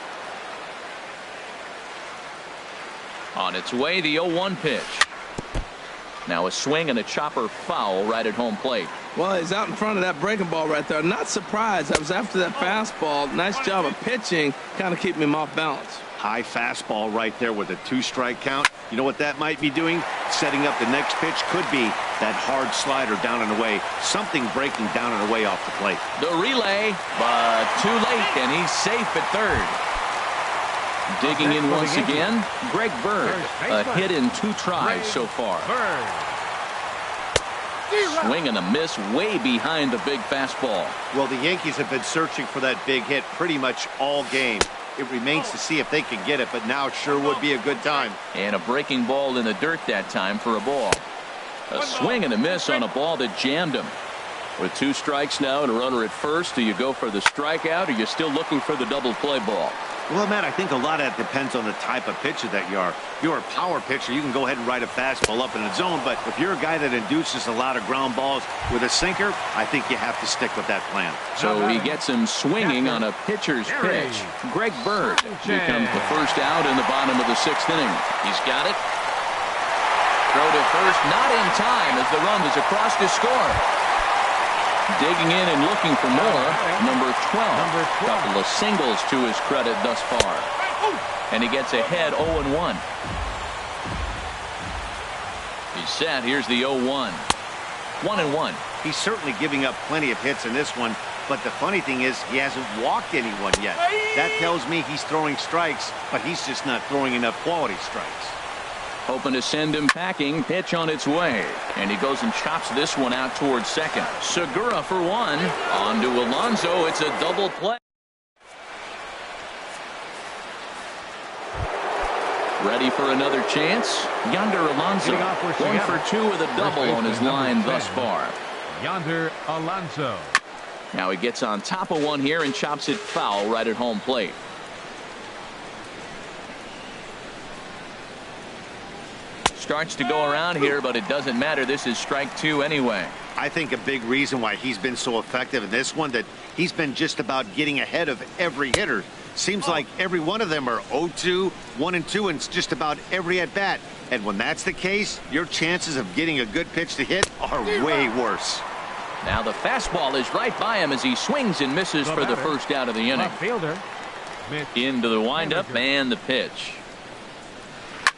[SPEAKER 1] On its way, the 0-1 pitch. Now a swing and a chopper foul right at home plate.
[SPEAKER 3] Well, he's out in front of that breaking ball right there. Not surprised. I was after that fastball. Nice job of pitching, kind of keeping him off balance.
[SPEAKER 4] High fastball right there with a 2-strike count. You know what that might be doing? Setting up the next pitch could be that hard slider down and away. Something breaking down and away off the plate.
[SPEAKER 1] The relay, but too late, and he's safe at third. Digging in once again, Greg Bird. A hit in 2 tries so far. Swing and a miss way behind the big fastball.
[SPEAKER 4] Well, the Yankees have been searching for that big hit pretty much all game. It remains to see if they can get it, but now sure would be a good time.
[SPEAKER 1] And a breaking ball in the dirt that time for a ball. A swing and a miss on a ball that jammed him. With 2 strikes now and a runner at first, do you go for the strikeout, or are you still looking for the double play ball?
[SPEAKER 4] Well, Matt, I think a lot of that depends on the type of pitcher that you are. If you're a power pitcher, you can go ahead and ride a fastball up in the zone, but if you're a guy that induces a lot of ground balls with a sinker, I think you have to stick with that plan.
[SPEAKER 1] So he gets him swinging on a pitcher's pitch. Greg Bird becomes the first out in the bottom of the 6th inning. He's got it. Throw to first, not in time as the run is across to score. Digging in and looking for more, number 12. Couple of singles to his credit thus far. And he gets ahead 0-1. He's set. Here's the 0-1. 1-1.
[SPEAKER 4] He's certainly giving up plenty of hits in this one, but the funny thing is he hasn't walked anyone yet. That tells me he's throwing strikes, but he's just not throwing enough quality strikes.
[SPEAKER 1] Hoping to send him packing. Pitch on its way. And he goes and chops this one out towards second. Segura for 1. On to Alonso. It's a double play. Ready for another chance? Yonder Alonso. 1 for 2 with a double on his line thus far.
[SPEAKER 2] Yonder Alonso.
[SPEAKER 1] Now he gets on top of one here and chops it foul right at home plate. Starts to go around here, but it doesn't matter. This is strike 2 anyway.
[SPEAKER 4] I think a big reason why he's been so effective in this one, that he's been just about getting ahead of every hitter. Seems like every one of them are 0-2, 1-2, and just about every at bat. And when that's the case, your chances of getting a good pitch to hit are way worse.
[SPEAKER 1] Now the fastball is right by him as he swings and misses for the first out of the inning. Into the windup and the pitch.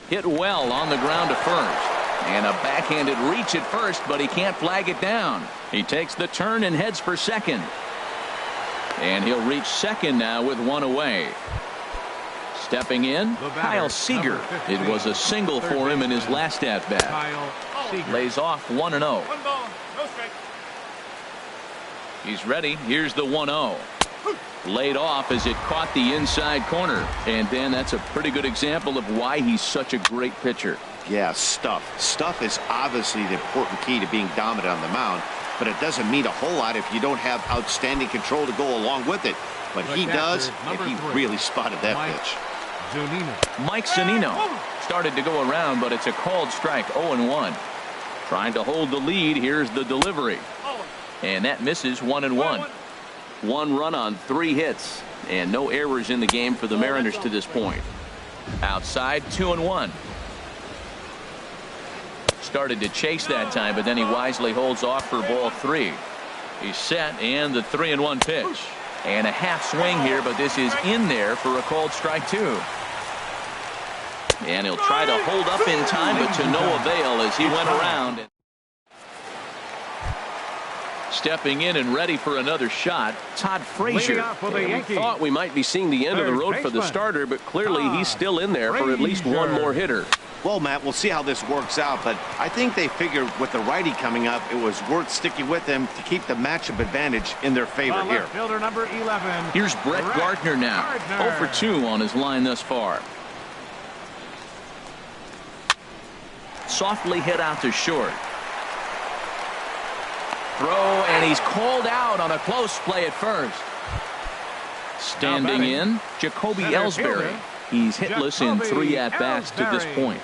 [SPEAKER 1] Hit well on the ground to first. And a backhanded reach at first, but he can't flag it down. He takes the turn and heads for second. And he'll reach second now with 1 away. Stepping in, Kyle Seager. It was a single for him in his last at-bat. Lays off 1-0. He's ready. Here's the 1-0. Laid off as it caught the inside corner. And Dan, that's a pretty good example of why he's such a great pitcher.
[SPEAKER 4] Yeah, stuff. Stuff is obviously the important key to being dominant on the mound, but it doesn't mean a whole lot if you don't have outstanding control to go along with it. But he does, and he really spotted that pitch.
[SPEAKER 1] Mike Zunino started to go around, but it's a called strike. 0-1. Trying to hold the lead. Here's the delivery. And that misses. 1-1. 1 run on 3 hits, and no errors in the game for the Mariners to this point. Outside, 2-1. Started to chase that time, but then he wisely holds off for ball 3. He's set, and the 3-1 pitch. And a half swing here, but this is in there for a called strike 2. And he'll try to hold up in time, but to no avail as he went around. Stepping in and ready for another shot, Todd Frazier.
[SPEAKER 5] We thought we might be seeing the end of the road for the starter, but clearly he's still in there for at least one more hitter.
[SPEAKER 4] Well, Matt, we'll see how this works out, but I think they figured with the righty coming up, it was worth sticking with him to keep the matchup advantage in their favor here.
[SPEAKER 2] Fielder number 11.
[SPEAKER 1] Here's Brett Gardner now. 0 for 2 on his line thus far. Softly hit out to short. Throw, and he's called out on a close play at first. Standing in, Jacoby Ellsbury. He's hitless in 3 at-bats to this point.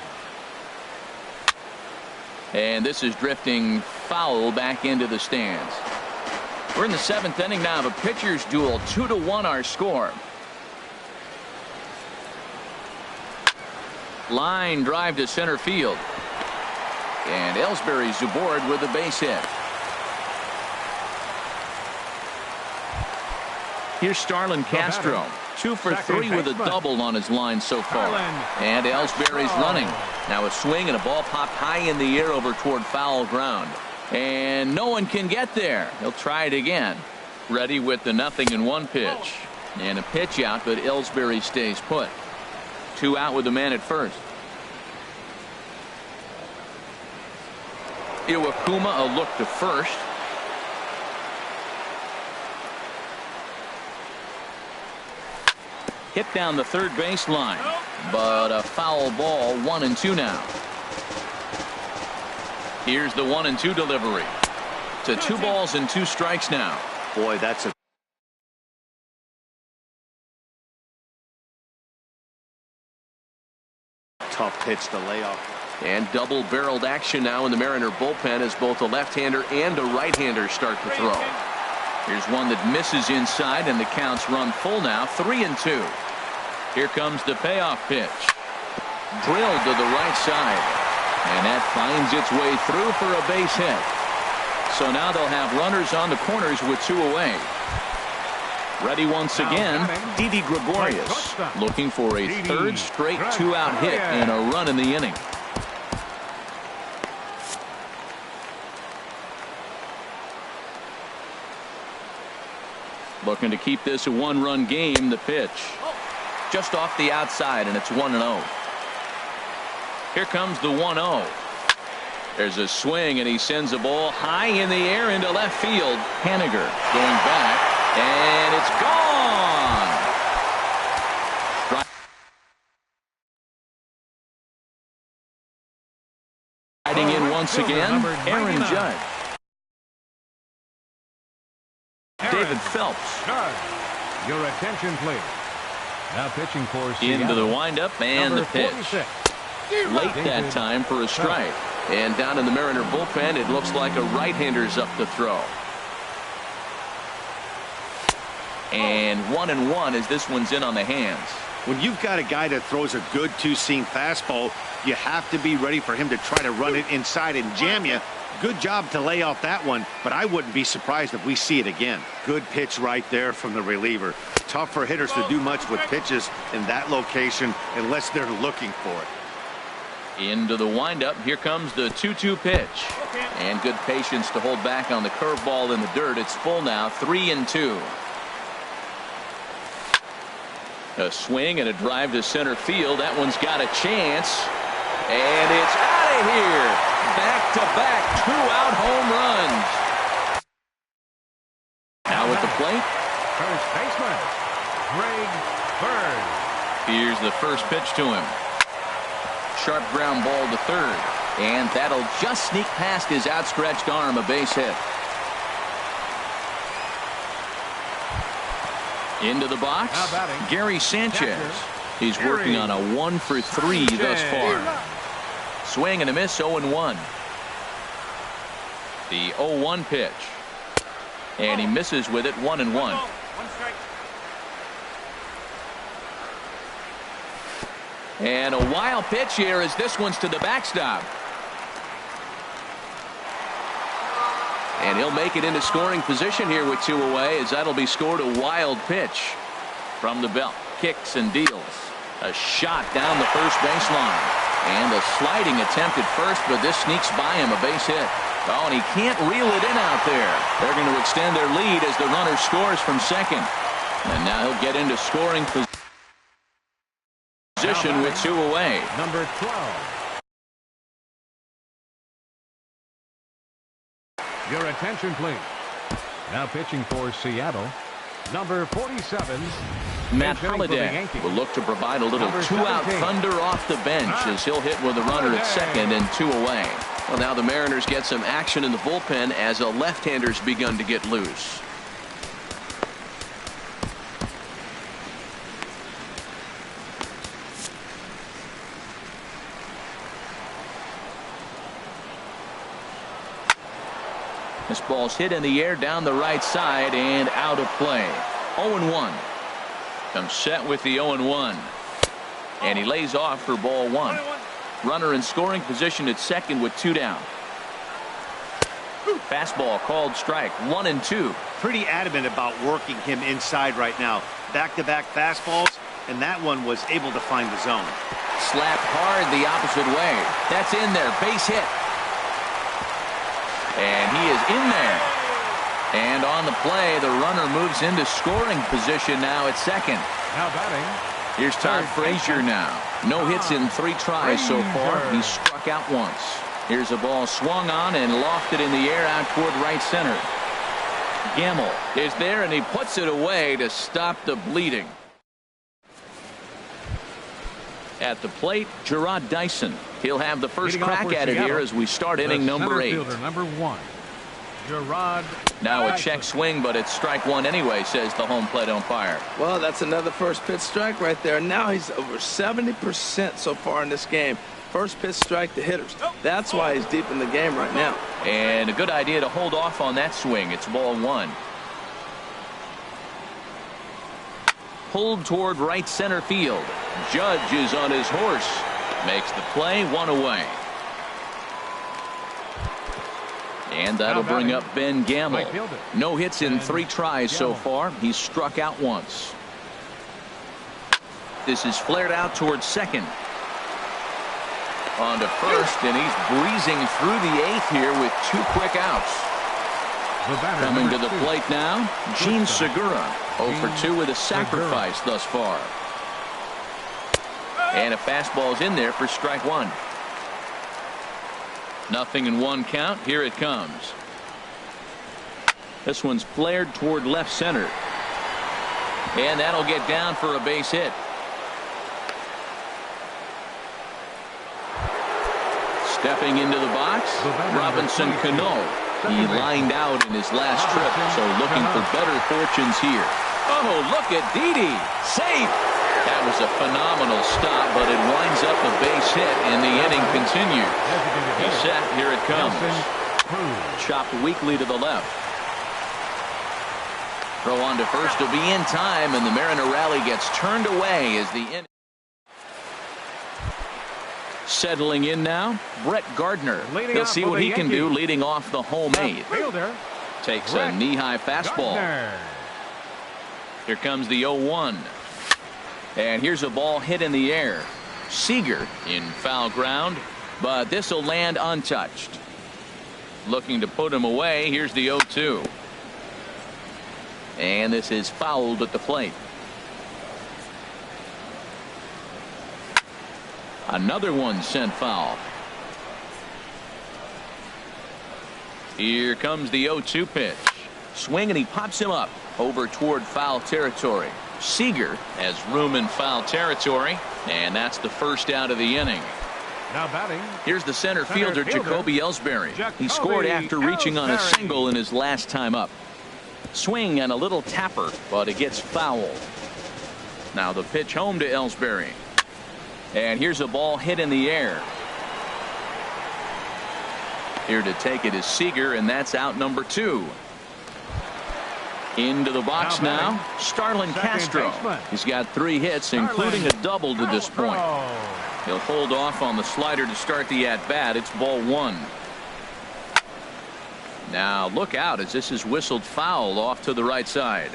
[SPEAKER 1] And this is drifting foul back into the stands. We're in the 7th inning now of a pitcher's duel. 2-1 our score. Line drive to center field. And Ellsbury's aboard with a base hit. Here's Starlin Castro. 2 for 3 with a double on his line so far. And Ellsbury's running. Now a swing and a ball popped high in the air over toward foul ground. And no one can get there. He'll try it again. Ready with the 0-1 pitch. And a pitch out, but Ellsbury stays put. 2 out with the man at first. Iwakuma a look to first. Hit down the third baseline, but a foul ball. 1-2 now. Here's the 1-2 delivery. To 2 balls and 2 strikes now.
[SPEAKER 4] Boy, that's a tough pitch to lay off.
[SPEAKER 5] And double-barreled action now in the Mariner bullpen as both a left-hander and a right-hander start to throw.
[SPEAKER 1] Here's one that misses inside, and the count's run full now. 3-2. Here comes the payoff pitch. Drilled to the right side. And that finds its way through for a base hit. So now they'll have runners on the corners with 2 away. Ready once again, Didi Gregorius, looking for a third straight 2-out hit and a run in the inning. Looking to keep this a 1-run game. The pitch just off the outside, and it's 1-0. Here comes the 1-0. There's a swing, and he sends a ball high in the air into left field. Haniger going back, and it's gone. Riding in once again, Aaron Judge. David Phelps.
[SPEAKER 2] Your attention, please. Now pitching for Seattle.
[SPEAKER 1] Into the windup and the pitch. Late that time for a strike.
[SPEAKER 5] And down in the Mariner bullpen, it looks like a right-hander's up to throw.
[SPEAKER 1] And 1-1 as this one's in on the hands.
[SPEAKER 4] When you've got a guy that throws a good 2-seam fastball, you have to be ready for him to try to run it inside and jam you. Good job to lay off that one, but I wouldn't be surprised if we see it again. Good pitch right there from the reliever. Tough for hitters to do much with pitches in that location unless they're looking for it.
[SPEAKER 1] Into the windup. Here comes the 2-2 pitch. And good patience to hold back on the curveball in the dirt. It's full now. 3-2. A swing and a drive to center field. That one's got a chance. And it's out of here. Back-to-back 2-out home runs. Now at the plate,
[SPEAKER 2] First baseman, Greg Bird.
[SPEAKER 1] here's the first pitch to him. Sharp ground ball to third. And that'll just sneak past his outstretched arm. A base hit. Into the box, Gary Sanchez. He's working on a 1 for 3 thus far. Swing and a miss. 0-1. The 0-1 pitch. And he misses with it. 1-1. And a wild pitch here as this one's to the backstop. And he'll make it into scoring position here with 2 away as that'll be scored. A wild pitch from the belt. Kicks and deals. A shot down the first baseline. And a sliding attempt at first, but this sneaks by him. A base hit. Oh, and he can't reel it in out there. They're going to extend their lead as the runner scores from second. And now he'll get into scoring position with 2 away.
[SPEAKER 2] Number 12. Your attention, please. Now pitching for Seattle, number 47.
[SPEAKER 1] Matt Holliday will look to provide a little 2-out thunder off the bench as he'll hit with a runner at second and 2 away.
[SPEAKER 5] Well, now the Mariners get some action in the bullpen as a left-hander's begun to get loose.
[SPEAKER 1] This ball's hit in the air down the right side and out of play. 0-1. Comes set with the 0-1. And he lays off for ball 1. Runner in scoring position at second with 2 down. Fastball called strike. 1-2.
[SPEAKER 4] Pretty adamant about working him inside right now. Back-to-back fastballs, and that one was able to find the zone.
[SPEAKER 1] Slapped hard the opposite way. That's in there. Base hit. And he is in there. And on the play, the runner moves into scoring position now at second.
[SPEAKER 2] Now batting.
[SPEAKER 1] Here's Todd Frazier now. No hits in 3 tries so far. He struck out once. Here's a ball swung on and lofted in the air out toward right center. Gamble is there, and he puts it away to stop the bleeding. At the plate, Gerard Dyson. He'll have the first crack at it here as we start inning number 8.
[SPEAKER 2] Number 1, Gerard.
[SPEAKER 1] Now a check swing, but it's strike 1 anyway, says the home plate umpire.
[SPEAKER 3] Well, that's another first pitch strike right there. Now he's over 70% so far in this game. First pitch strike to hitters. That's why he's deep in the game right now.
[SPEAKER 1] And a good idea to hold off on that swing. It's ball 1. Pulled toward right center field. Judge is on his horse. Makes the play, 1 away. And that'll bring up Ben Gamble. No hits in 3 tries so far. He's struck out once. This is flared out towards second. On to first, and he's breezing through the 8th here with 2 quick outs. Coming to the plate now, Gene Segura. 0 for 2 with a sacrifice thus far. And a fastball's in there for strike 1. 0-1 count. Here it comes. This one's flared toward left center. And that'll get down for a base hit. Stepping into the box, Robinson Cano. He lined out in his last trip, so looking for better fortunes here. Oh, look at Didi. Safe. That was a phenomenal stop, but it winds up a base hit, and the inning continued. He's set. Here it comes. Chopped weakly to the left. Throw on to first to be in time, and the Mariner rally gets turned away as the inning. Settling in now, Brett Gardner. He'll see what he can do leading off the home 8th. Takes a knee-high fastball. Here comes the 0-1. And here's a ball hit in the air. Seager in foul ground, but this will land untouched. Looking to put him away. Here's the 0-2. And this is fouled at the plate. Another one sent foul. Here comes the 0-2 pitch. Swing, and he pops him up over toward foul territory. Seager has room in foul territory, and that's the first out of the inning.
[SPEAKER 2] Now batting.
[SPEAKER 1] Here's the center fielder, Jacoby Ellsbury. He scored after reaching on a single in his last time up. Swing and a little tapper, but it gets fouled. Now the pitch home to Ellsbury. And here's a ball hit in the air. Here to take it is Seager, and that's out number 2. Into the box now, Starlin Castro. He's got 3 hits, including a double to this point. He'll hold off on the slider to start the at-bat. It's ball 1. Now look out as this is whistled foul off to the right side.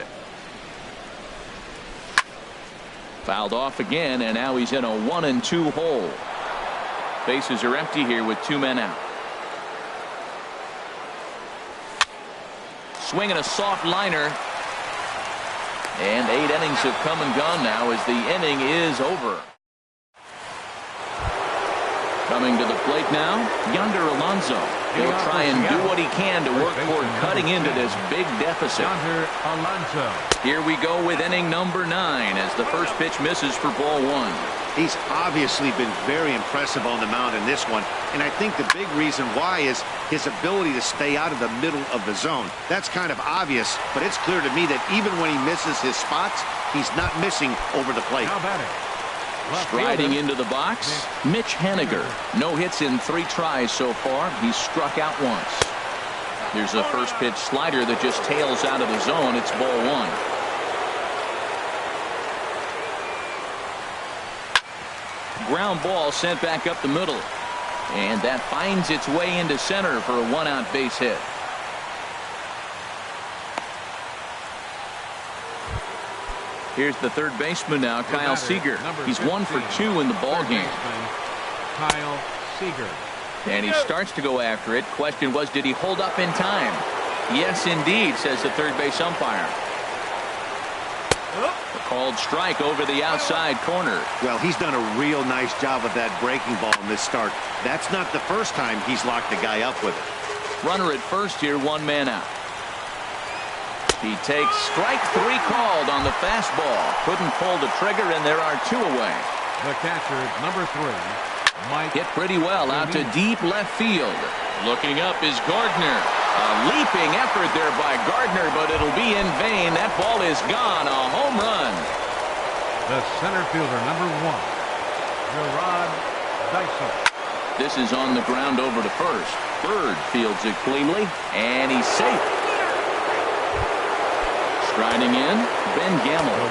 [SPEAKER 1] Fouled off again, and now he's in a 1-2 hole. Bases are empty here with 2 men out. Swinging a soft liner. And 8 innings have come and gone now as the inning is over. Coming to the plate now, Yonder Alonso. He'll try and do what he can to work toward cutting into this big deficit. Here we go with inning number 9 as the first pitch misses for ball 1.
[SPEAKER 4] He's obviously been very impressive on the mound in this one, and I think the big reason why is his ability to stay out of the middle of the zone. That's kind of obvious, but it's clear to me that even when he misses his spots, he's not missing over the plate.
[SPEAKER 1] Striding into the box, Mitch Haniger. No hits in 3 tries so far. He's struck out once. There's a first pitch slider that just tails out of the zone. It's ball 1. Ground ball sent back up the middle. And that finds its way into center for a 1-out base hit. Here's the third baseman now, Kyle Seager. He's 1 for 2 in the ball game.
[SPEAKER 2] Kyle Seager.
[SPEAKER 1] And he starts to go after it. Question was, did he hold up in time? Yes, indeed, says the third base umpire. A called strike over the outside corner.
[SPEAKER 4] Well, he's done a real nice job of that breaking ball in this start. That's not the first time he's locked the guy up with it.
[SPEAKER 1] Runner at first here, 1 man out. He takes strike 3 called on the fastball. Couldn't pull the trigger, and there are 2 away.
[SPEAKER 2] The catcher, number 3, Mike.
[SPEAKER 1] Hit pretty well out to deep left field. Looking up is Gardner. A leaping effort there by Gardner, but it'll be in vain. That ball is gone. A home run.
[SPEAKER 2] The center fielder, number 1, Gerard Dyson.
[SPEAKER 1] This is on the ground over to first. Bird fields it cleanly, and he's safe. Striding in, Ben Gamble, 0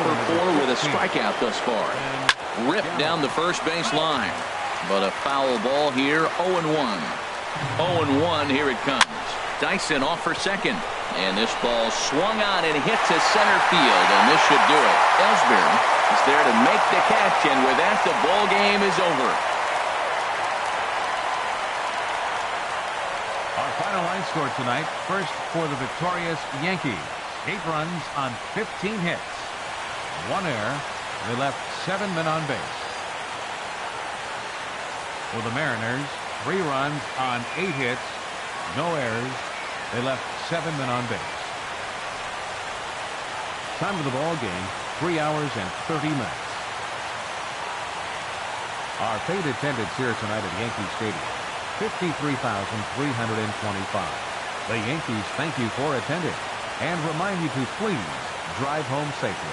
[SPEAKER 1] for 4 with a strikeout thus far. Ripped down the first base line. But a foul ball here, 0-1. 0-1, here it comes. Dyson off for second. And this ball swung on and hit to center field, and this should do it. Ellsbury is there to make the catch, and with that, the ball game is over.
[SPEAKER 2] Our final line score tonight, first for the victorious Yankees. 8 runs on 15 hits. 1 error. They left 7 men on base. For the Mariners, 3 runs on 8 hits. No errors. They left 7 men on base. Time of the ball game, 3 hours and 30 minutes. Our paid attendance here tonight at Yankee Stadium, 53,325. The Yankees thank you for attending and remind you to please drive home safely.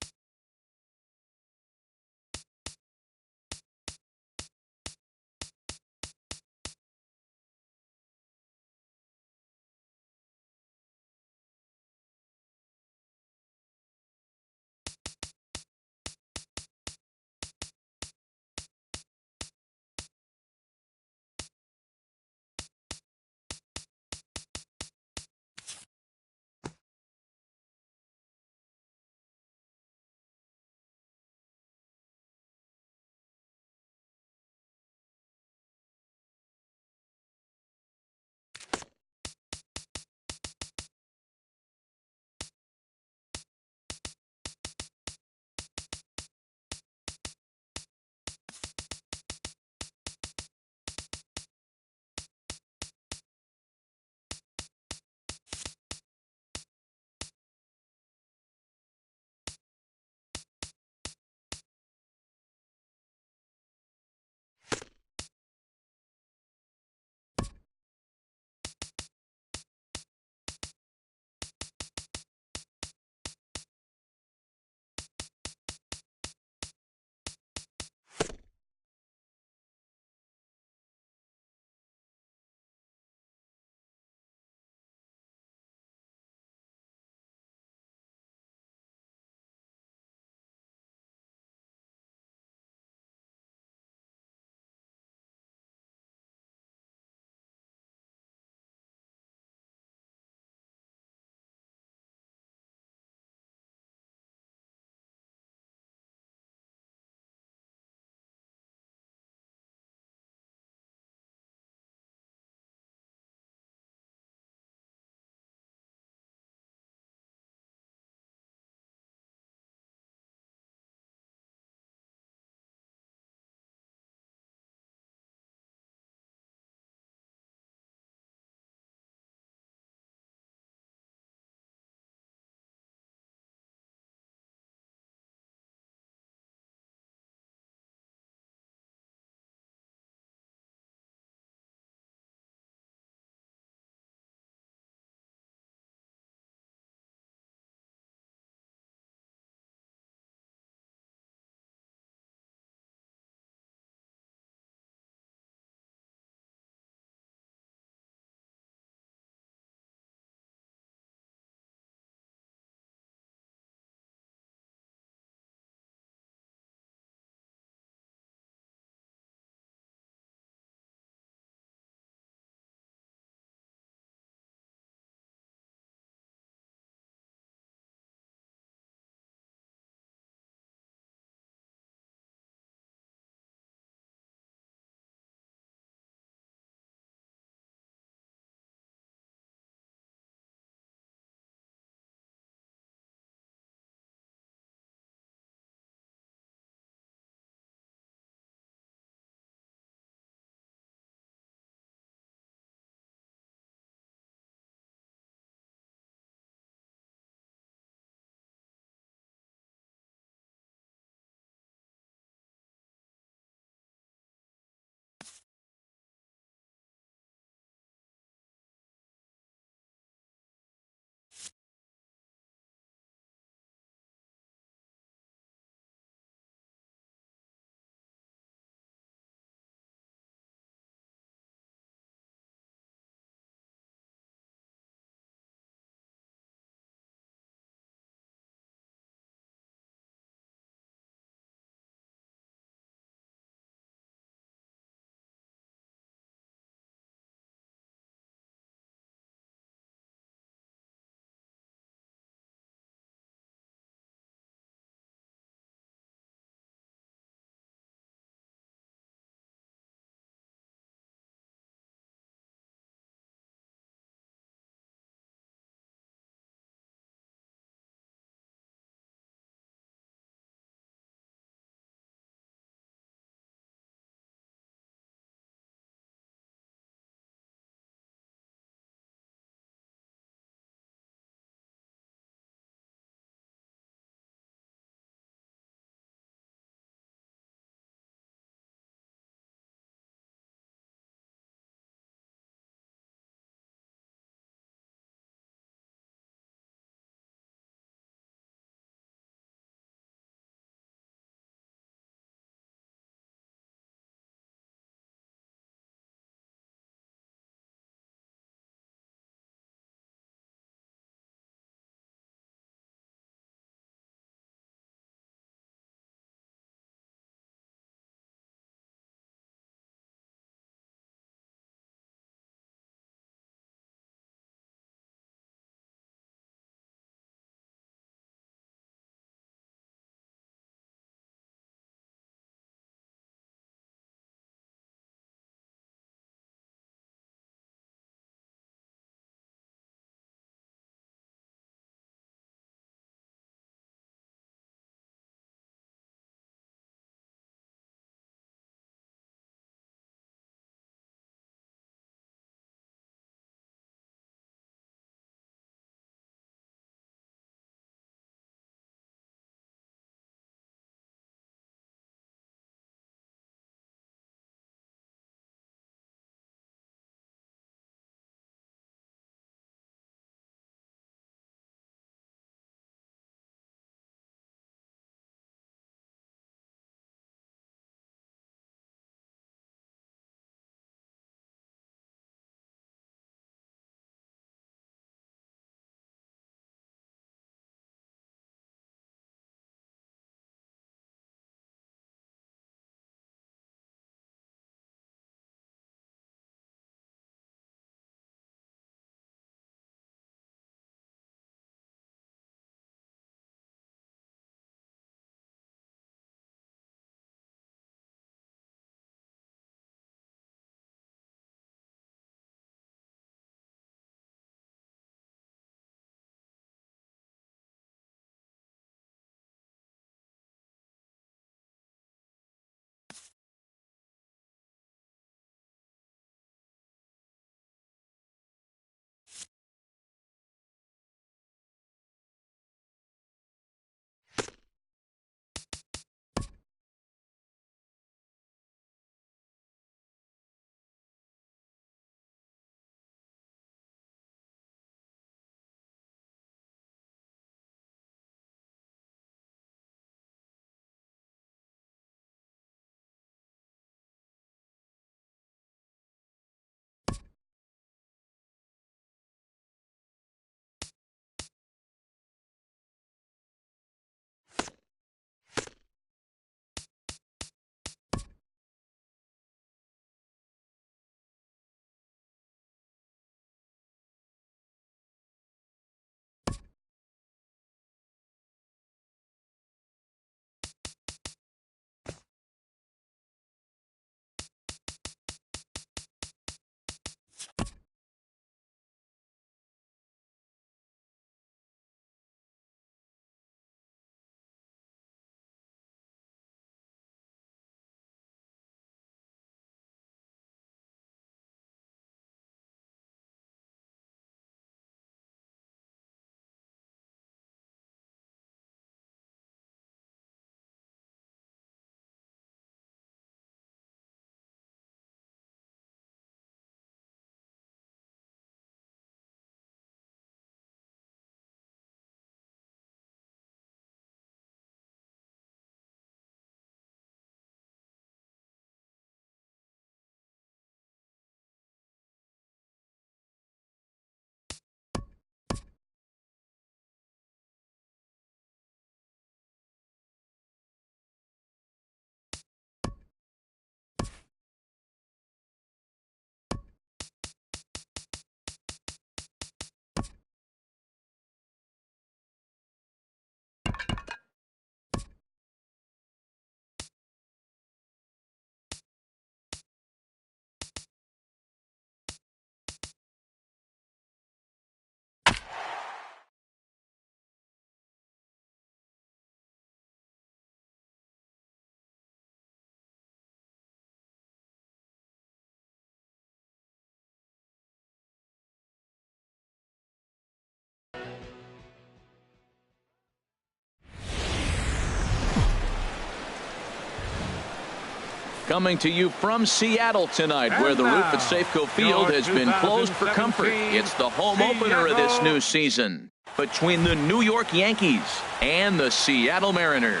[SPEAKER 1] Coming to you from Seattle tonight, where the roof at Safeco Field has been closed for comfort. It's the home opener of this new season between the New York Yankees and the Seattle Mariners.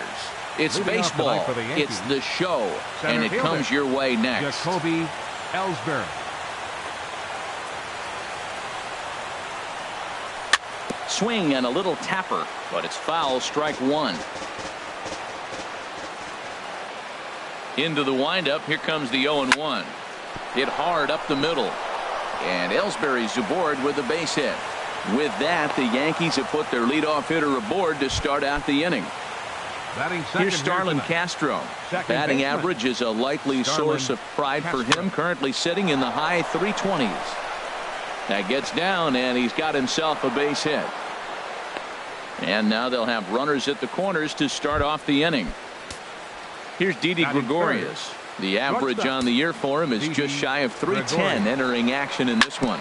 [SPEAKER 1] It's baseball, it's the show, and it comes your way next.
[SPEAKER 2] Jacoby Ellsbury.
[SPEAKER 1] Swing and a little tapper, but it's foul, strike one. Into the windup, here comes the 0-1. Hit hard up the middle. And Ellsbury's aboard with a base hit. With that, the Yankees have put their leadoff hitter aboard to start out the inning. Here's Starlin Castro. Batting average is a likely source of pride for him, currently sitting in the high 320s. That gets down, and he's got himself a base hit. And now they'll have runners at the corners to start off the inning. Here's Didi Gregorius. The average on the year for him is just shy of 310 entering action in this one.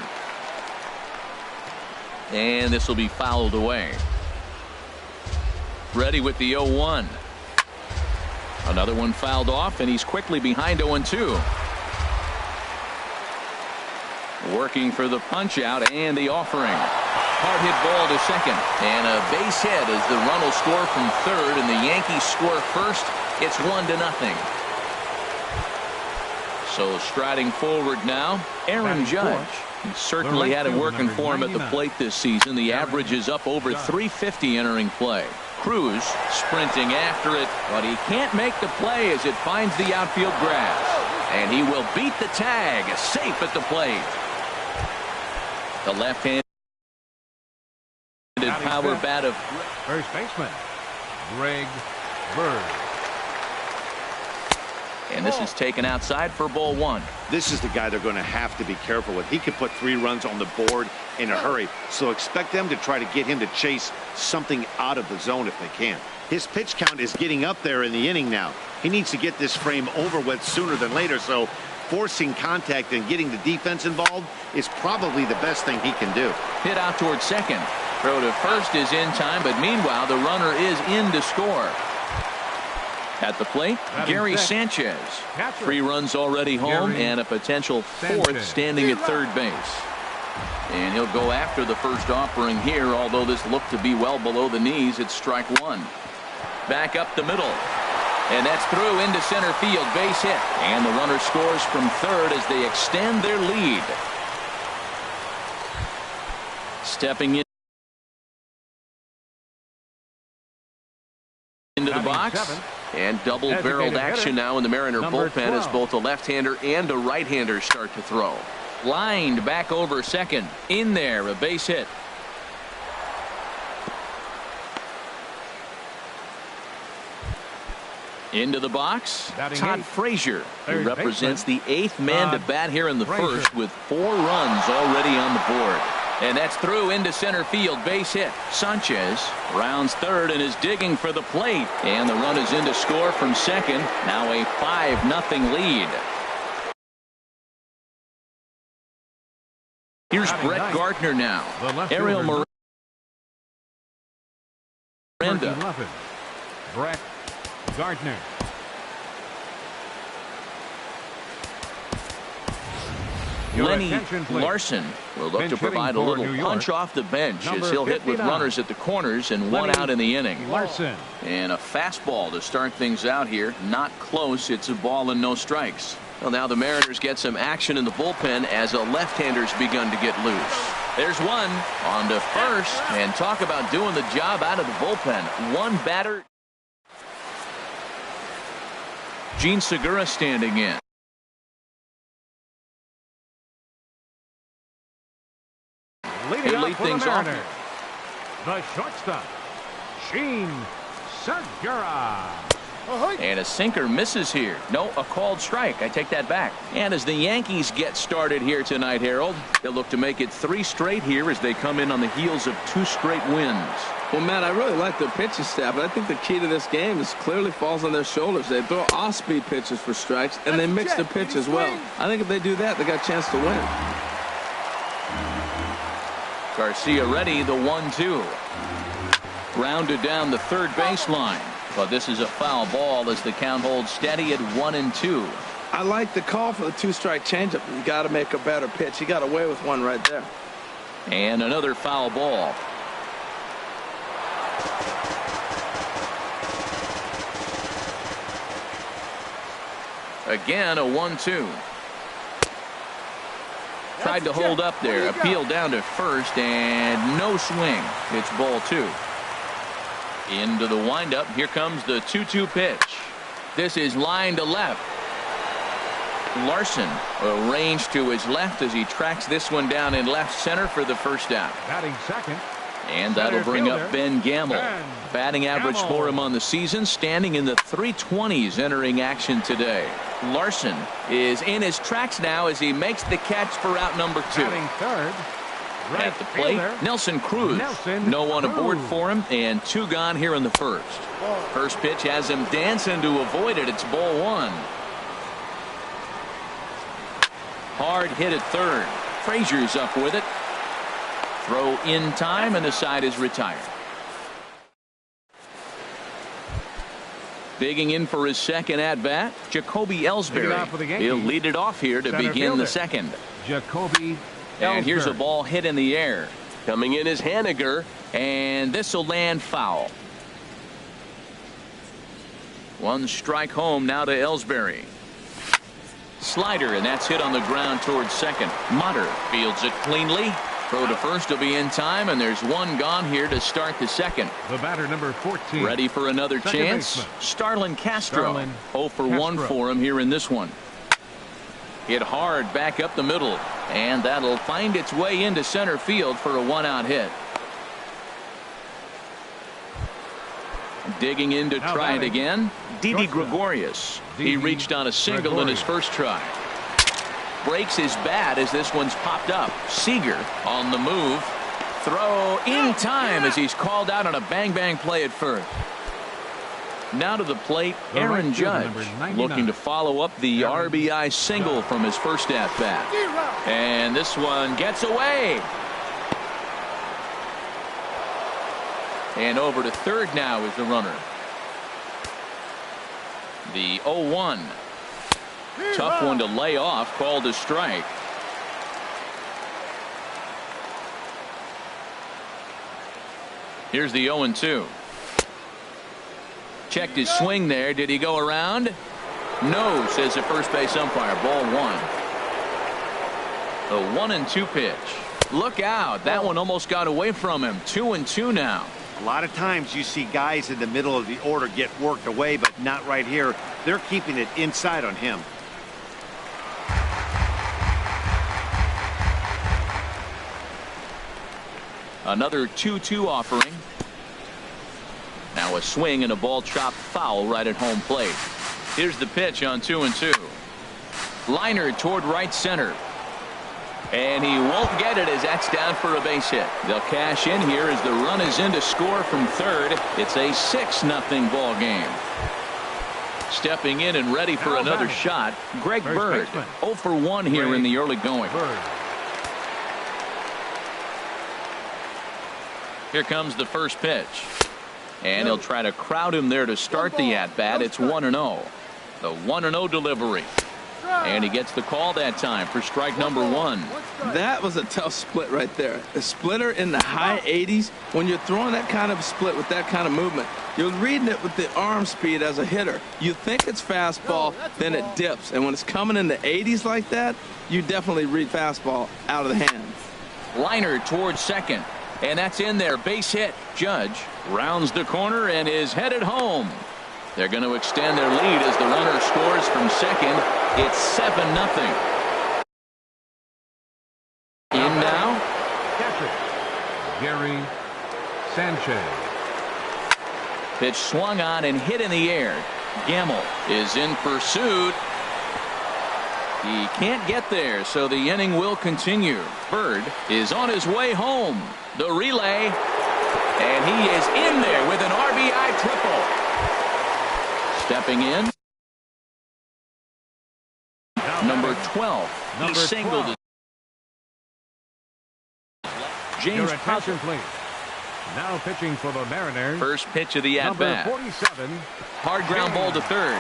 [SPEAKER 1] And this will be fouled away. Ready with the 0-1. Another one fouled off, and he's quickly behind 0-2. Working for the punch out and the offering. Hard hit ball to second. And a base hit as the run will score from third, and the Yankees score first. It's 1-0. So striding forward now, Aaron Judge. He certainly had it working for him at the plate this season. The average is up over 350 entering play. Cruz sprinting after it, but he can't make the play as it finds the outfield grass. And he will beat the tag, safe at the plate. The left-handed power bat of
[SPEAKER 2] first baseman Greg Bird.
[SPEAKER 1] And this is taken outside for ball one.
[SPEAKER 4] This is the guy they're going to have to be careful with. He could put 3 runs on the board in a hurry. So expect them to try to get him to chase something out of the zone if they can. His pitch count is getting up there in the inning now. He needs to get this frame over with sooner than later. So forcing contact and getting the defense involved is probably the best thing he can do.
[SPEAKER 1] Hit out towards second. Throw to first is in time, but meanwhile the runner is in to score. At the plate, Gary Sanchez. 3 runs already home and a potential 4th standing at third base. And he'll go after the first offering here, although this looked to be well below the knees. It's strike one. Back up the middle. And that's through into center field, base hit. And the runner scores from third as they extend their lead. Stepping in into the box. And double-barreled action now in the Mariner bullpen as both a left-hander and a right-hander start to throw. Lined back over second. In there, a base hit. Into the box, Todd Frazier, who represents the 8th man to bat here in the first with 4 runs already on the board. And that's through into center field, base hit. Sanchez rounds third and is digging for the plate. And the run is in to score from second. Now a 5-0 lead. Here's Brett Gardner now. Ariel Miranda.
[SPEAKER 2] Brett Gardner.
[SPEAKER 1] Lenny Larson will look to provide a little punch off the bench as he'll hit with runners at the corners and 1 out in the inning.
[SPEAKER 2] Larson.
[SPEAKER 1] And a fastball to start things out here. Not close. It's a ball and no strikes. Well, now the Mariners get some action in the bullpen as a left-hander's begun to get loose. There's one on to first, and talk about doing the job out of the bullpen. One batter. Gene Segura standing in.
[SPEAKER 2] Leading
[SPEAKER 1] lead things off.
[SPEAKER 2] The shortstop, Gene Segura.
[SPEAKER 1] And a sinker misses here. No, a called strike. I take that back. And as the Yankees get started here tonight, Harold, they'll look to make it 3 straight here as they come in on the heels of 2 straight wins.
[SPEAKER 3] Well, Matt, I really like their pitching staff, but I think the key to this game is clearly falls on their shoulders. They throw off-speed pitches for strikes, and they mix the pitch as well. I think if they do that, they got a chance to win.
[SPEAKER 1] Garcia ready, the 1-2. Grounded down the third baseline. But this is a foul ball as the count holds steady at 1-2.
[SPEAKER 3] I like the call for the two-strike changeup. You got to make a better pitch. He got away with one right there.
[SPEAKER 1] And another foul ball. Again, a 1-2. Tried to hold up there. Appeal down to first, and no swing. It's ball 2. Into the windup. Here comes the 2-2 pitch. This is line to left. Larson arranged to his left as he tracks this one down in left center for the first out.
[SPEAKER 2] Batting second.
[SPEAKER 1] And that'll bring up Ben Gamble. Batting average for him on the season standing in the 320s entering action today. Larson is in his tracks now as he makes the catch for out number 2.
[SPEAKER 2] Batting third. Right
[SPEAKER 1] at the plate, Nelson Cruz. No one aboard for him, and 2 gone here in the first. First pitch has him dancing to avoid it. It's ball 1. Hard hit at third. Frazier's up with it. Throw in time, and the side is retired. Digging in for his second at-bat, Jacoby Ellsbury. He'll lead it off here to begin the second.
[SPEAKER 2] Jacoby
[SPEAKER 1] And here's a ball hit in the air. Coming in is Haniger, and this will land foul. 1 strike home now to Ellsbury. Slider, and that's hit on the ground towards second. Motter fields it cleanly. Throw to first will be in time, and there's 1 gone here to start the second.
[SPEAKER 2] The batter, number 14.
[SPEAKER 1] Ready for another chance.
[SPEAKER 2] Baseman.
[SPEAKER 1] Starlin Castro. 0 for 1 for him here in this one. Hit hard back up the middle, and that'll find its way into center field for a 1-out hit. Digging in to try it again. Didi Gregorius. He reached on a single in his first try. Breaks his bat as this one's popped up. Seager on the move. Throw in time as he's called out on a bang-bang play at first. Now to the plate, Aaron Judge, looking to follow up the RBI single from his first at-bat. And this one gets away. And over to third now is the runner. The 0-1. Tough one to lay off, called a strike. Here's the 0-2. Checked his swing there. Did he go around? No, says the first base umpire. Ball 1. The 1-2 pitch. Look out. That one almost got away from him. 2-2 now.
[SPEAKER 4] A lot of times you see guys in the middle of the order get worked away, but not right here. They're keeping it inside on him.
[SPEAKER 1] Another 2-2 offering. Now a swing and a ball chopped foul right at home plate. Here's the pitch on 2-2. Liner toward right center. And he won't get it as that's down for a base hit. They'll cash in here as the run is in to score from third. It's a 6-0 ball game. Stepping in and ready for another shot, Greg Bird. 0 for 1 here in the early going. Here comes the first pitch. And he'll try to crowd him there to start the at-bat. It's 1-0. The 1-0 delivery. And he gets the call that time for strike number 1.
[SPEAKER 3] That was a tough split right there. A splitter in the high 80s. When you're throwing that kind of split with that kind of movement, you're reading it with the arm speed as a hitter. You think it's fastball, then it dips. And when it's coming in the 80s like that, you definitely read fastball out of the hand.
[SPEAKER 1] Liner towards second. And that's in there. Base hit. Judge rounds the corner and is headed home. They're going to extend their lead as the runner scores from second. It's 7-0. In now.
[SPEAKER 2] Catcher, Gary Sanchez.
[SPEAKER 1] Pitch swung on and hit in the air. Gamble is in pursuit. He can't get there, so the inning will continue. Bird is on his way home. The relay. And he is in there with an RBI triple. Stepping in. Number 12. He singled it. James
[SPEAKER 2] Attention, please. Now pitching for the Mariners.
[SPEAKER 1] First pitch of the at-bat.
[SPEAKER 2] Number 47.
[SPEAKER 1] Hard ground ball to third.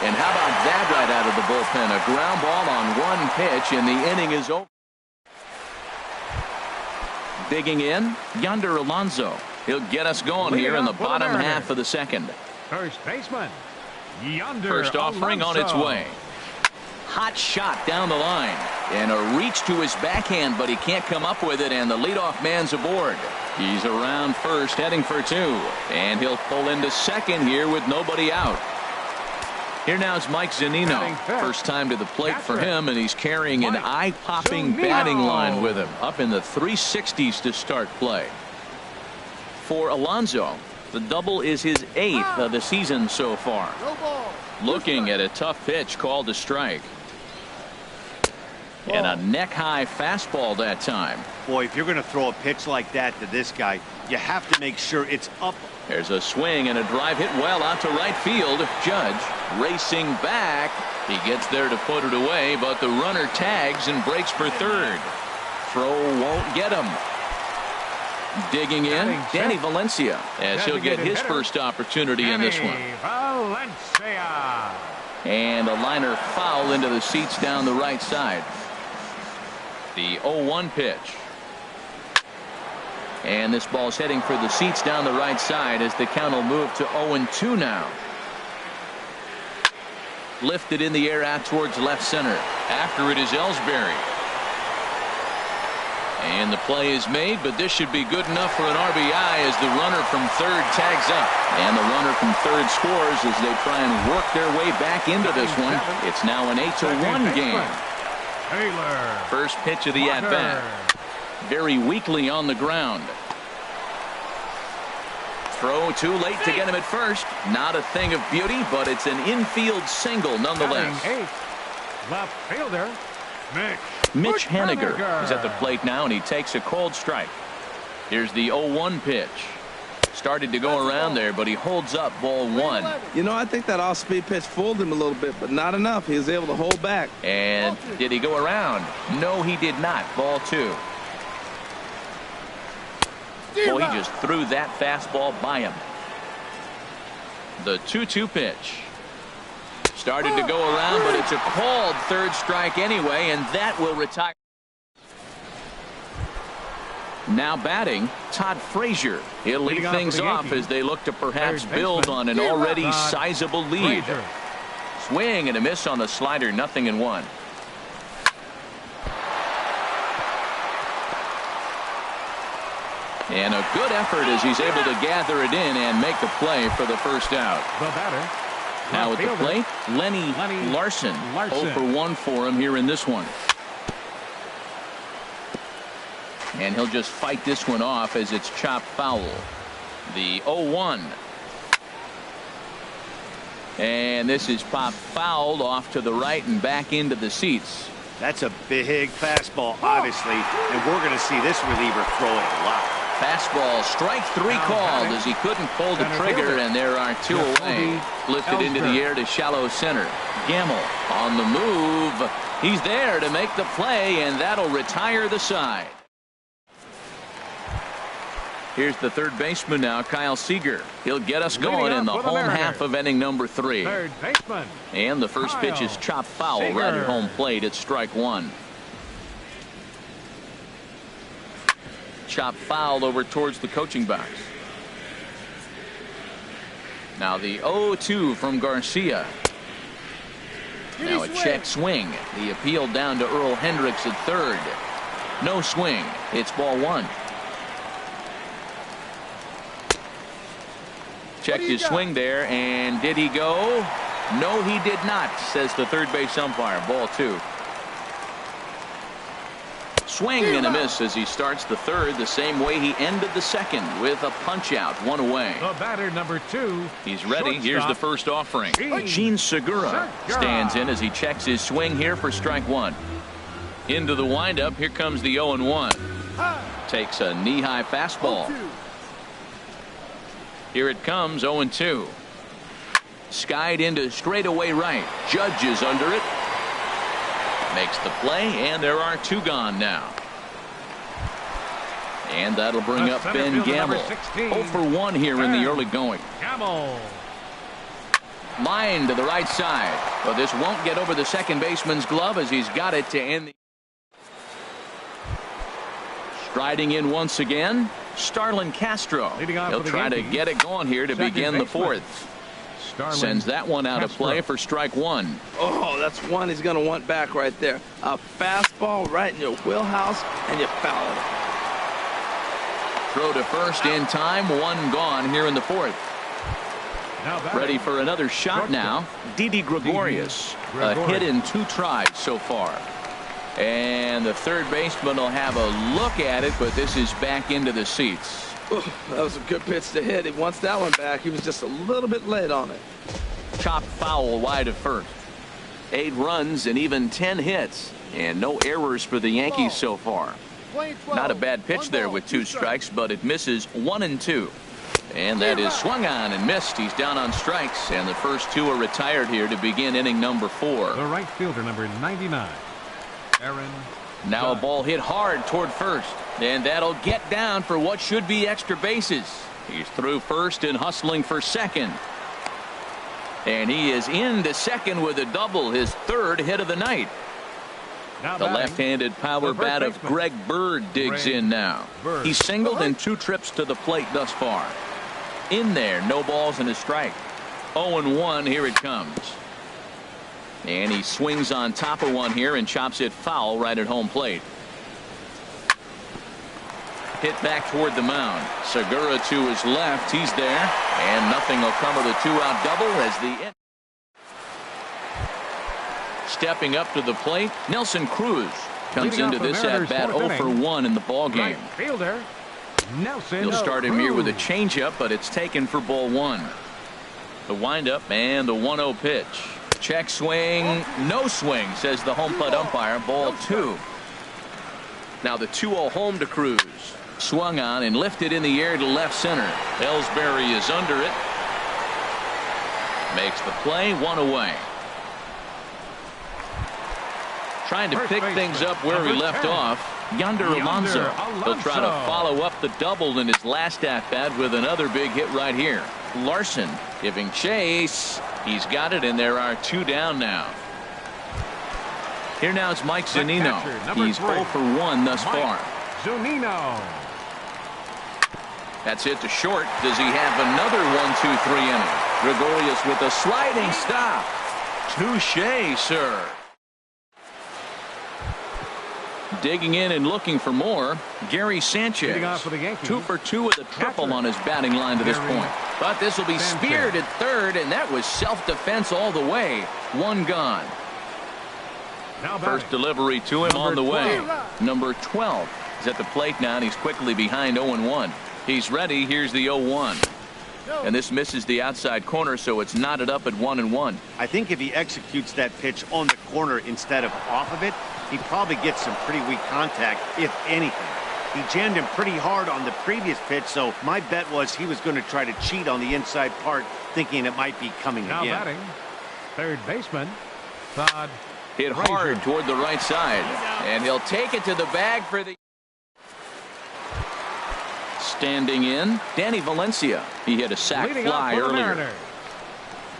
[SPEAKER 1] And how about that right out of the bullpen? A ground ball on one pitch, and the inning is over. Digging in, Yonder Alonso. He'll get us going here in the bottom half of the second.
[SPEAKER 2] First baseman, Yonder
[SPEAKER 1] First offering on its way. Hot shot down the line. And a reach to his backhand, but he can't come up with it, and the leadoff man's aboard. He's around first, heading for two. And he'll pull into second here with nobody out. Here now is Mike Zunino. First time to the plate for him, and he's carrying an eye-popping batting line with him. Up in the 360s to start play. For Alonso, the double is his 8th of the season so far. Looking at a tough pitch called a strike. And a neck-high fastball that time.
[SPEAKER 4] Boy, if you're going to throw a pitch like that to this guy, you have to make sure it's up.
[SPEAKER 1] There's a swing and a drive hit well out to right field. Judge racing back. He gets there to put it away, but the runner tags and breaks for third. Throw won't get him. Digging in, Danny Valencia, as he'll get his first opportunity in this one.
[SPEAKER 2] Valencia.
[SPEAKER 1] And a liner foul into the seats down the right side. The 0-1 pitch. And this ball's heading for the seats down the right side as the count will move to 0-2 now. Lifted in the air out towards left center. After it is Ellsbury. And the play is made, but this should be good enough for an RBI as the runner from third tags up. And the runner from third scores as they try and work their way back into this one. It's now an 8-1 game. First pitch of the at-bat. Very weakly on the ground. Throw too late to get him at first. Not a thing of beauty, but it's an infield single nonetheless.
[SPEAKER 2] Left fielder,
[SPEAKER 1] Mitch Haniger is at the plate now, and he takes a cold strike. Here's the 0-1 pitch. Started to go around there, but he holds up ball one.
[SPEAKER 3] You know, I think that off-speed pitch fooled him a little bit, but not enough. He was able to hold back.
[SPEAKER 1] And did he go around? No, he did not. Ball two. Well, he just threw that fastball by him. The 2-2 pitch. Started to go around, but it's a called third strike anyway, and that will retire. Now batting, Todd Frazier. He'll lead things off as they look to perhaps build on an already sizable lead. Swing and a miss on the slider, 0-1. And a good effort as he's able to gather it in and make the play for the first out.
[SPEAKER 2] The batter.
[SPEAKER 1] Now at the plate, Lenny Larson. 0 for 1 for him here in this one. And he'll just fight this one off as it's chopped foul. The 0-1. And this is popped fouled off to the right and back into the seats.
[SPEAKER 4] That's a big fastball, obviously, and we're going to see this reliever throw it a lot.
[SPEAKER 1] Fastball, strike three called as he couldn't pull the trigger, and there are two away. Lifted into the air to shallow center. Gamble on the move. He's there to make the play, and that'll retire the side. Here's the third baseman now, Kyle Seager. He'll get us going in the home half of inning number 3.
[SPEAKER 2] Third baseman.
[SPEAKER 1] And the first pitch is chopped foul right at home plate at strike one. Chopped foul over towards the coaching box. Now the 0-2 from Garcia. Now a check swing. The appeal down to Earl Hendricks at third. No swing. It's ball one. Checked his swing there, and did he go? No, he did not, says the third base umpire. Ball two. Swing and a miss as he starts the third the same way he ended the second with a punch out, one away.
[SPEAKER 2] The batter number 2.
[SPEAKER 1] He's ready. Here's the first offering. Gene Segura stands in as he checks his swing here for strike one. Into the windup. Here comes the 0-1. Takes a knee-high fastball. Here it comes, 0-2. Skied into straightaway right. Judge is under it. Makes the play, and there are two gone now. And that'll bring up Ben Gamble. 0 for 1 here in the early going.
[SPEAKER 2] Gamble.
[SPEAKER 1] Line to the right side. But this won't get over the second baseman's glove as he's got it to end. Striding in once again, Starlin Castro. He'll try to get it going here to begin the fourth. Sends that one out of play for strike one.
[SPEAKER 3] Oh, that's one he's going to want back right there. A fastball right in your wheelhouse, and you foul it.
[SPEAKER 1] Throw to first in time, one gone here in the fourth. Ready for another shot now. Didi Gregorius. A hit in 2 tries so far. And the third baseman will have a look at it, but this is back into the seats.
[SPEAKER 3] Ooh, that was a good pitch to hit. He wants that one back. He was just a little bit late on it.
[SPEAKER 1] Chopped foul wide of first. 8 runs and even 10 hits. And no errors for the Yankees so far. Not a bad pitch there with 2 strikes, but it misses 1 and 2. And that is swung on and missed. He's down on strikes, and the first 2 are retired here to begin inning number 4.
[SPEAKER 2] The right fielder, number 99, Aaron.
[SPEAKER 1] Now a ball hit hard toward first, and that'll get down for what should be extra bases. He's through first and hustling for second. And he is into second with a double, his 3rd hit of the night. The left-handed power bat of Greg Bird digs in now. He's singled in 2 trips to the plate thus far. In there, no balls and a strike. 0-1, here it comes. And he swings on top of one here and chops it foul right at home plate. Hit back toward the mound. Segura to his left. He's there. And nothing will come of the 2-out double as the... Stepping up to the plate, Nelson Cruz comes into this at-bat 0 for 1 in the ballgame.
[SPEAKER 2] Right fielder, Nelson
[SPEAKER 1] He'll start him here with a
[SPEAKER 2] Cruz.
[SPEAKER 1] changeup, but it's taken for ball 1. The windup and the 1-0 pitch. Check swing, no swing, says the home plate umpire. Ball 2. Now the 2-0 home to Cruz. Swung on and lifted in the air to left center. Ellsbury is under it. Makes the play, 1 away. Trying to pick things up where he left off. Yonder Alonso. He'll try to follow up the double in his last at-bat with another big hit right here. Larson giving chase. He's got it, and there are 2 down now. Here now is Mike Zunino. He's 0 for 1 thus far.
[SPEAKER 2] Zunino.
[SPEAKER 1] That's hit to short. Does he have another 1-2-3 inning? Gregorius with a sliding stop. Touche, sir. Digging in and looking for more, Gary Sanchez. 2 for 2 with a triple on his batting line to this point. But this will be speared at third, and that was self-defense all the way. 1 gone. First delivery to him on the way. Number 12 is at the plate now, and he's quickly behind 0-1. He's ready. Here's the 0-1. And this misses the outside corner, so it's knotted up at 1-1.
[SPEAKER 4] I think if he executes that pitch on the corner instead of off of it, he probably gets some pretty weak contact, if anything. He jammed him pretty hard on the previous pitch, so my bet was he was going to try to cheat on the inside part, thinking it might be coming
[SPEAKER 2] Now
[SPEAKER 4] again.
[SPEAKER 2] batting, third baseman, Todd.
[SPEAKER 1] Hit hard toward the right side, and he'll take it to the bag for the... Standing in, Danny Valencia. He hit a sac fly earlier.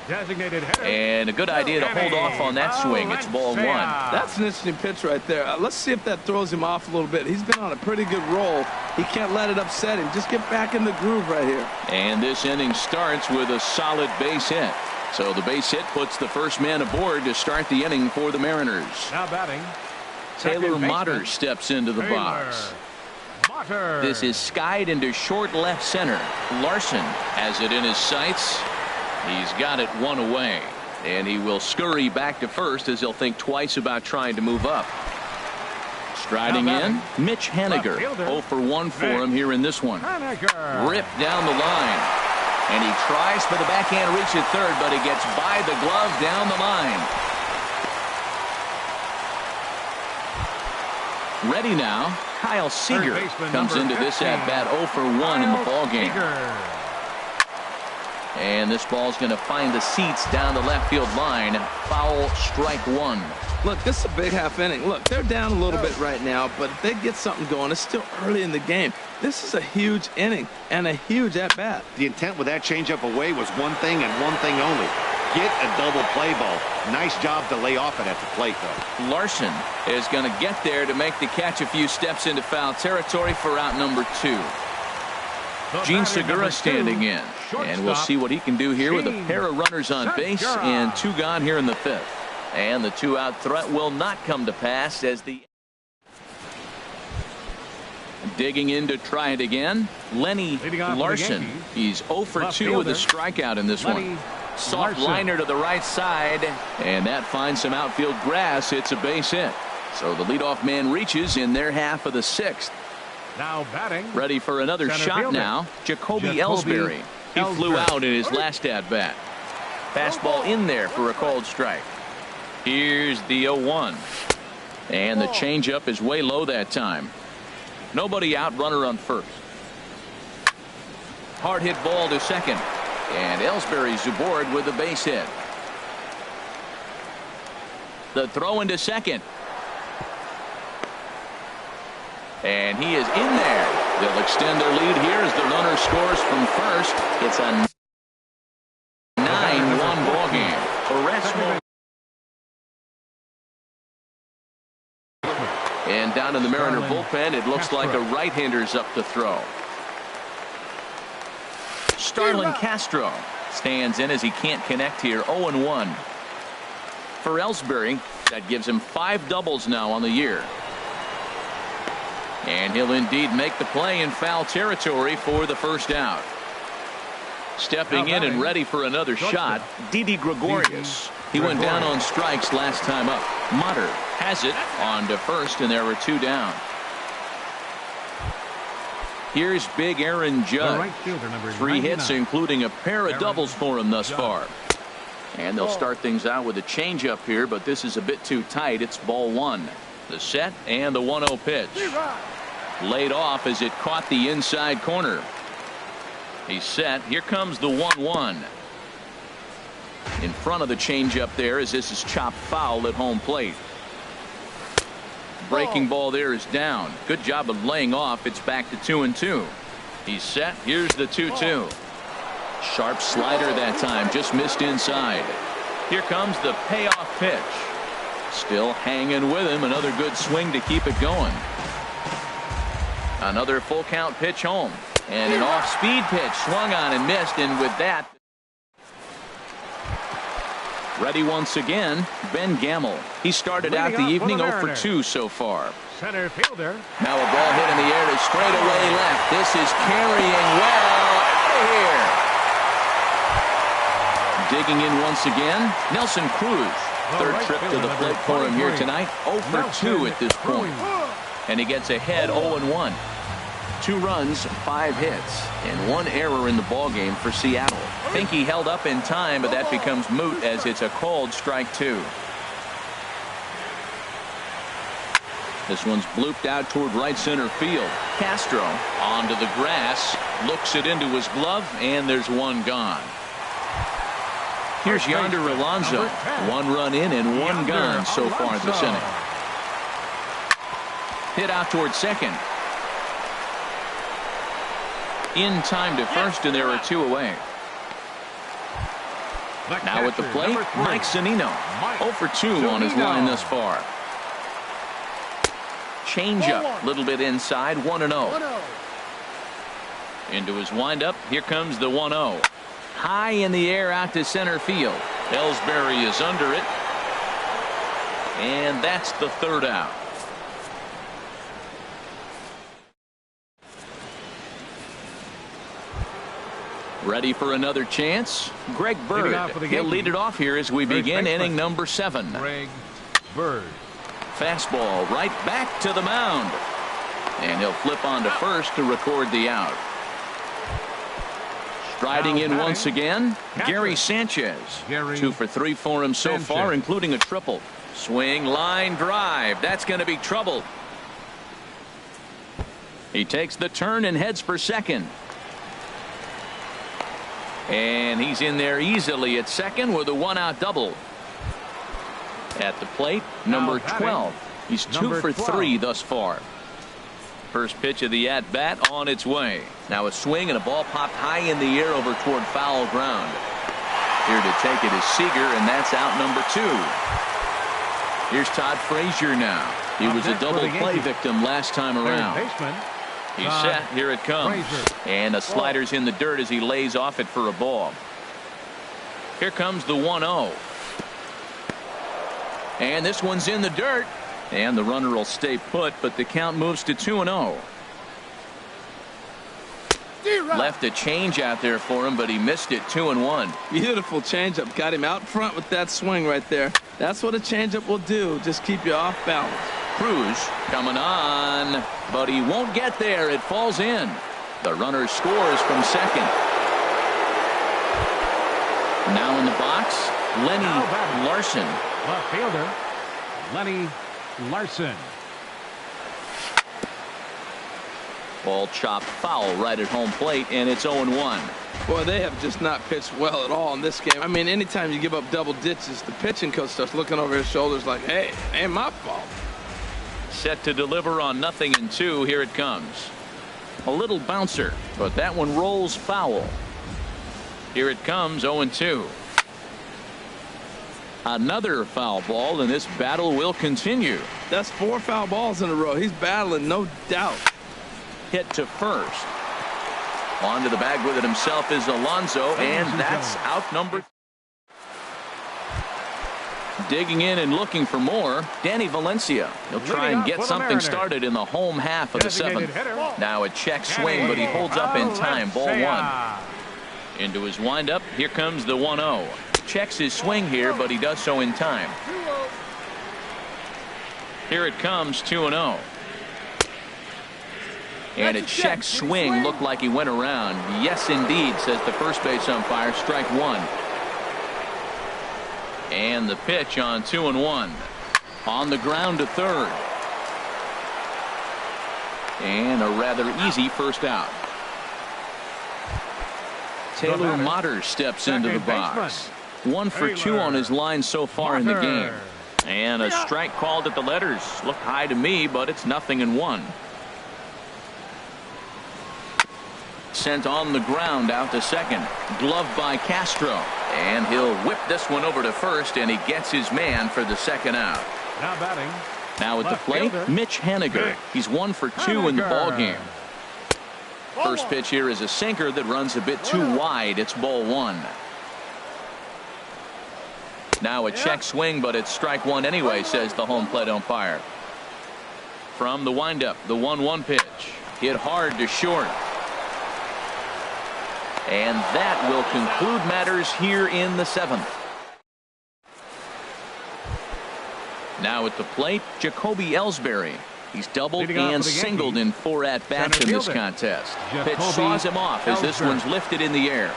[SPEAKER 2] Designated hitter.
[SPEAKER 1] And a good idea to hold off on that swing. It's ball 1.
[SPEAKER 3] That's an interesting pitch right there. Let's see if that throws him off a little bit. He's been on a pretty good roll. He can't let it upset him. Just get back in the groove right here.
[SPEAKER 1] And this inning starts with a solid base hit. So the base hit puts the first man aboard to start the inning for the Mariners.
[SPEAKER 2] Now batting,
[SPEAKER 1] Taylor Motter steps into the box. This is skied into short left center. Larson has it in his sights. He's got it 1 away. And he will scurry back to first as he'll think twice about trying to move up. Striding in, Mitch Haniger. 0 for 1 for him here in this one. Ripped down the line. And he tries for the backhand reach at third, but he gets by the glove down the line. Ready now, Kyle Seager comes into this at-bat 0 for 1 in the ballgame. And this ball's going to find the seats down the left field line. Foul, strike 1.
[SPEAKER 3] Look, this is a big half inning. Look, they're down a little bit right now, but if they get something going, it's still early in the game. This is a huge inning and a huge at-bat.
[SPEAKER 4] The intent with that changeup away was one thing and one thing only. get a double play ball. Nice job to lay off it at the plate, though.
[SPEAKER 1] Larson is going to get there to make the catch a few steps into foul territory for out number 2. Gene Segura standing in, and we'll see what he can do here with a pair of runners on base and 2 gone here in the 5th. And the 2-out threat will not come to pass as the digging in to try it again. Lenny Larson. He's 0 for 2 with a strikeout in this one. Soft liner to the right side, and that finds some outfield grass. It's a base hit. So the leadoff man reaches in their half of the 6th.
[SPEAKER 2] Now batting.
[SPEAKER 1] Ready for another shot now. Jacoby Ellsbury. He flew out in his last at bat. Fastball in there for a called strike. Here's the 0-1. And the changeup is way low that time. Nobody out, runner on first. Hard hit ball to second. And Ellsbury's aboard with a base hit. The throw into second. And he is in there. They'll extend their lead here as the runner scores from first. It's a 9-1 ball game. And down in the Mariner bullpen, it looks like a right-hander's up to throw. Starlin Castro stands in as he can't connect here. 0-1 for Ellsbury. That gives him 5 doubles now on the year. And he'll indeed make the play in foul territory for the first out. Stepping in and ready for another shot, Didi Gregorius. He went down on strikes last time up. Mutter has it on to first, and there are 2 down. Here's big Aaron Judge. 3 hits, including a pair of doubles for him thus far. And they'll start things out with a changeup here, but this is a bit too tight. It's ball 1. The set and the 1-0 pitch. Laid off as it caught the inside corner. He's set. Here comes the 1-1. In front of the changeup there as this is chopped foul at home plate. Breaking ball there is down. Good job of laying off. It's back to 2-2. He's set. Here's the 2-2. Sharp slider that time. Just missed inside. Here comes the payoff pitch. Still hanging with him. Another good swing to keep it going. Another full count pitch home. And an off-speed pitch swung on and missed. And with that, ready once again, Ben Gamel. He started out the evening 0 for 2 so far.
[SPEAKER 2] Center fielder.
[SPEAKER 1] Now a ball hit in the air to straightaway left. This is carrying well out of here. Digging in once again, Nelson Cruz. Third trip to the plate for him here tonight. 0 for 2 at this point. And he gets ahead 0-1. 2 runs, 5 hits, and 1 error in the ballgame for Seattle. I think he held up in time, but that becomes moot as it's a called strike 2. This one's blooped out toward right center field. Castro onto the grass, looks it into his glove, and there's 1 gone. Here's Yonder Alonso. 1 run in and 1 gone so far this inning. Hit out toward second. In time to first, and there are 2 away. Now at the plate, Mike Zunino. 0 for 2 on his line thus far. Changeup, little bit inside, 1-0. Into his windup, here comes the 1-0. High in the air out to center field. Ellsbury is under it. And that's the 3rd out. Ready for another chance? Greg Bird. He'll lead it off here as we begin inning number 7.
[SPEAKER 2] Greg Bird.
[SPEAKER 1] Fastball right back to the mound. And he'll flip on to first to record the out. Striding in once again, Gary Sanchez. 2 for 3 for him so far, including a triple. Swing, line drive. That's going to be trouble. He takes the turn and heads for second. And he's in there easily at second with a 1-out double. At the plate, number 12. He's 2 for 3 thus far. First pitch of the at-bat on its way. Now a swing and a ball popped high in the air over toward foul ground. Here to take it is Seager, and that's out number 2. Here's Todd Frazier now. He was a double play victim last time around. He's set. Here it comes. And a slider's in the dirt as he lays off it for a ball. Here comes the 1-0. And this one's in the dirt. And the runner will stay put, but the count moves to 2-0. Left a change out there for him, but he missed it. 2-1.
[SPEAKER 3] Beautiful changeup. Got him out front with that swing right there. That's what a changeup will do. Just keep you off balance.
[SPEAKER 1] Cruz coming on, but he won't get there. It falls in. The runner scores from second. Now in the box, Lenny Larson.
[SPEAKER 2] Left fielder, Lenny Larson.
[SPEAKER 1] Ball chopped foul right at home plate, and it's 0-1.
[SPEAKER 3] Boy, they have just not pitched well at all in this game. I mean, anytime you give up double ditches, the pitching coach starts looking over his shoulders like, hey, ain't my fault.
[SPEAKER 1] Set to deliver on 0-2. Here it comes. A little bouncer, but that one rolls foul. Here it comes, 0-2. Another foul ball, and this battle will continue.
[SPEAKER 3] That's 4 foul balls in a row. He's battling, no doubt.
[SPEAKER 1] Hit to first. Onto the bag with it himself is Alonso, and that's out number. Digging in and looking for more, Danny Valencia. He'll try and get something started in the home half of the 7th. Now a check swing, but he holds up in time. Ball 1. Into his windup. Here comes the 1-0. Checks his swing here, but he does so in time. Here it comes, 2-0. And a check swing looked like he went around. Yes, indeed, says the first base umpire. Strike 1. And the pitch on 2-1. On the ground to third. And a rather easy first out. Taylor Motter steps into the box. 1 for 2 on his line so far in the game. And a strike called at the letters. Looked high to me, but it's 0-1. Sent on the ground out to second. Gloved by Castro. And he'll whip this one over to first, and he gets his man for the second out.
[SPEAKER 2] Now batting.
[SPEAKER 1] Now at the plate, Mitch Haniger. He's 1 for 2 in the ballgame. First pitch here is a sinker that runs a bit too wide. It's ball 1. Now a check swing, but it's strike 1 anyway, says the home plate umpire. From the windup, the 1-1 pitch. Hit hard to short. And that will conclude matters here in the 7th. Now at the plate, Jacoby Ellsbury. He's doubled and singled in 4 at-bats in this contest. Pitch saws him off as this one's lifted in the air.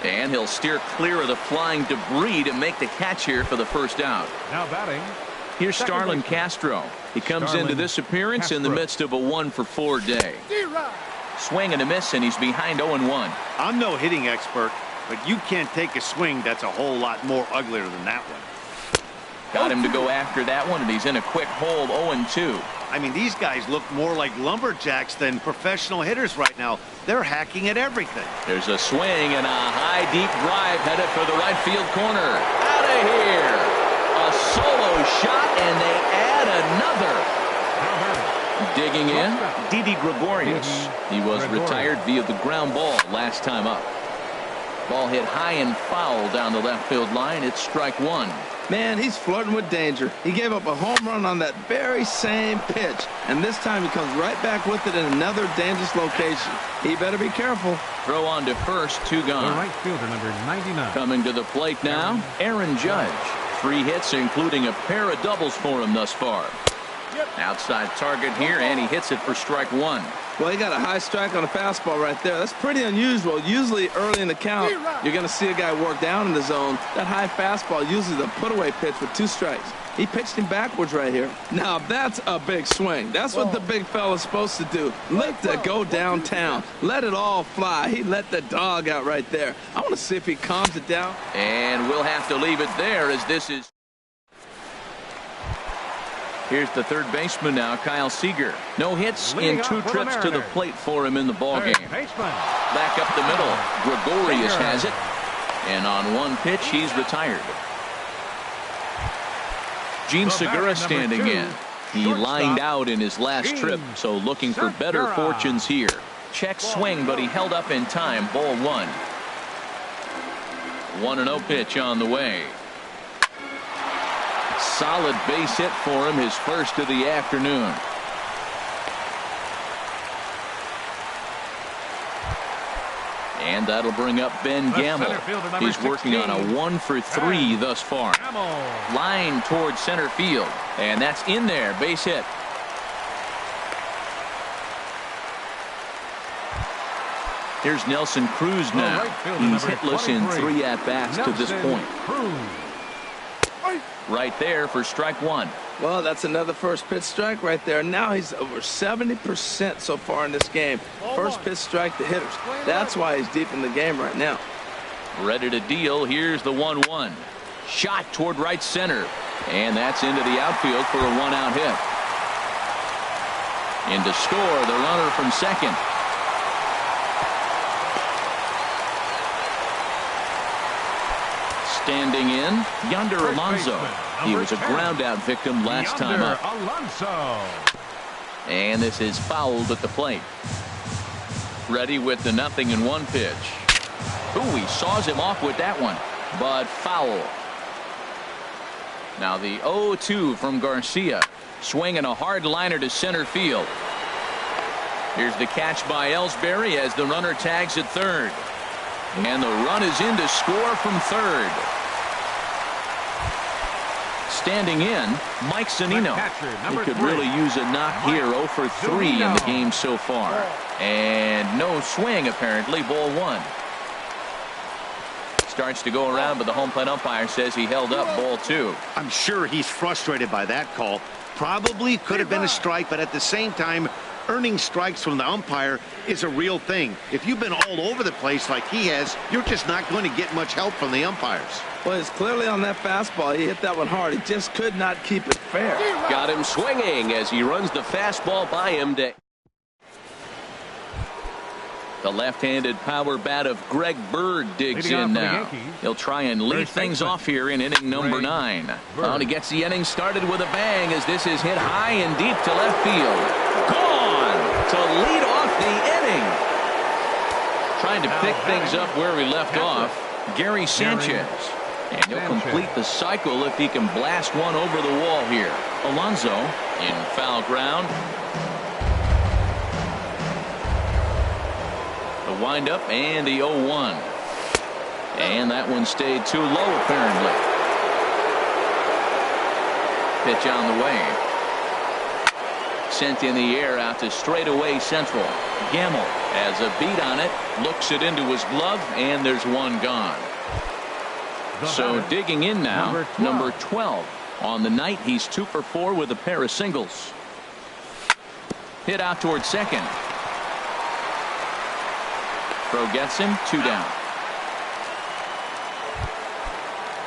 [SPEAKER 1] And he'll steer clear of the flying debris to make the catch here for the first out.
[SPEAKER 2] Now batting.
[SPEAKER 1] Here's Starlin Castro. He comes into this appearance in the midst of a 1 for 4 day. Swing and a miss, and he's behind 0-1.
[SPEAKER 4] I'm no hitting expert, but you can't take a swing that's a whole lot more uglier than that one.
[SPEAKER 1] Got him to go after that one, and he's in a quick hold. 0-2.
[SPEAKER 4] I mean, these guys look more like lumberjacks than professional hitters right now. They're hacking at everything.
[SPEAKER 1] There's a swing and a high, deep drive headed for the right field corner. Out of here. A solo shot, and they add another. Digging in, Didi Gregorius. He was retired via the ground ball last time up. Ball hit high and foul down the left field line. It's strike 1.
[SPEAKER 3] Man, he's flirting with danger. He gave up a home run on that very same pitch, and this time he comes right back with it in another dangerous location. He better be careful.
[SPEAKER 1] Throw on to first, 2 gone.
[SPEAKER 2] The right fielder, number 99.
[SPEAKER 1] Coming to the plate now, Aaron Judge. 3 hits, including a pair of doubles for him thus far. Outside target here, and he hits it for strike 1.
[SPEAKER 3] Well, he got a high strike on a fastball right there. That's pretty unusual. Usually early in the count, you're going to see a guy work down in the zone. That high fastball, usually the put-away pitch with 2 strikes. He pitched him backwards right here. Now, that's a big swing. That's what the big fella's supposed to do. Let it go downtown. Let it all fly. He let the dog out right there. I want to see if he calms it down.
[SPEAKER 1] And we'll have to leave it there as this is. Here's the third baseman now, Kyle Seager. No hits in 2 trips to the plate for him in the ballgame. Back up the middle. Gregorius has it. And on one pitch, he's retired. Gene Segura standing in. He lined out in his last trip, so looking for better fortunes here. Check swing, but he held up in time. Ball 1. 1-0 pitch on the way. Solid base hit for him, his first of the afternoon. And that'll bring up Ben Gamble. He's working on a 1-for-3 thus far. Line towards center field. And that's in there. Base hit. Here's Nelson Cruz now. He's hitless in 3 at-bats to this point. Right there for strike 1.
[SPEAKER 3] Well, that's another first pitch strike right there. Now he's over 70% so far in this game. First pitch strike to hitters. That's why he's deep in the game right now.
[SPEAKER 1] Ready to deal. Here's the 1-1. Shot toward right center. And that's into the outfield for a 1-out hit. In to score the runner from second. Standing in, Yonder Alonso. He was a ground-out victim last time up. And this is fouled at the plate. Ready with the 0-1 pitch. Ooh, he saws him off with that one, but foul. Now the 0-2 from Garcia. Swinging a hard liner to center field. Here's the catch by Ellsbury as the runner tags at third. And the run is in to score from third. Standing in, Mike Zunino. He could really use a knock here. 0-for-3 in the game so far. And no swing, apparently. Ball 1. Starts to go around, but the home plate umpire says he held up. Ball 2.
[SPEAKER 4] I'm sure he's frustrated by that call. Probably could have been a strike, but at the same time, earning strikes from the umpire is a real thing. If you've been all over the place like he has, you're just not going to get much help from the umpires.
[SPEAKER 3] Well, it's clearly on that fastball. He hit that one hard. He just could not keep it fair.
[SPEAKER 5] Got him swinging as he runs the fastball by him.
[SPEAKER 1] The left-handed power bat of Greg Bird digs in now. He'll try and lead things off here in inning number 9. And he gets the inning started with a bang as this is hit high and deep to left field. Gone to lead off the inning. Trying to pick things up where we left off, Gary Sanchez. And he'll complete the cycle if he can blast one over the wall here. Alonso in foul ground. The windup and the 0-1. And that one stayed too low apparently. Pitch on the way. Sent in the air out to straightaway central. Gamble has a beat on it. Looks it into his glove and there's one gone. So digging in now, number 12. On the night, he's 2-for-4 with a pair of singles. Hit out towards second. Throw gets him, 2 down.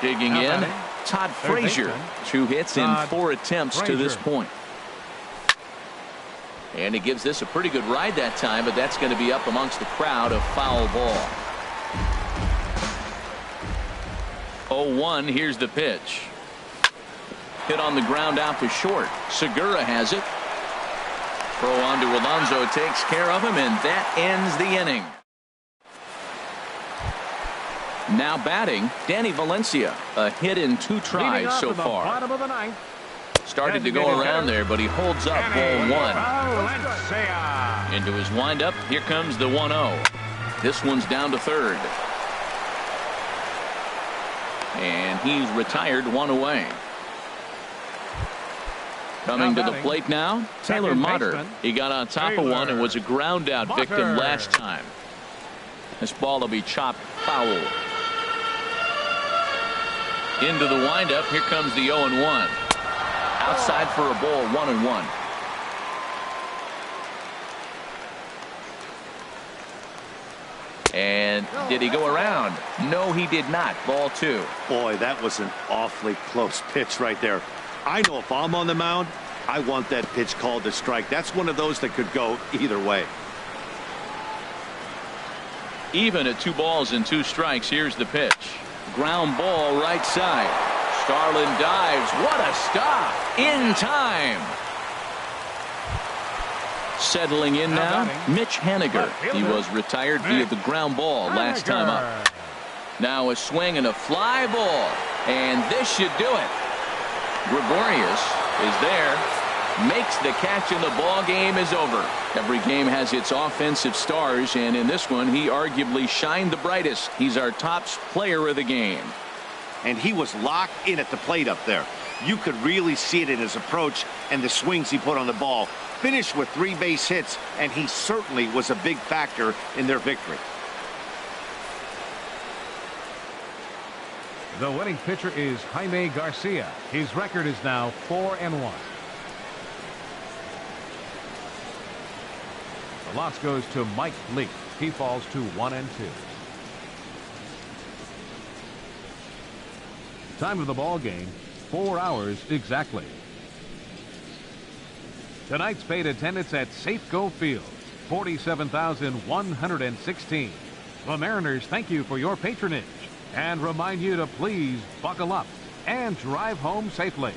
[SPEAKER 1] Digging in, Todd Frazier. 2 hits in 4 attempts to this point. And he gives this a pretty good ride that time, but that's going to be up amongst the crowd. A foul ball. 0-1, here's the pitch. Hit on the ground out to short. Segura has it. Throw on to Alonso, takes care of him, and that ends the inning. Now batting, Danny Valencia. A hit in 2 tries so far. Started to go around there, but he holds up. Ball 1. Into his windup, here comes the 1-0. This one's down to third. And he's retired, 1 away. Coming to the plate now, Taylor Motter. He got on top of one and was a ground out victim last time. This ball will be chopped foul. Into the windup, here comes the 0-1. Outside for a ball, 1-1. And did he go around? No, he did not. Ball 2.
[SPEAKER 4] Boy, that was an awfully close pitch right there. I know if I'm on the mound, I want that pitch called a strike. That's one of those that could go either way.
[SPEAKER 1] Even at 2 balls and 2 strikes. Here's the pitch. Ground ball right side. Starlin dives. What a stop. In time. Settling in now, Mitch Haniger. He was retired via the ground ball last time up. Now a swing and a fly ball. And this should do it. Gregorius is there. Makes the catch and the ball game is over. Every game has its offensive stars, and in this one he arguably shined the brightest. He's our top player of the game.
[SPEAKER 4] And he was locked in at the plate up there. You could really see it in his approach and the swings he put on the ball. Finished with 3 base hits, and he certainly was a big factor in their victory.
[SPEAKER 2] The winning pitcher is Jaime Garcia. His record is now 4-1. The loss goes to Mike Leake. He falls to 1-2. Time of the ball game, 4 hours exactly. Tonight's paid attendance at Safeco Field, 47,116. The Mariners thank you for your patronage and remind you to please buckle up and drive home safely.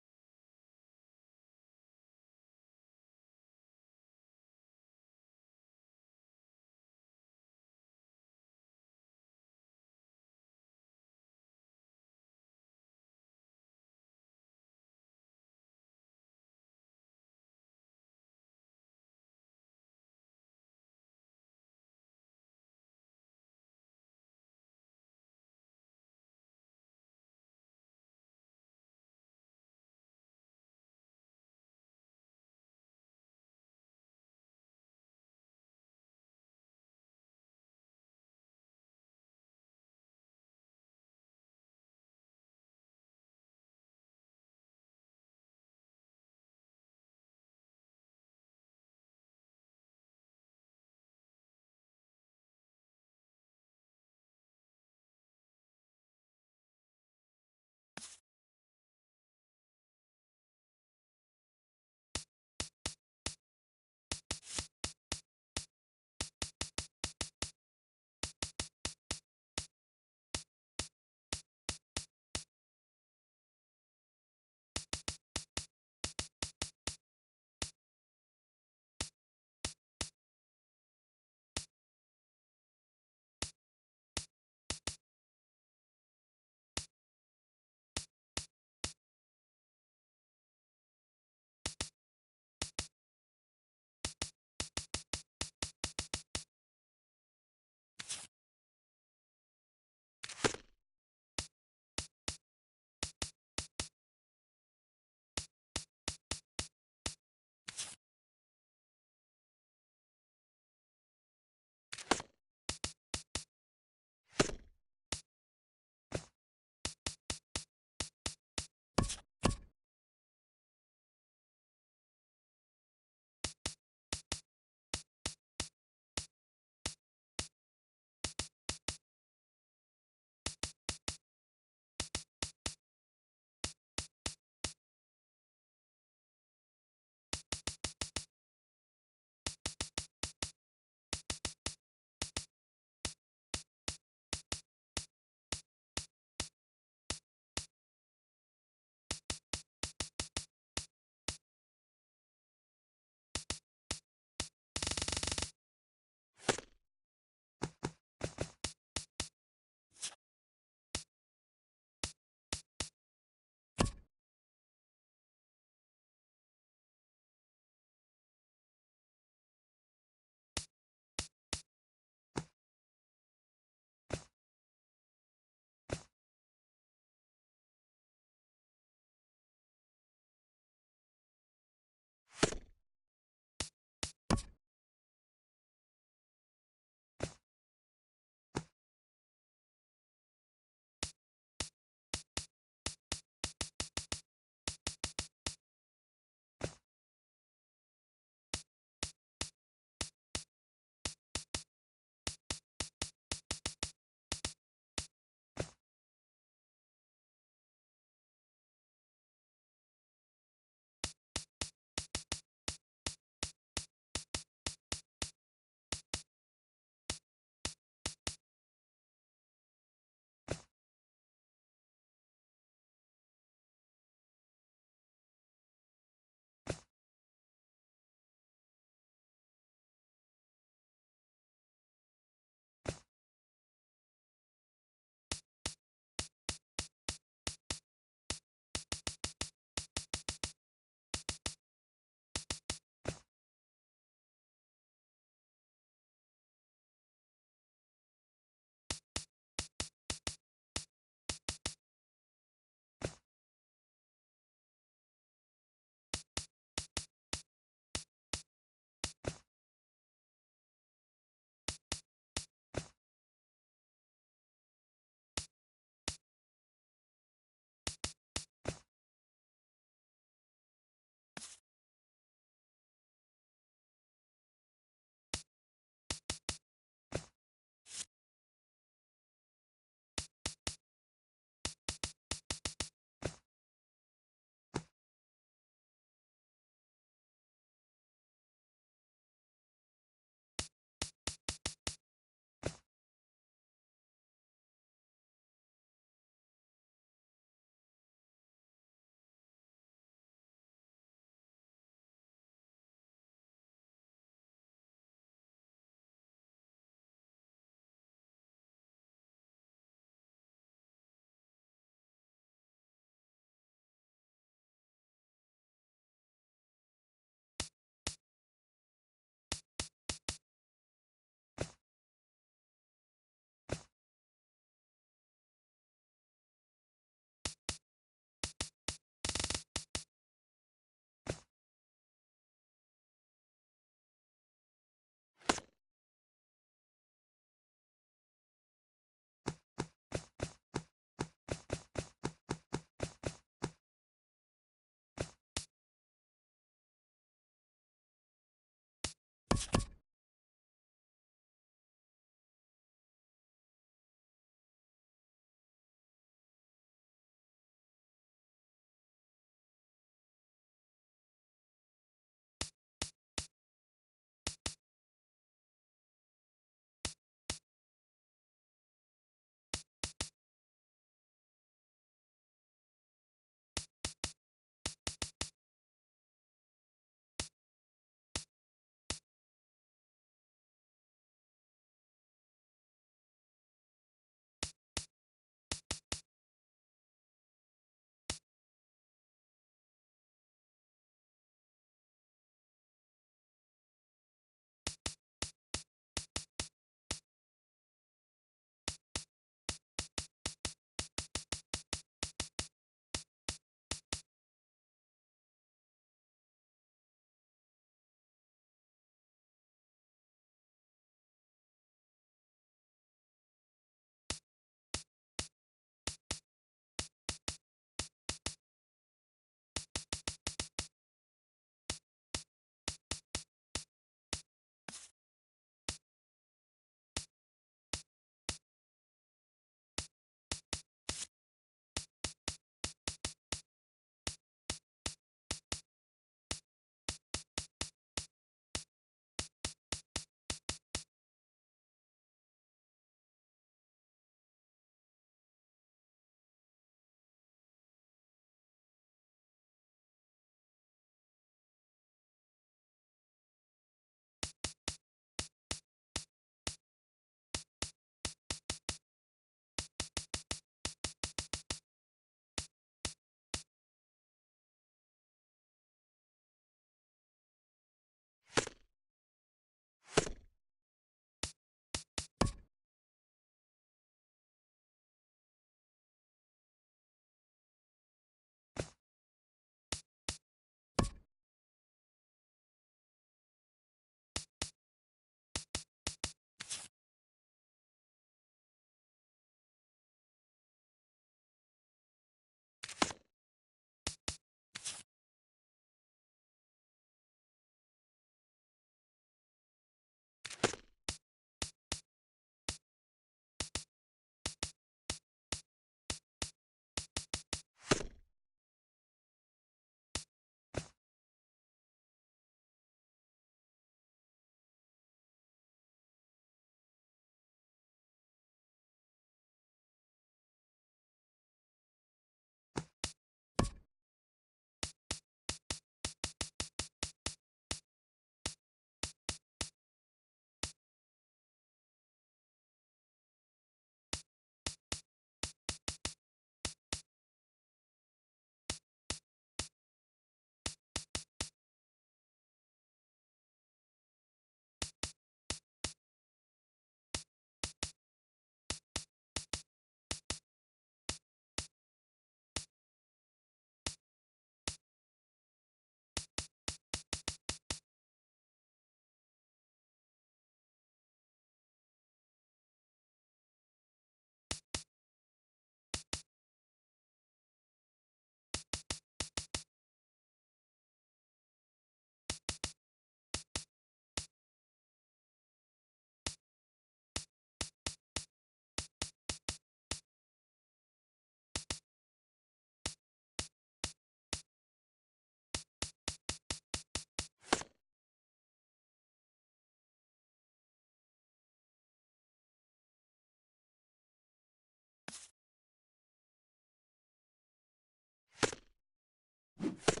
[SPEAKER 3] it.